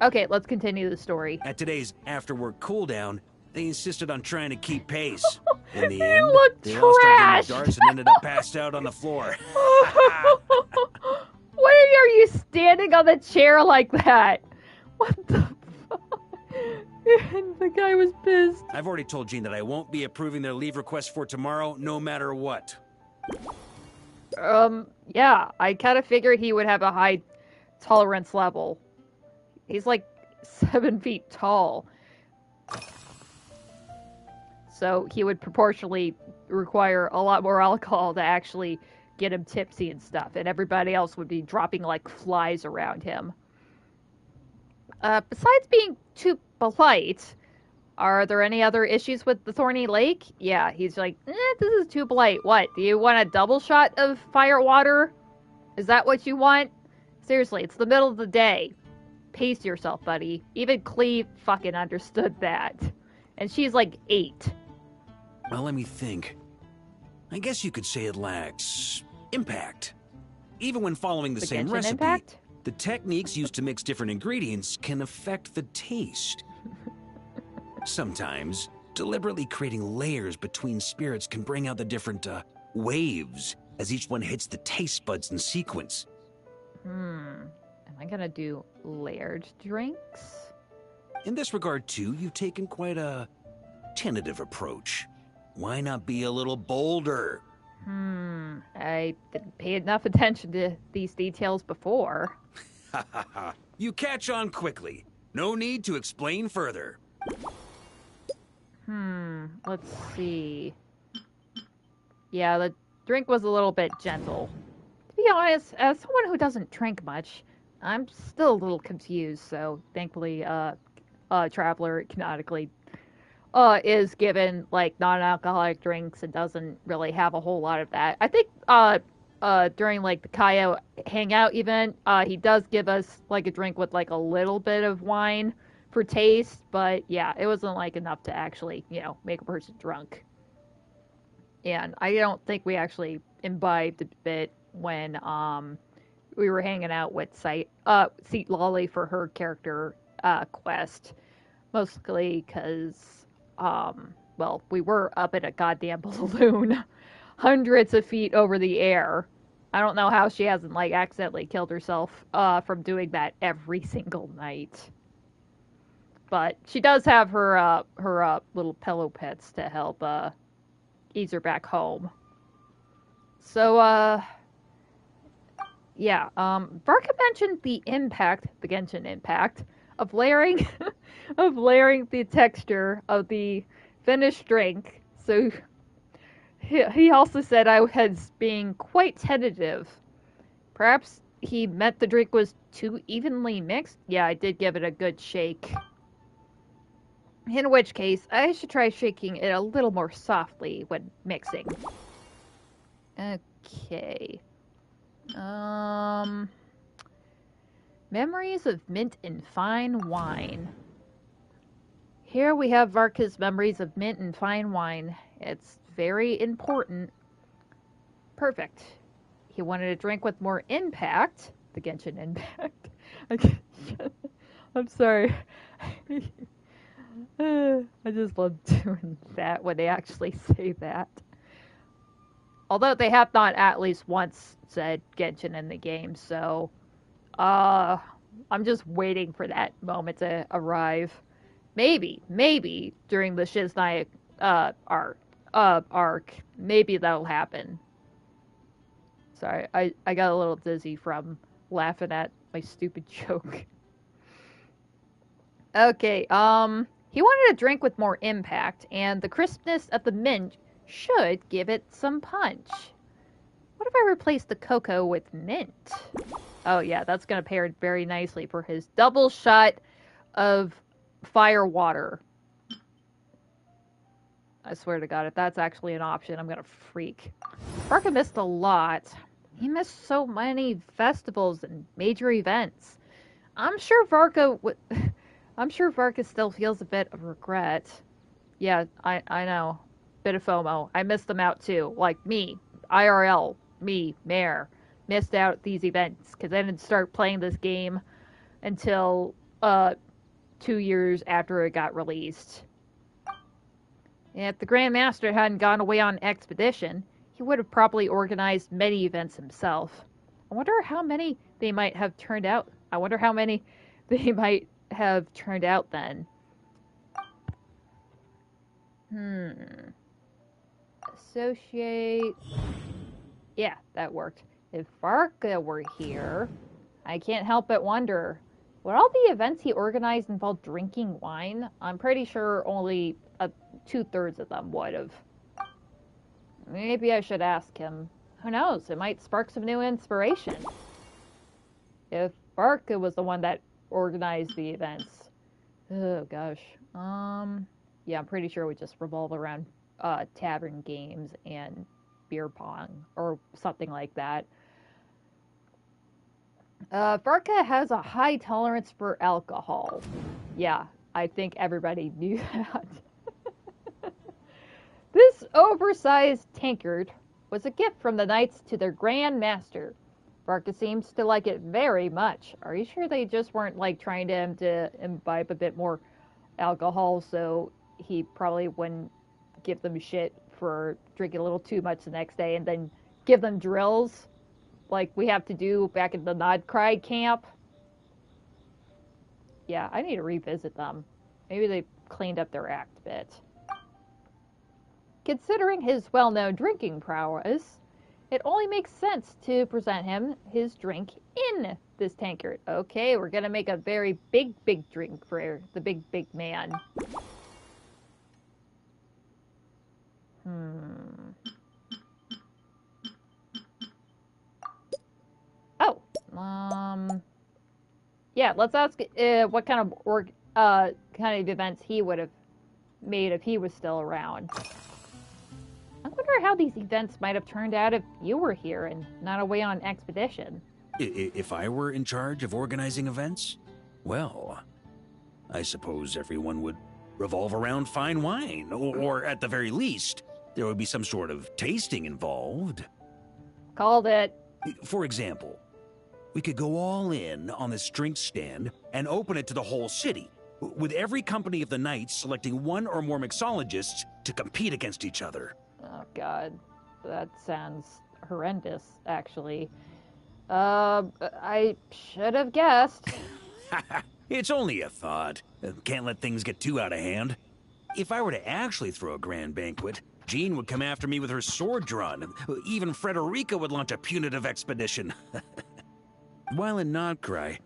Okay, let's continue the story. At today's after-work cooldown, they insisted on trying to keep pace. In the end, they trash. all started doing darts and ended up passed out on the floor. What are you standing on the chair like that? What the fuck? The guy was pissed. I've already told Jean that I won't be approving their leave request for tomorrow, no matter what. Yeah, I kind of figured he would have a high tolerance level. He's like 7 feet tall. So he would proportionally require a lot more alcohol to actually get him tipsy and stuff. And everybody else would be dropping like flies around him. Besides being too polite, are there any other issues with the Thorny Lake? Yeah, he's like, this is too polite. What, do you want a double shot of fire water? Is that what you want? Seriously, it's the middle of the day. Pace yourself, buddy. Even Cleve fucking understood that. And she's like 8. Well, let me think. I guess you could say it lacks impact. Even when following the same recipe, impact? The techniques used to mix different ingredients can affect the taste. Sometimes, deliberately creating layers between spirits can bring out the different waves as each one hits the taste buds in sequence. Am I gonna do layered drinks? In this regard, too, you've taken quite a tentative approach. Why not be a little bolder? I didn't pay enough attention to these details before. You catch on quickly. No need to explain further. Let's see. Yeah, the drink was a little bit gentle. To be honest, as someone who doesn't drink much, I'm still a little confused, so thankfully, Traveler canonically is given, like, non-alcoholic drinks and doesn't really have a whole lot of that. I think, during like the Kaya hangout event, he does give us like a drink with like a little bit of wine for taste, but yeah, it wasn't like enough to actually, you know, make a person drunk. And I don't think we actually imbibed a bit when we were hanging out with Seat Lolly for her character quest, mostly because well, we were up in a goddamn balloon, hundreds of feet over the air. I don't know how she hasn't like accidentally killed herself from doing that every single night. But she does have her little pillow pets to help ease her back home. So yeah, Varka mentioned the Genshin impact of layering the texture of the finished drink. So he also said I was being quite tentative. Perhaps he meant the drink was too evenly mixed. Yeah, I did give it a good shake. In which case, I should try shaking it a little more softly when mixing. Okay. Memories of mint and fine wine. Here we have Varka's memories of mint and fine wine. It's very important. Perfect. He wanted a drink with more impact. The Genshin impact. I'm sorry. I just love doing that when they actually say that. Although they have not at least once said Genshin in the game, so I'm just waiting for that moment to arrive. Maybe during the Shiznai arc, maybe that'll happen. Sorry, I got a little dizzy from laughing at my stupid joke. Okay, he wanted a drink with more impact, and the crispness of the mint should give it some punch. What if I replace the cocoa with mint? Oh yeah, that's gonna pair very nicely for his double shot of fire water. I swear to God, if that's actually an option, I'm gonna freak. Varka missed a lot. He missed so many festivals and major events. I'm sure Varka still feels a bit of regret. Yeah, I know. Bit of FOMO. I missed them out too. Like me. IRL. Me. Mare. Missed out these events. Because I didn't start playing this game until 2 years after it got released. If the Grand Master hadn't gone away on expedition, he would have probably organized many events himself. I wonder how many they might have turned out. Then. Associate. Yeah, that worked. If Varka were here, I can't help but wonder, would all the events he organized involve drinking wine? I'm pretty sure only 2/3 of them would have. Maybe I should ask him. Who knows? It might spark some new inspiration. If Varka was the one that organized the events. Oh gosh. Yeah, I'm pretty sure we just revolve around tavern games and beer pong or something like that. Varka has a high tolerance for alcohol. Yeah, I think everybody knew that. This oversized tankard was a gift from the knights to their Grand Master. Varka seems to like it very much. Are you sure they just weren't like trying to imbibe a bit more alcohol so he probably wouldn't give them shit for drinking a little too much the next day and then give them drills like we have to do back in the Nodcry camp? Yeah, I need to revisit them. Maybe they cleaned up their act a bit. Considering his well-known drinking prowess, it only makes sense to present him his drink in this tankard. Okay, we're gonna make a very big drink for the big man. Oh, yeah, let's ask what kind of events he would have made if he was still around. I wonder wonder how these events might have turned out if you were here and not away on expedition. If I were in charge of organizing events? Well, I suppose everyone would revolve around fine wine, or at the very least, there would be some sort of tasting involved. Called it. For example, we could go all in on this drink stand and open it to the whole city, with every company of the Knights selecting one or more mixologists to compete against each other. Oh god, that sounds horrendous, actually. I should have guessed. It's only a thought. Can't let things get too out of hand. If I were to actually throw a grand banquet, Jean would come after me with her sword drawn. Even Frederica would launch a punitive expedition. While in Nodcry,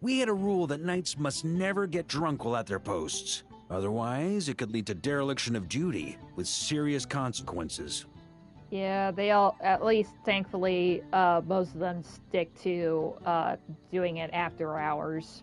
we had a rule that knights must never get drunk while at their posts. Otherwise, it could lead to dereliction of duty, with serious consequences. Yeah, they all, at least thankfully, most of them stick to doing it after hours.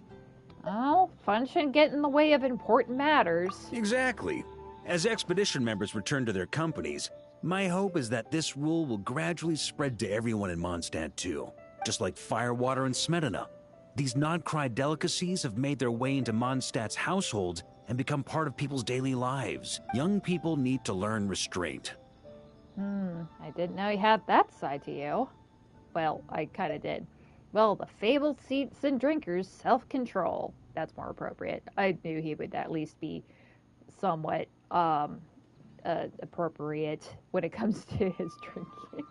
Oh, fun shouldn't get in the way of important matters. Exactly. As expedition members return to their companies, my hope is that this rule will gradually spread to everyone in Mondstadt too. Just like firewater and smetana. These Nodcry delicacies have made their way into Mondstadt's households and become part of people's daily lives. Young people need to learn restraint. I didn't know you had that side to you. Well, I kind of did. Well, the fabled seats and drinkers, self-control. That's more appropriate. I knew he would at least be somewhat appropriate when it comes to his drinking.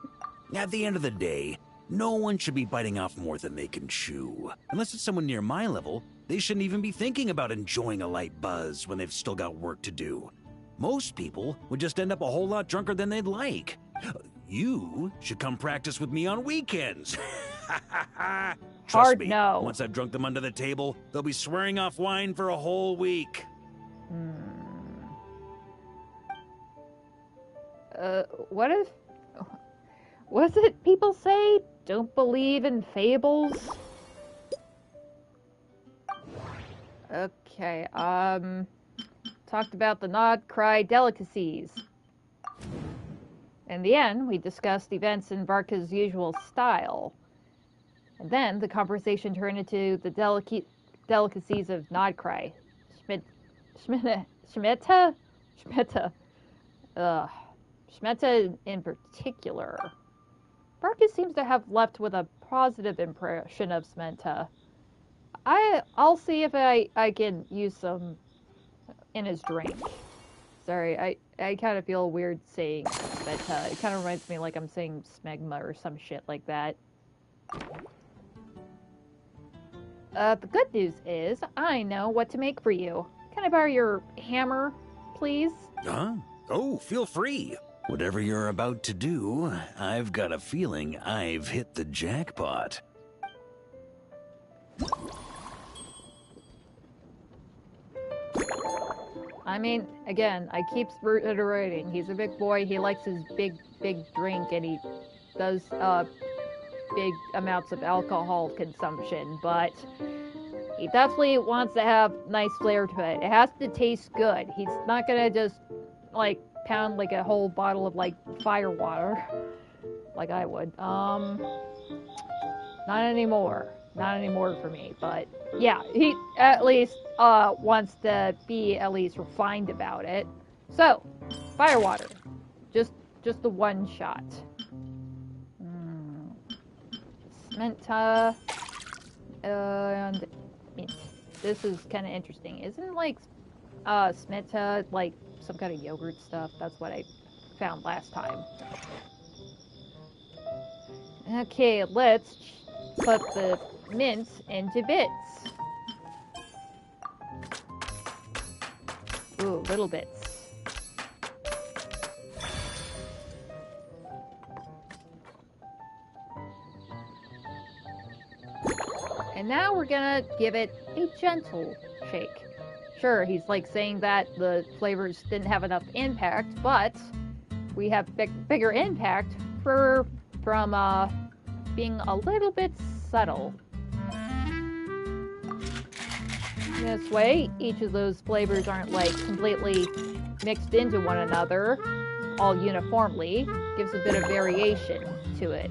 At the end of the day, no one should be biting off more than they can chew. Unless it's someone near my level, they shouldn't even be thinking about enjoying a light buzz when they've still got work to do. Most people would just end up a whole lot drunker than they'd like. You should come practice with me on weekends. Trust Hard me, no. once I've drunk them under the table, they'll be swearing off wine for a whole week. What's it people say? Don't believe in fables? Okay, talked about the Nodcry delicacies. In the end, we discussed events in Varka's usual style. And then the conversation turned into the delicacies of Nodcry. Schmetta in particular. Varka seems to have left with a positive impression of Smenta. I'll see if I can use some in his drink. Sorry, I kind of feel weird saying Smenta. It kind of reminds me like I'm saying smegma or some shit like that. The good news is I know what to make for you. Can I borrow your hammer, please? Huh? Oh, feel free. Whatever you're about to do, I've got a feeling I've hit the jackpot. I mean, again, I keep reiterating, he's a big boy, he likes his big drink, and he does, big amounts of alcohol consumption, but he definitely wants to have nice flair to it. It has to taste good. He's not gonna just, like, pound, like, a whole bottle of, like, fire water, like I would. Not anymore. Not anymore for me, but yeah, he at least wants to be at least refined about it. So, firewater, just the one shot. Smenta and mint. This is kind of interesting. Isn't like Smenta like some kind of yogurt stuff? That's what I found last time. Okay, let's put the mint into bits. Ooh, little bits. And now we're gonna give it a gentle shake. Sure, he's like saying that the flavors didn't have enough impact, but we have bigger impact from being a little bit subtle. This way, each of those flavors aren't like completely mixed into one another. all uniformly. Gives a bit of variation to it.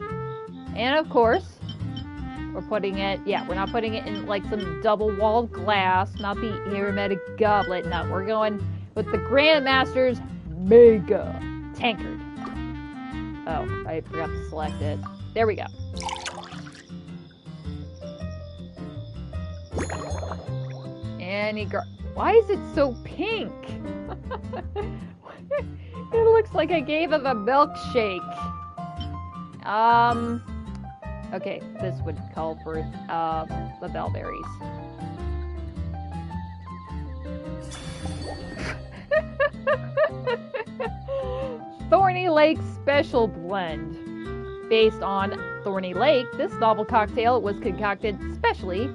And of course, we're putting it, we're not putting it in like some double-walled glass, not the aromatic goblet. No, we're going with the Grandmaster's Mega Tankard. Oh, I forgot to select it. There we go. Why is it so pink? It looks like I gave him a milkshake. Okay, this would call for the bellberries. Thorny Lake Special Blend. Based on Thorny Lake, this novel cocktail was concocted specially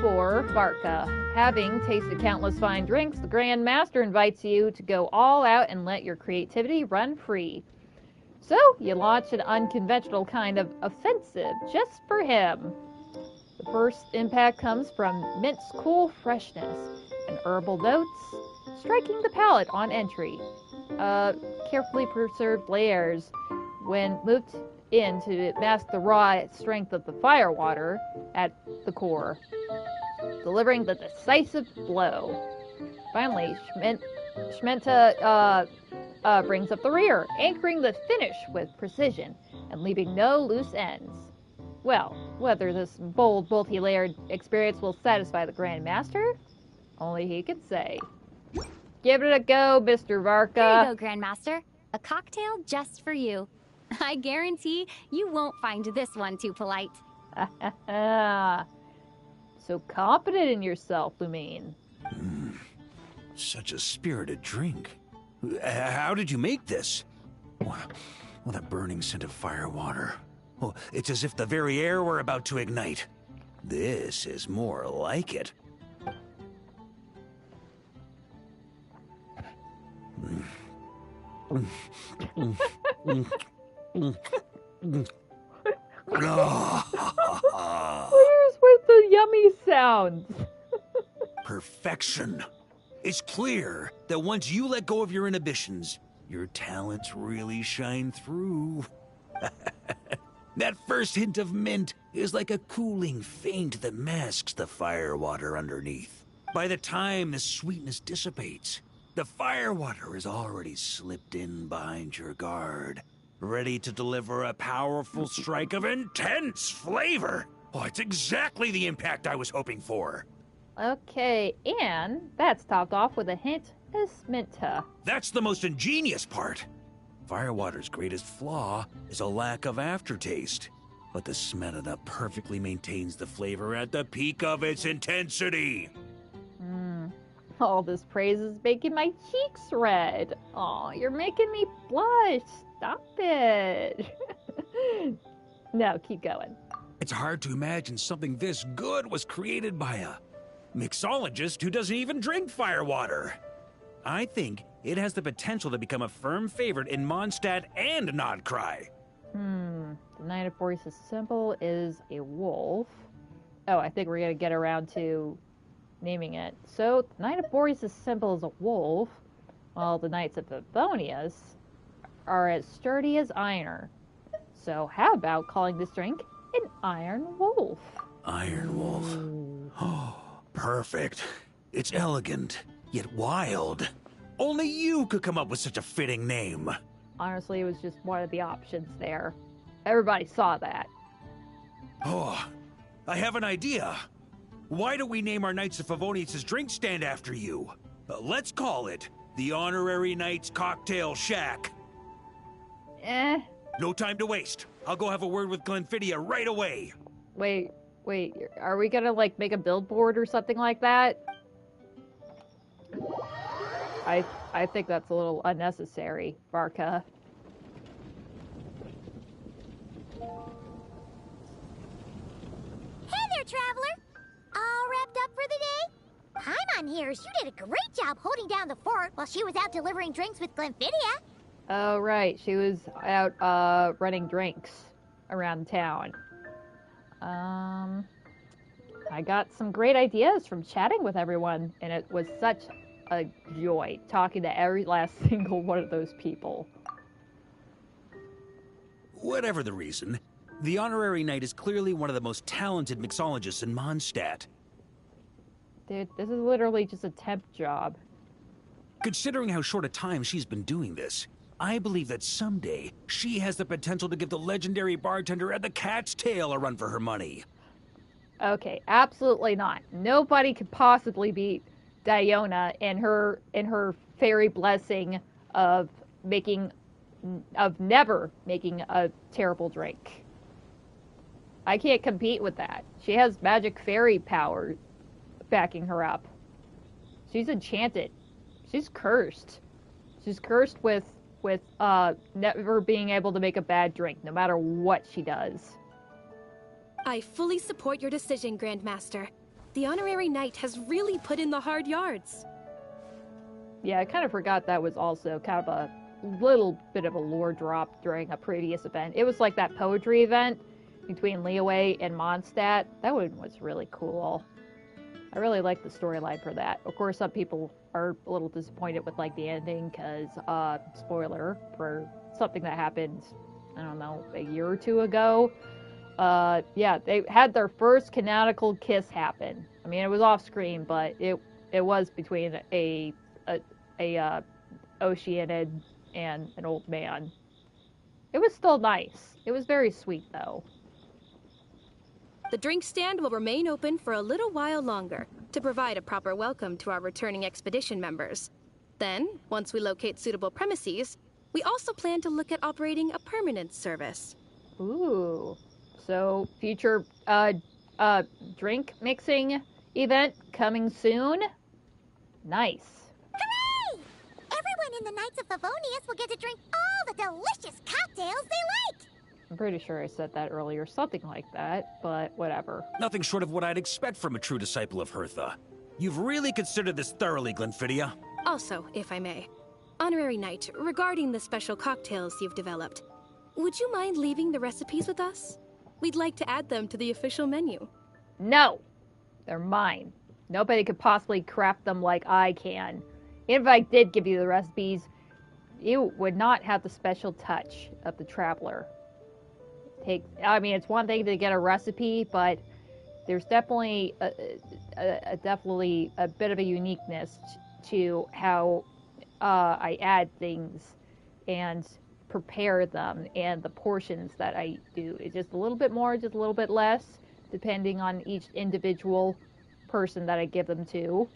for Varka. Having tasted countless fine drinks, the Grand Master invites you to go all out and let your creativity run free. So, you launch an unconventional kind of offensive just for him. The first impact comes from mint's cool freshness and herbal notes, striking the palate on entry. Carefully preserved layers, when moved in to mask the raw strength of the firewater at the core, delivering the decisive blow. Finally, Schmenta brings up the rear, anchoring the finish with precision and leaving no loose ends. Well, whether this bold, multi-layered experience will satisfy the Grand Master, only he can say. Give it a go, Mr. Varka. There you go, Grand Master. A cocktail just for you. I guarantee you won't find this one too polite. So confident in yourself, Lumine. Such a spirited drink. How did you make this? Well, that burning scent of firewater. Oh, it's as if the very air were about to ignite. This is more like it. Where's with the yummy sounds? Perfection. It's clear that once you let go of your inhibitions, your talents really shine through. That first hint of mint is like a cooling feint that masks the firewater underneath. By the time the sweetness dissipates, the firewater is already slipped in behind your guard, ready to deliver a powerful strike of intense flavor. Oh, it's exactly the impact I was hoping for. Okay, and that's topped off with a hint of Smenta. That's the most ingenious part. Firewater's greatest flaw is a lack of aftertaste, but the Smenta perfectly maintains the flavor at the peak of its intensity. All this praise is making my cheeks red. Aw, you're making me blush. Stop it. No, keep going. It's hard to imagine something this good was created by a mixologist who doesn't even drink firewater. I think it has the potential to become a firm favorite in Mondstadt and Nodcry. The Knight of Boreas' symbol is a wolf. Oh, I think we're going to get around to naming it. So, the Knight of Boreas' symbol is a wolf, while the Knights of Favonius are as sturdy as iron. So, how about calling this drink an Iron Wolf? Iron Wolf. Oh, perfect. It's elegant, yet wild. Only you could come up with such a fitting name. Honestly, it was just one of the options there. Everybody saw that. Oh, I have an idea. Why don't we name our Knights of Favonius' drink stand after you? Let's call it the Honorary Knights Cocktail Shack. No time to waste. I'll go have a word with Glenfiddich right away. Wait, are we gonna, like, make a billboard or something like that? I think that's a little unnecessary, Varka. Hey there, traveler! All wrapped up for the day? Paimon hears you did a great job holding down the fort while she was out delivering drinks with Glenfiddich. Oh, right. She was out, running drinks around town. I got some great ideas from chatting with everyone, and it was such a joy talking to every last single one of those people. Whatever the reason, the Honorary Knight is clearly one of the most talented mixologists in Mondstadt. Dude, this is literally just a temp job. Considering how short a time she's been doing this, I believe that someday she has the potential to give the legendary bartender at the Cat's Tail a run for her money. Okay, absolutely not. Nobody could possibly beat Diona in her fairy blessing of never making a terrible drink. I can't compete with that. She has magic fairy power backing her up. She's enchanted. She's cursed. She's cursed with never being able to make a bad drink, no matter what she does. I fully support your decision, Grandmaster. The Honorary Knight has really put in the hard yards. Yeah, I kind of forgot that was also kind of a little bit of a lore drop during a previous event. It was like that poetry event between Liyue and Mondstadt. That one was really cool. I really like the storyline for that. Of course, some people are a little disappointed with like the ending because, spoiler for something that happened, I don't know, a year or two ago. Yeah, they had their first canonical kiss happen. I mean, it was off screen, but it was between a Oceanid and an old man. It was still nice. It was very sweet, though. The drink stand will remain open for a little while longer to provide a proper welcome to our returning expedition members. Then, once we locate suitable premises, we also plan to look at operating a permanent service. Ooh. So, future drink mixing event coming soon? Nice. Hooray! Everyone in the Knights of Favonius will get to drink all the delicious cocktails they like! I'm pretty sure I said that earlier, something like that, but whatever. Nothing short of what I'd expect from a true disciple of Hertha. You've really considered this thoroughly, Glenfidia. Also, if I may, Honorary Knight, regarding the special cocktails you've developed, would you mind leaving the recipes with us? We'd like to add them to the official menu. No! They're mine. Nobody could possibly craft them like I can. Even if I did give you the recipes, you would not have the special touch of the Traveler. I mean, it's one thing to get a recipe, but there's definitely a bit of a uniqueness to how I add things and prepare them, and the portions that I do. It's just a little bit more, just a little bit less, depending on each individual person that I give them to.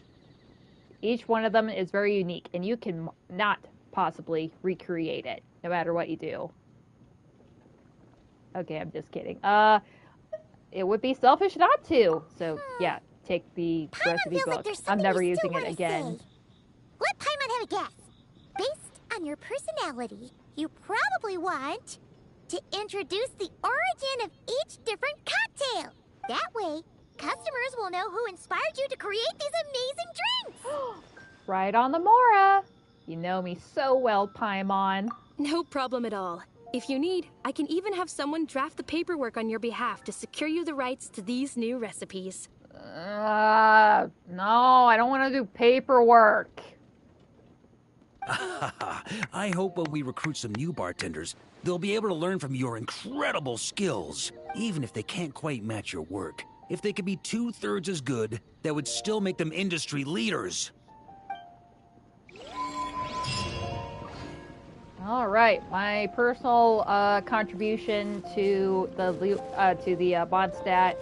Each one of them is very unique, and you can not possibly recreate it, no matter what you do. Okay, I'm just kidding. It would be selfish not to. So, yeah, take the recipe book. Like I'm never using it again. Say. Let Paimon have a guess. Based on your personality, you probably want to introduce the origin of each different cocktail. That way, customers will know who inspired you to create these amazing drinks. Right on the Mora. You know me so well, Paimon. No problem at all. If you need, I can even have someone draft the paperwork on your behalf to secure you the rights to these new recipes. No, I don't want to do paperwork. I hope when we recruit some new bartenders, they'll be able to learn from your incredible skills, even if they can't quite match your work. If they could be 2/3 as good, that would still make them industry leaders. All right, my personal contribution to the Mondstadt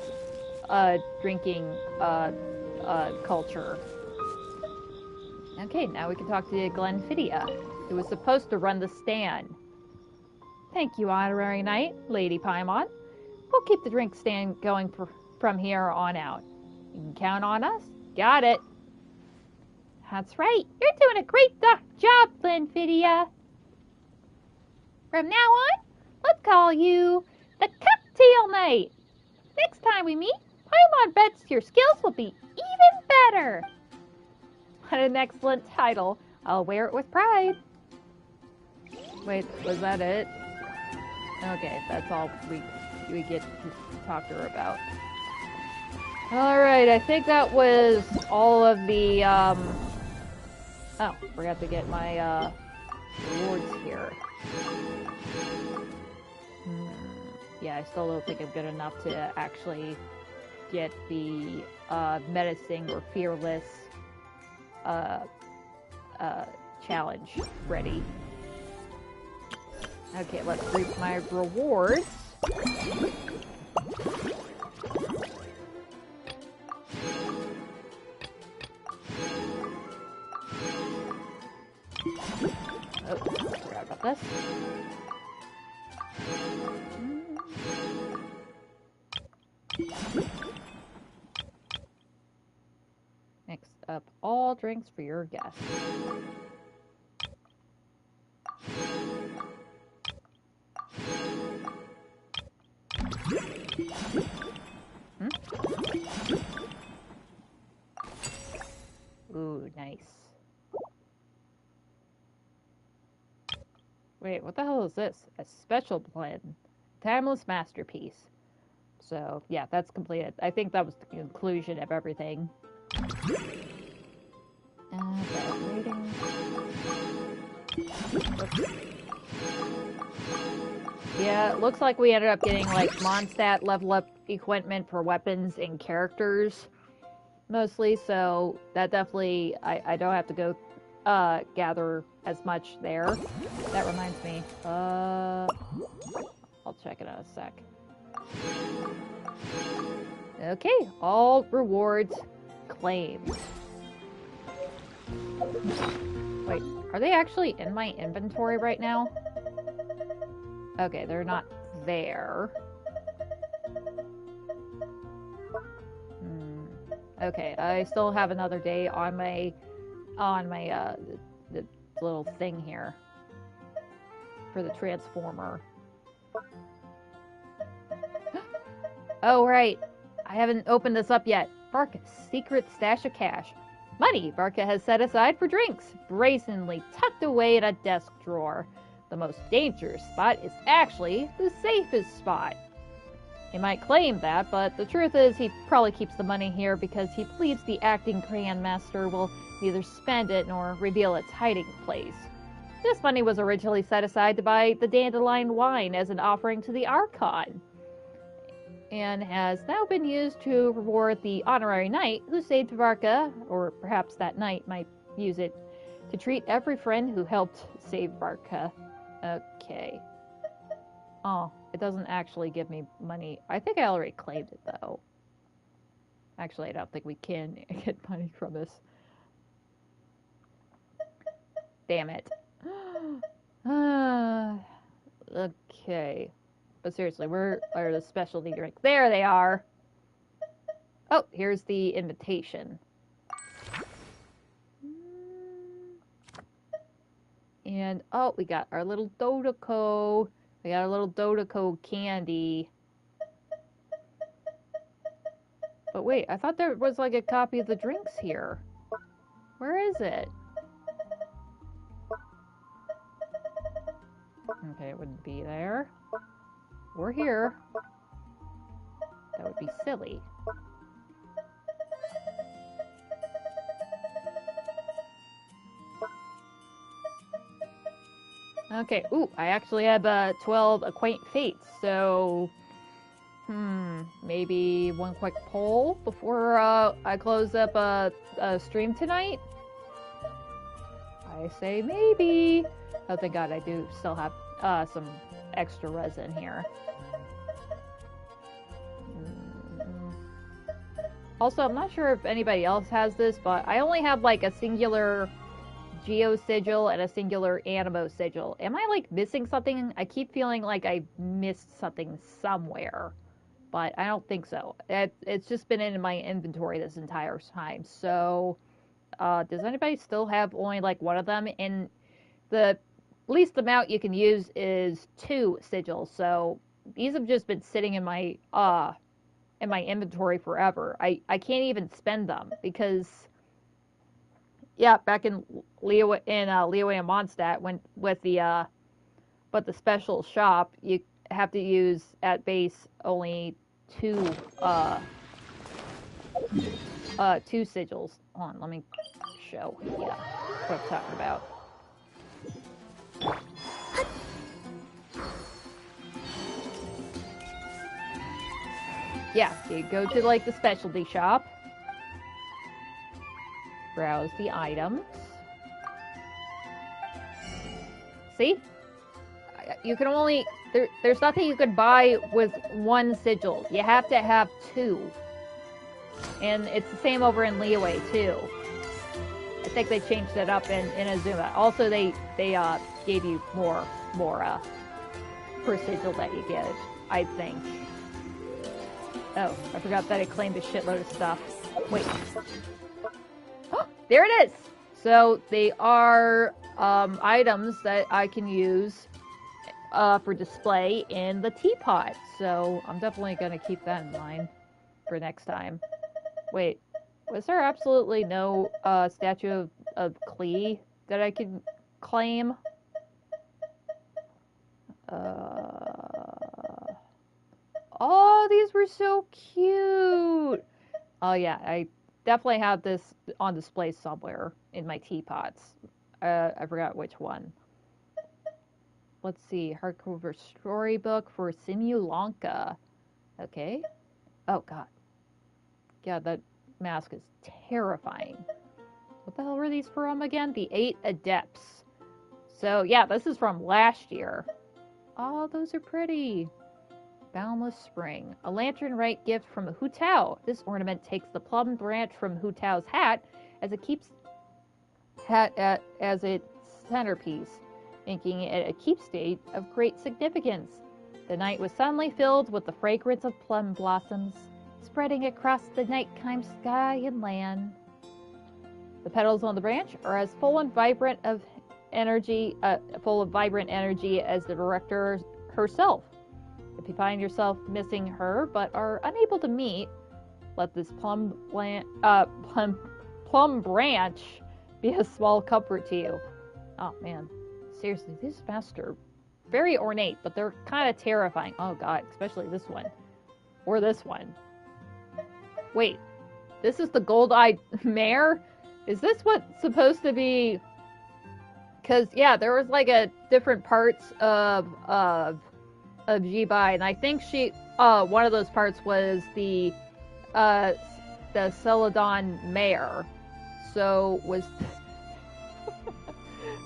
drinking culture. Okay, now we can talk to Glenfidia, who was supposed to run the stand. Thank you, Honorary Knight, Lady Paimon. We'll keep the drink stand going from here on out. You can count on us. Got it. That's right. You're doing a great job, Glenfidia. From now on, let's call you the Cocktail Knight. Next time we meet, Paimon bets your skills will be even better. What an excellent title. I'll wear it with pride. Wait, was that it? Okay, that's all we get to talk to her about. Alright, I think that was all of the, oh, forgot to get my, rewards here. yeah, I still don't think I'm good enough to actually get the menacing or fearless challenge ready. Okay, let's reap my rewards. Oh, forgot about this. Next up, all drinks for your guests. Ooh, nice. Wait, what the hell is this? A special blend. Timeless masterpiece. So, yeah, that's completed. I think that was the conclusion of everything. Rating. Yeah, it looks like we ended up getting, like, Mondstadt level up equipment for weapons and characters. Mostly, so that definitely, I don't have to go gather as much there. That reminds me, I'll check it out a sec. Okay, all rewards claimed. Wait, are they actually in my inventory right now? Okay, they're not there. Okay, I still have another day on my the little thing here for the transformer. Oh right, I haven't opened this up yet. Varka's secret stash of cash. Money Varka has set aside for drinks, brazenly tucked away in a desk drawer. The most dangerous spot is actually the safest spot. He might claim that, but the truth is he probably keeps the money here because he believes the acting Crayon Master will neither spend it nor reveal its hiding place. This money was originally set aside to buy the dandelion wine as an offering to the Archon, and has now been used to reward the honorary knight who saved Varka, or perhaps that knight might use it to treat every friend who helped save Varka. Okay. Oh, it doesn't actually give me money. I think I already claimed it, though. Actually, I don't think we can get money from this. Damn it. Okay. But seriously, where are the specialty drinks? There they are! Oh, here's the invitation. And, oh, we got our little Dodoko. We got a little Dodoko candy. But wait, I thought there was like a copy of the drinks here. Where is it? Okay, it wouldn't be there. Or here. That would be silly. Okay, ooh, I actually have 12 Acquaint Fates, so... maybe one quick poll before I close up a stream tonight? I say maybe. Oh, thank God, I do still have some extra resin here. Also, I'm not sure if anybody else has this, but I only have like a singular Geo Sigil and a singular Animo Sigil. Am I like missing something? I keep feeling like I missed something somewhere, but I don't think so. It's just been in my inventory this entire time. So, does anybody still have only like one of them? And the least amount you can use is 2 sigils. So these have just been sitting in my inventory forever. I can't even spend them because, yeah, back in Leo and Mondstadt, when with the special shop, you have to use at base only 2 sigils. Hold on, let me show what I'm talking about. yeah, you go to like the specialty shop, browse the items. See? You can only... There's nothing you could buy with one sigil. You have to have 2. And it's the same over in Liyue, too. I think they changed it up in Azuma. Also, they gave you more per sigil that you get, I think. Oh, I forgot that it claimed a shitload of stuff. Wait. Oh, there it is! So, they are items that I can use for display in the teapot. So I'm definitely going to keep that in mind for next time. Wait, was there absolutely no statue of Klee that I could claim? Oh, these were so cute! Oh yeah, I definitely have this on display somewhere in my teapots. I forgot which one. Let's see, hardcover storybook for Simulanka. Okay. Oh, God. Yeah, that mask is terrifying. What the hell were these from again? The 8 Adepts. So, yeah, this is from last year. Oh, those are pretty. Boundless Spring. A lantern-right gift from Hu Tao. This ornament takes the plum branch from Hu Tao's hat as its centerpiece, making it a keepsake of great significance. The night was suddenly filled with the fragrance of plum blossoms, spreading across the nighttime sky and land. The petals on the branch are as full and vibrant energy as the director herself. If you find yourself missing her but are unable to meet, let this plum branch be a small comfort to you. Oh man. Seriously, these masks are very ornate, but they're kind of terrifying. Oh god, especially this one. Or this one. Wait, this is the gold-eyed mare? Is this what's supposed to be... Because, yeah, there was like a different parts of Jibai, and I think one of those parts was the Celadon mare. So, was...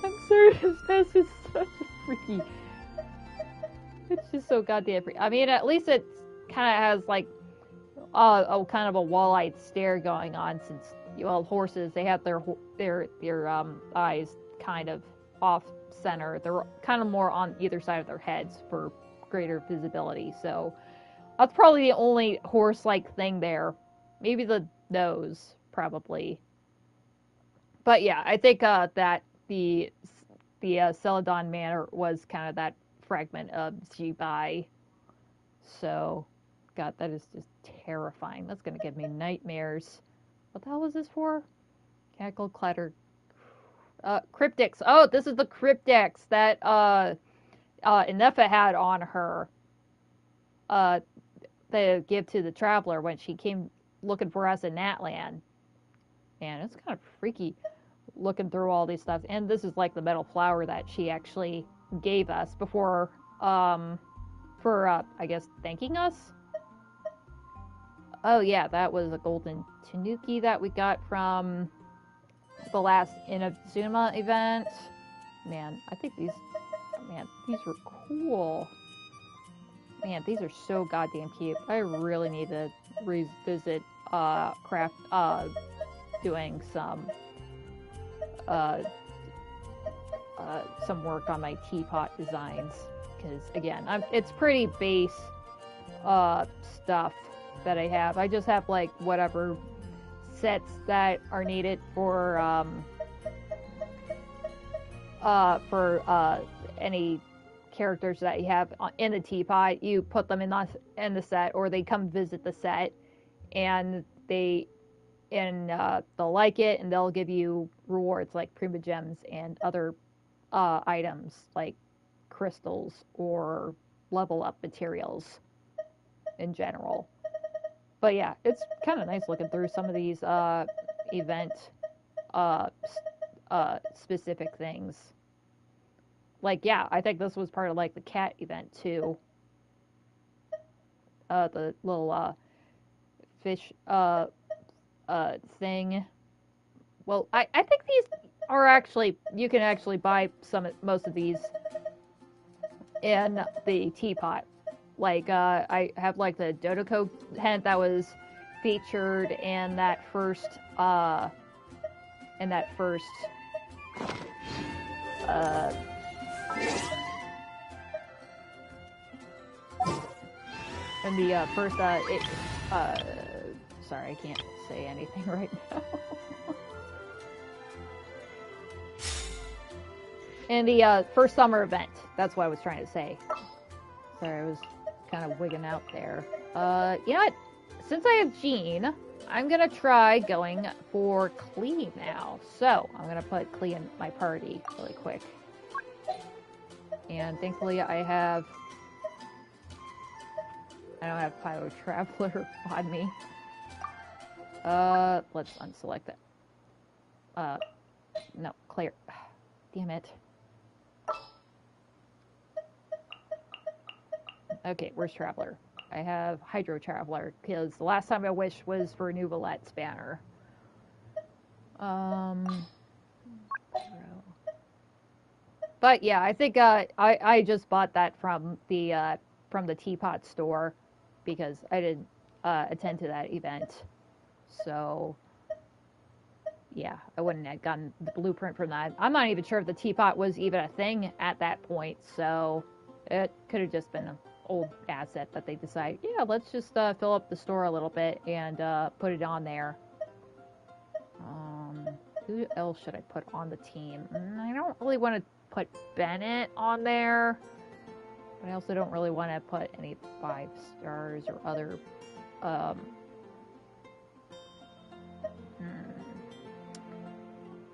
I'm sorry, this mask is so freaky. It's just so goddamn freaky. I mean, at least it kind of has like kind of a wall-eyed stare going on, since horses, they have their eyes kind of off center. They're kind of more on either side of their heads for greater visibility. So that's probably the only horse-like thing there. Maybe the nose, probably. But yeah, I think that the Celadon Manor was kind of that fragment of Jibai. So, God, that is just terrifying. That's going to give me nightmares. What the hell was this for? Cackle, clatter. Cryptics. Oh, this is the cryptics that Inefa had on her. They give to the traveler when she came looking for us in Natlan. Man, it's kind of freaky looking through all these stuff. And this is like the metal flower that she actually gave us before, for, I guess, thanking us? Oh yeah, that was a golden tanuki that we got from the last Inazuma event. Man, I think these were cool. Man, these are so goddamn cute. I really need to revisit, doing some work on my teapot designs, because again, it's pretty base stuff that I have. I just have like whatever sets that are needed for any characters that you have in the teapot. You put them in the set, or they come visit the set, and they'll like it, and they'll give you rewards like Prima Gems and other items like crystals or level up materials in general. But yeah, it's kind of nice looking through some of these event specific things. Like, yeah, I think this was part of like the cat event too. The little fish thing. Well, I think these are actually, you can actually buy most of these in the teapot. Like, I have like the Dodoko tent that was featured in that first, in the first, sorry, I can't say anything right now. In the first summer event, that's what I was trying to say. Sorry, I was kind of wigging out there. You know what? Since I have Jean, I'm gonna try going for Klee now. So, I'm gonna put Klee in my party really quick. And thankfully I don't have Pyro Traveler on me. Let's unselect that. No, Claire. Damn it. Okay, where's Traveler? I have Hydro Traveler, because the last time I wished was for New Valette's banner. But yeah, I think I just bought that from the Teapot store, because I didn't attend to that event. So yeah, I wouldn't have gotten the blueprint from that. I'm not even sure if the Teapot was even a thing at that point, so it could have just been an old asset that they decided, yeah, let's just fill up the store a little bit and put it on there. Who else should I put on the team? I don't really want to put Bennett on there, but I also don't really want to put any 5 stars or other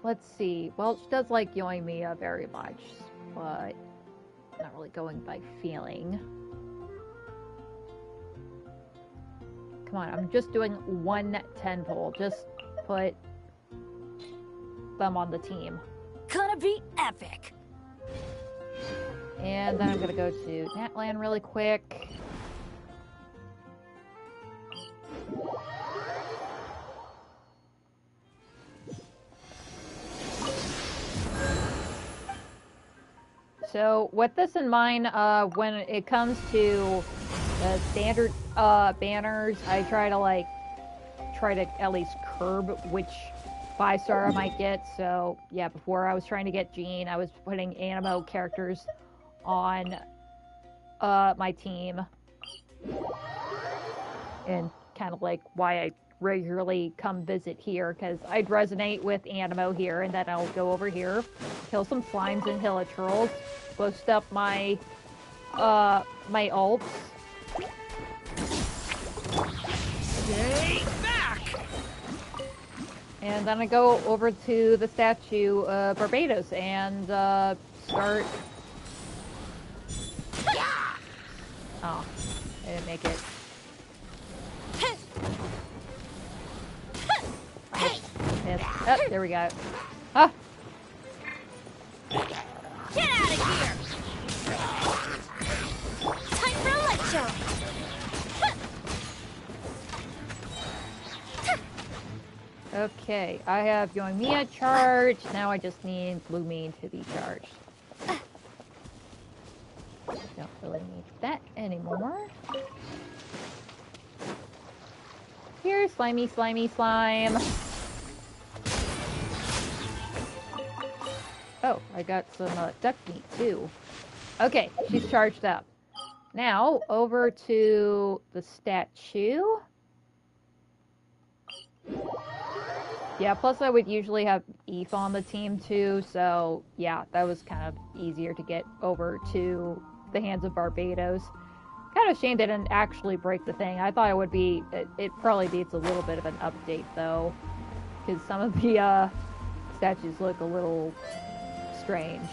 let's see. Well, she does like Yoimiya very much, but not really going by feeling. Come on, I'm just doing 1 10-pole. Just put them on the team. Gonna be epic. And then I'm gonna go to Natlan really quick. So with this in mind, when it comes to the standard banners, I try to at least curb which 5-star I might get. So yeah, before I was trying to get Jean, I was putting Animo characters on my team, and kind of like why I regularly come visit here, because I'd resonate with Animo here, and then I'll go over here, kill some slimes and hilichurls, boost up my my ults. Stay back! And then I go over to the statue Barbados and start. Oh, I didn't make it. Oh, there we go. Ah! Get out of here! Time for a light show! Okay, I have Yoimiya charged. Now I just need Lumine to be charged. Don't really need that anymore. Here, slimy, slimy, slime. Oh, I got some duck meat too. Okay, she's charged up. Now, over to the statue. Yeah, plus I would usually have Eve on the team too, so yeah, that was kind of easier to get over to the hands of Barbados. Kind of shame they didn't actually break the thing. I thought it would be, it probably needs a little bit of an update though, because some of the statues look a little strange.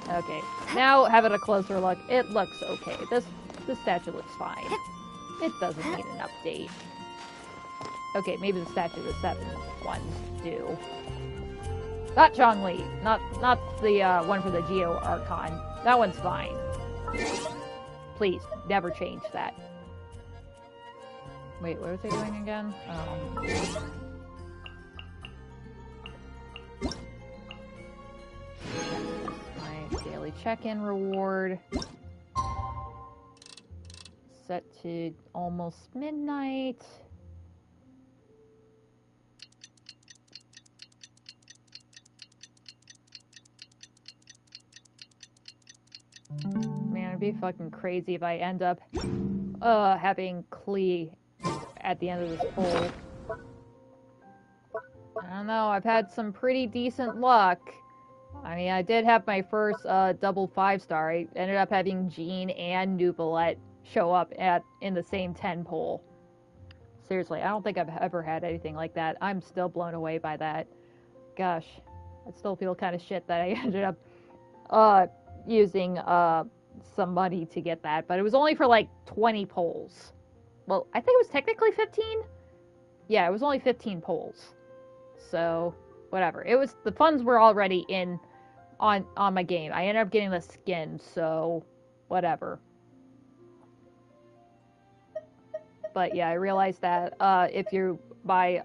Okay, now having a closer look, it looks okay. This statue looks fine. It doesn't need an update. Okay, maybe the statue of the 7 ones do. Not Zhongli, not the one for the Geo Archon. That one's fine. Please, never change that. Wait, what was I doing again? My daily check-in reward. Set to almost midnight. Man, it'd be fucking crazy if I end up having Klee at the end of this poll. I don't know, I've had some pretty decent luck. I mean, I did have my first double 5-star. I ended up having Jean and Nubalette show up in the same 10 poll. Seriously, I don't think I've ever had anything like that. I'm still blown away by that. Gosh, I still feel kind of shit that I ended up using some money to get that, but it was only for like 20 polls. Well, I think it was technically 15. Yeah, it was only 15 polls. So, whatever. It was, the funds were already in on my game. I ended up getting the skin, so whatever. But yeah, I realized that if you buy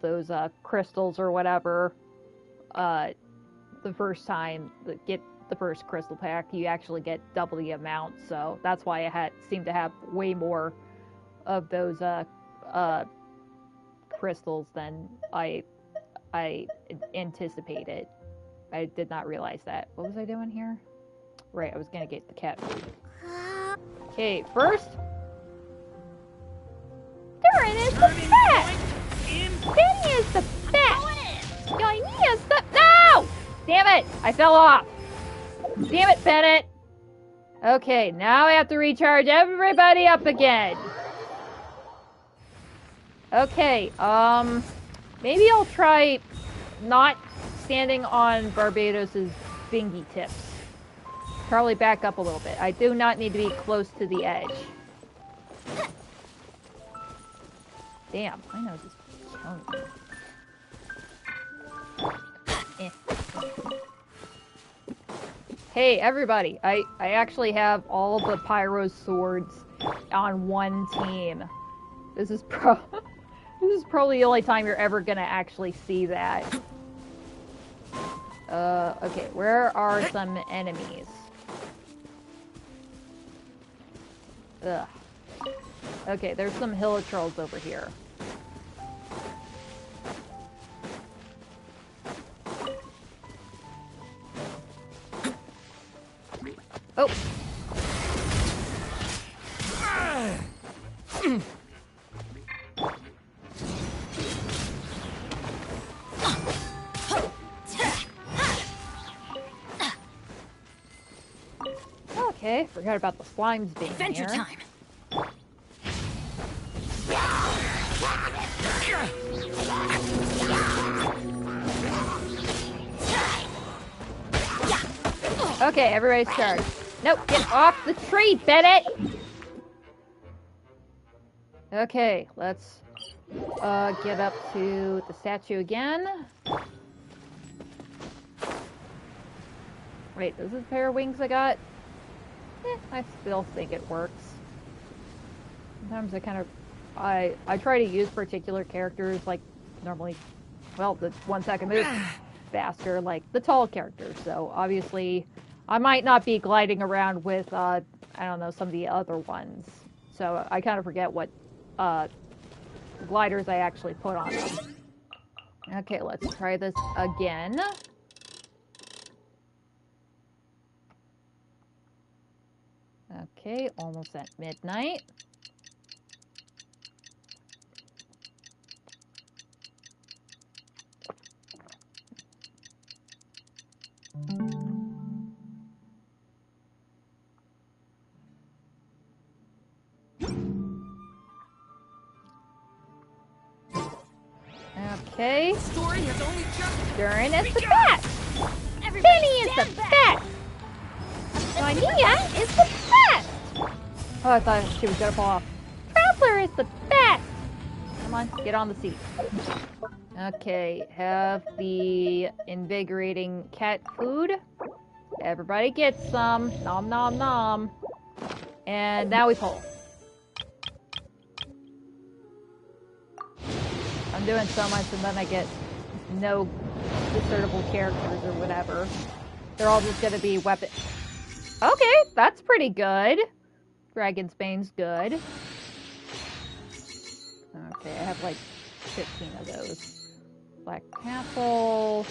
those crystals or whatever, the first time get the first crystal pack, you actually get double the amount. So that's why I seemed to have way more of those crystals than I anticipated. I did not realize that. What was I doing here? Right, I was gonna get the cat food. Okay, first. Darren is the best! Benny is the best! Yoini is the— No! Damn it! I fell off! Damn it, Bennett! Okay, now I have to recharge everybody up again. Okay, maybe I'll try not standing on Barbados's bingy tips. Probably back up a little bit. I do not need to be close to the edge. Damn, my nose is killing me. Hey, everybody, I actually have all the Pyro's swords on one team. This is probably the only time you're ever gonna actually see that. Okay, where are some enemies? Ugh. Okay, there's some Hilitrolls over here. Oh! Okay, forgot about the slimes being Adventure here. time. Okay, everybody's charged. Nope, get off the tree, Bennett! Okay, let's get up to the statue again. Wait, is this a pair of wings I got? I still think it works. Sometimes I try to use particular characters, like, normally, well, the ones that can move faster, like the tall characters. So, obviously, I might not be gliding around with, I don't know, some of the other ones. So, I kind of forget what gliders I actually put on them. Okay, let's try this again. Okay, almost at midnight. Okay. Story has only just Durin is the best! Penny is the best! Juanita is the best! Oh, I thought she was gonna fall off. Traveler is the best! Come on, get on the seat. Okay, have the invigorating cat food. Everybody gets some. Nom nom nom. And now we pull. I'm doing so much and then I get no discernible characters or whatever. They're all just gonna be weapon. Okay, that's pretty good. Dragonsbane's good. Okay, I have like 15 of those. Black Castle.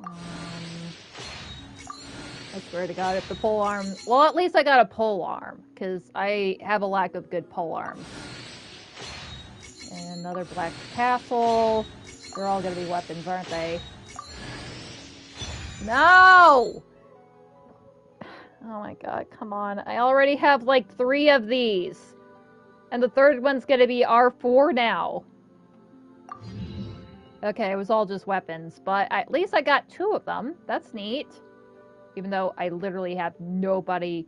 I swear to God, if the pole arm... Well, at least I got a pole arm, because I have a lack of good pole arms. And another Black Castle. They're all gonna be weapons, aren't they? No! Oh my God, come on. I already have like 3 of these. And the third one's gonna be R4 now. Okay, it was all just weapons, but at least I got 2 of them. That's neat. Even though I literally have nobody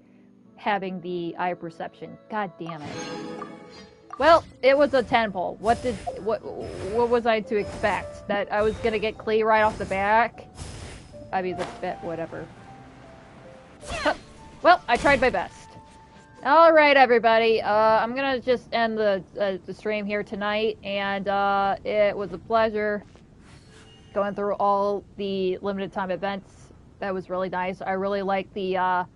having the eye perception. God damn it. Well, it was a 10 pole. What was I to expect? That I was gonna get Klee right off the back? I mean, whatever. Well, I tried my best. Alright, everybody. I'm gonna just end the stream here tonight, and it was a pleasure going through all the limited time events. That was really nice. I really liked the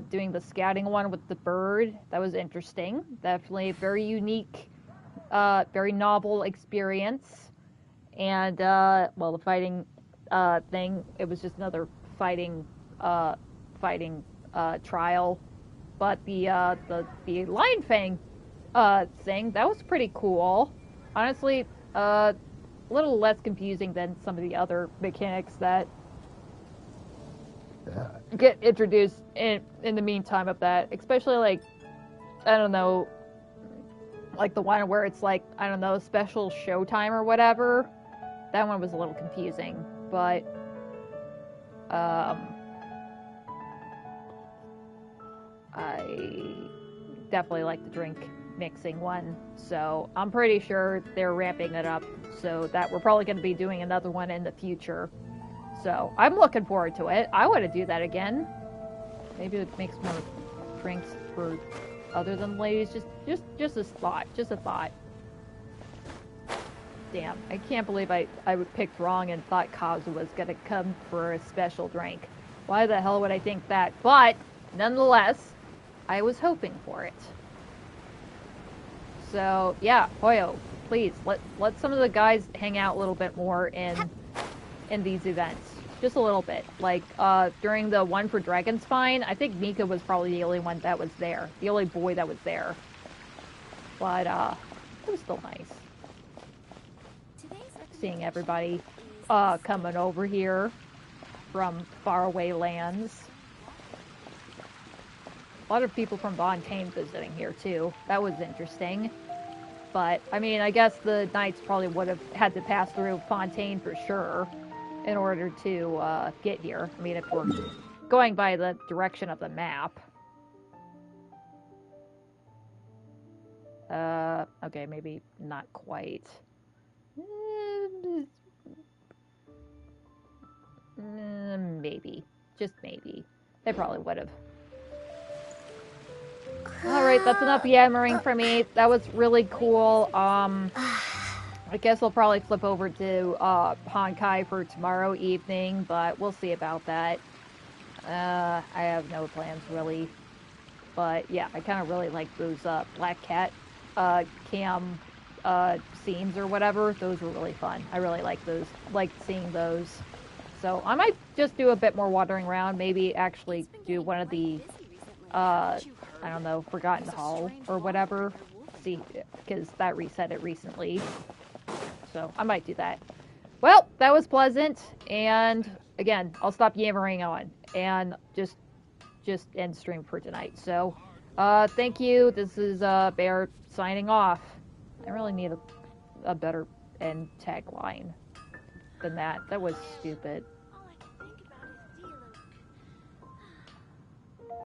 doing the scouting one with the bird. That was interesting. Definitely a very unique, very novel experience. And well, the fighting thing, it was just another fighting trial. But the Lionfang thing, that was pretty cool. Honestly, a little less confusing than some of the other mechanics that get introduced in the meantime of that. Especially, like, I don't know, like the one where it's like, I don't know, special showtime or whatever. That one was a little confusing, but I definitely like the drink mixing one, so I'm pretty sure they're ramping it up so that we're probably going to be doing another one in the future. So I'm looking forward to it. I want to do that again. Maybe it makes more drinks for other than ladies. Just a thought. Just a thought. Damn, I can't believe I picked wrong and thought Kazu was going to come for a special drink. Why the hell would I think that? But nonetheless, I was hoping for it. So yeah, Hoyo, please let some of the guys hang out a little bit more in these events. Just a little bit. Like during the one for Dragonspine, I think Mika was probably the only one that was there. The only boy that was there. But it was still nice seeing everybody coming over here from faraway lands. A lot of people from Fontaine visiting here too. That was interesting. But, I mean, I guess the knights probably would have had to pass through Fontaine for sure in order to get here. I mean, if we're going by the direction of the map. Okay, maybe not quite. Maybe. Just maybe. They probably would have. Alright, that's enough yammering for me. That was really cool. I guess I'll probably flip over to Honkai for tomorrow evening, but we'll see about that. I have no plans, really. But yeah, I kind of really like those Black Cat cam scenes or whatever. Those were really fun. I really like those. Liked seeing those. So I might just do a bit more wandering around. Maybe actually do one of the I don't know, Forgotten Hall or whatever. See, because that reset it recently. So I might do that. Well, that was pleasant. And again, I'll stop yammering on and just end stream for tonight. So thank you. This is Bear signing off. I really need a better end tagline than that. That was stupid.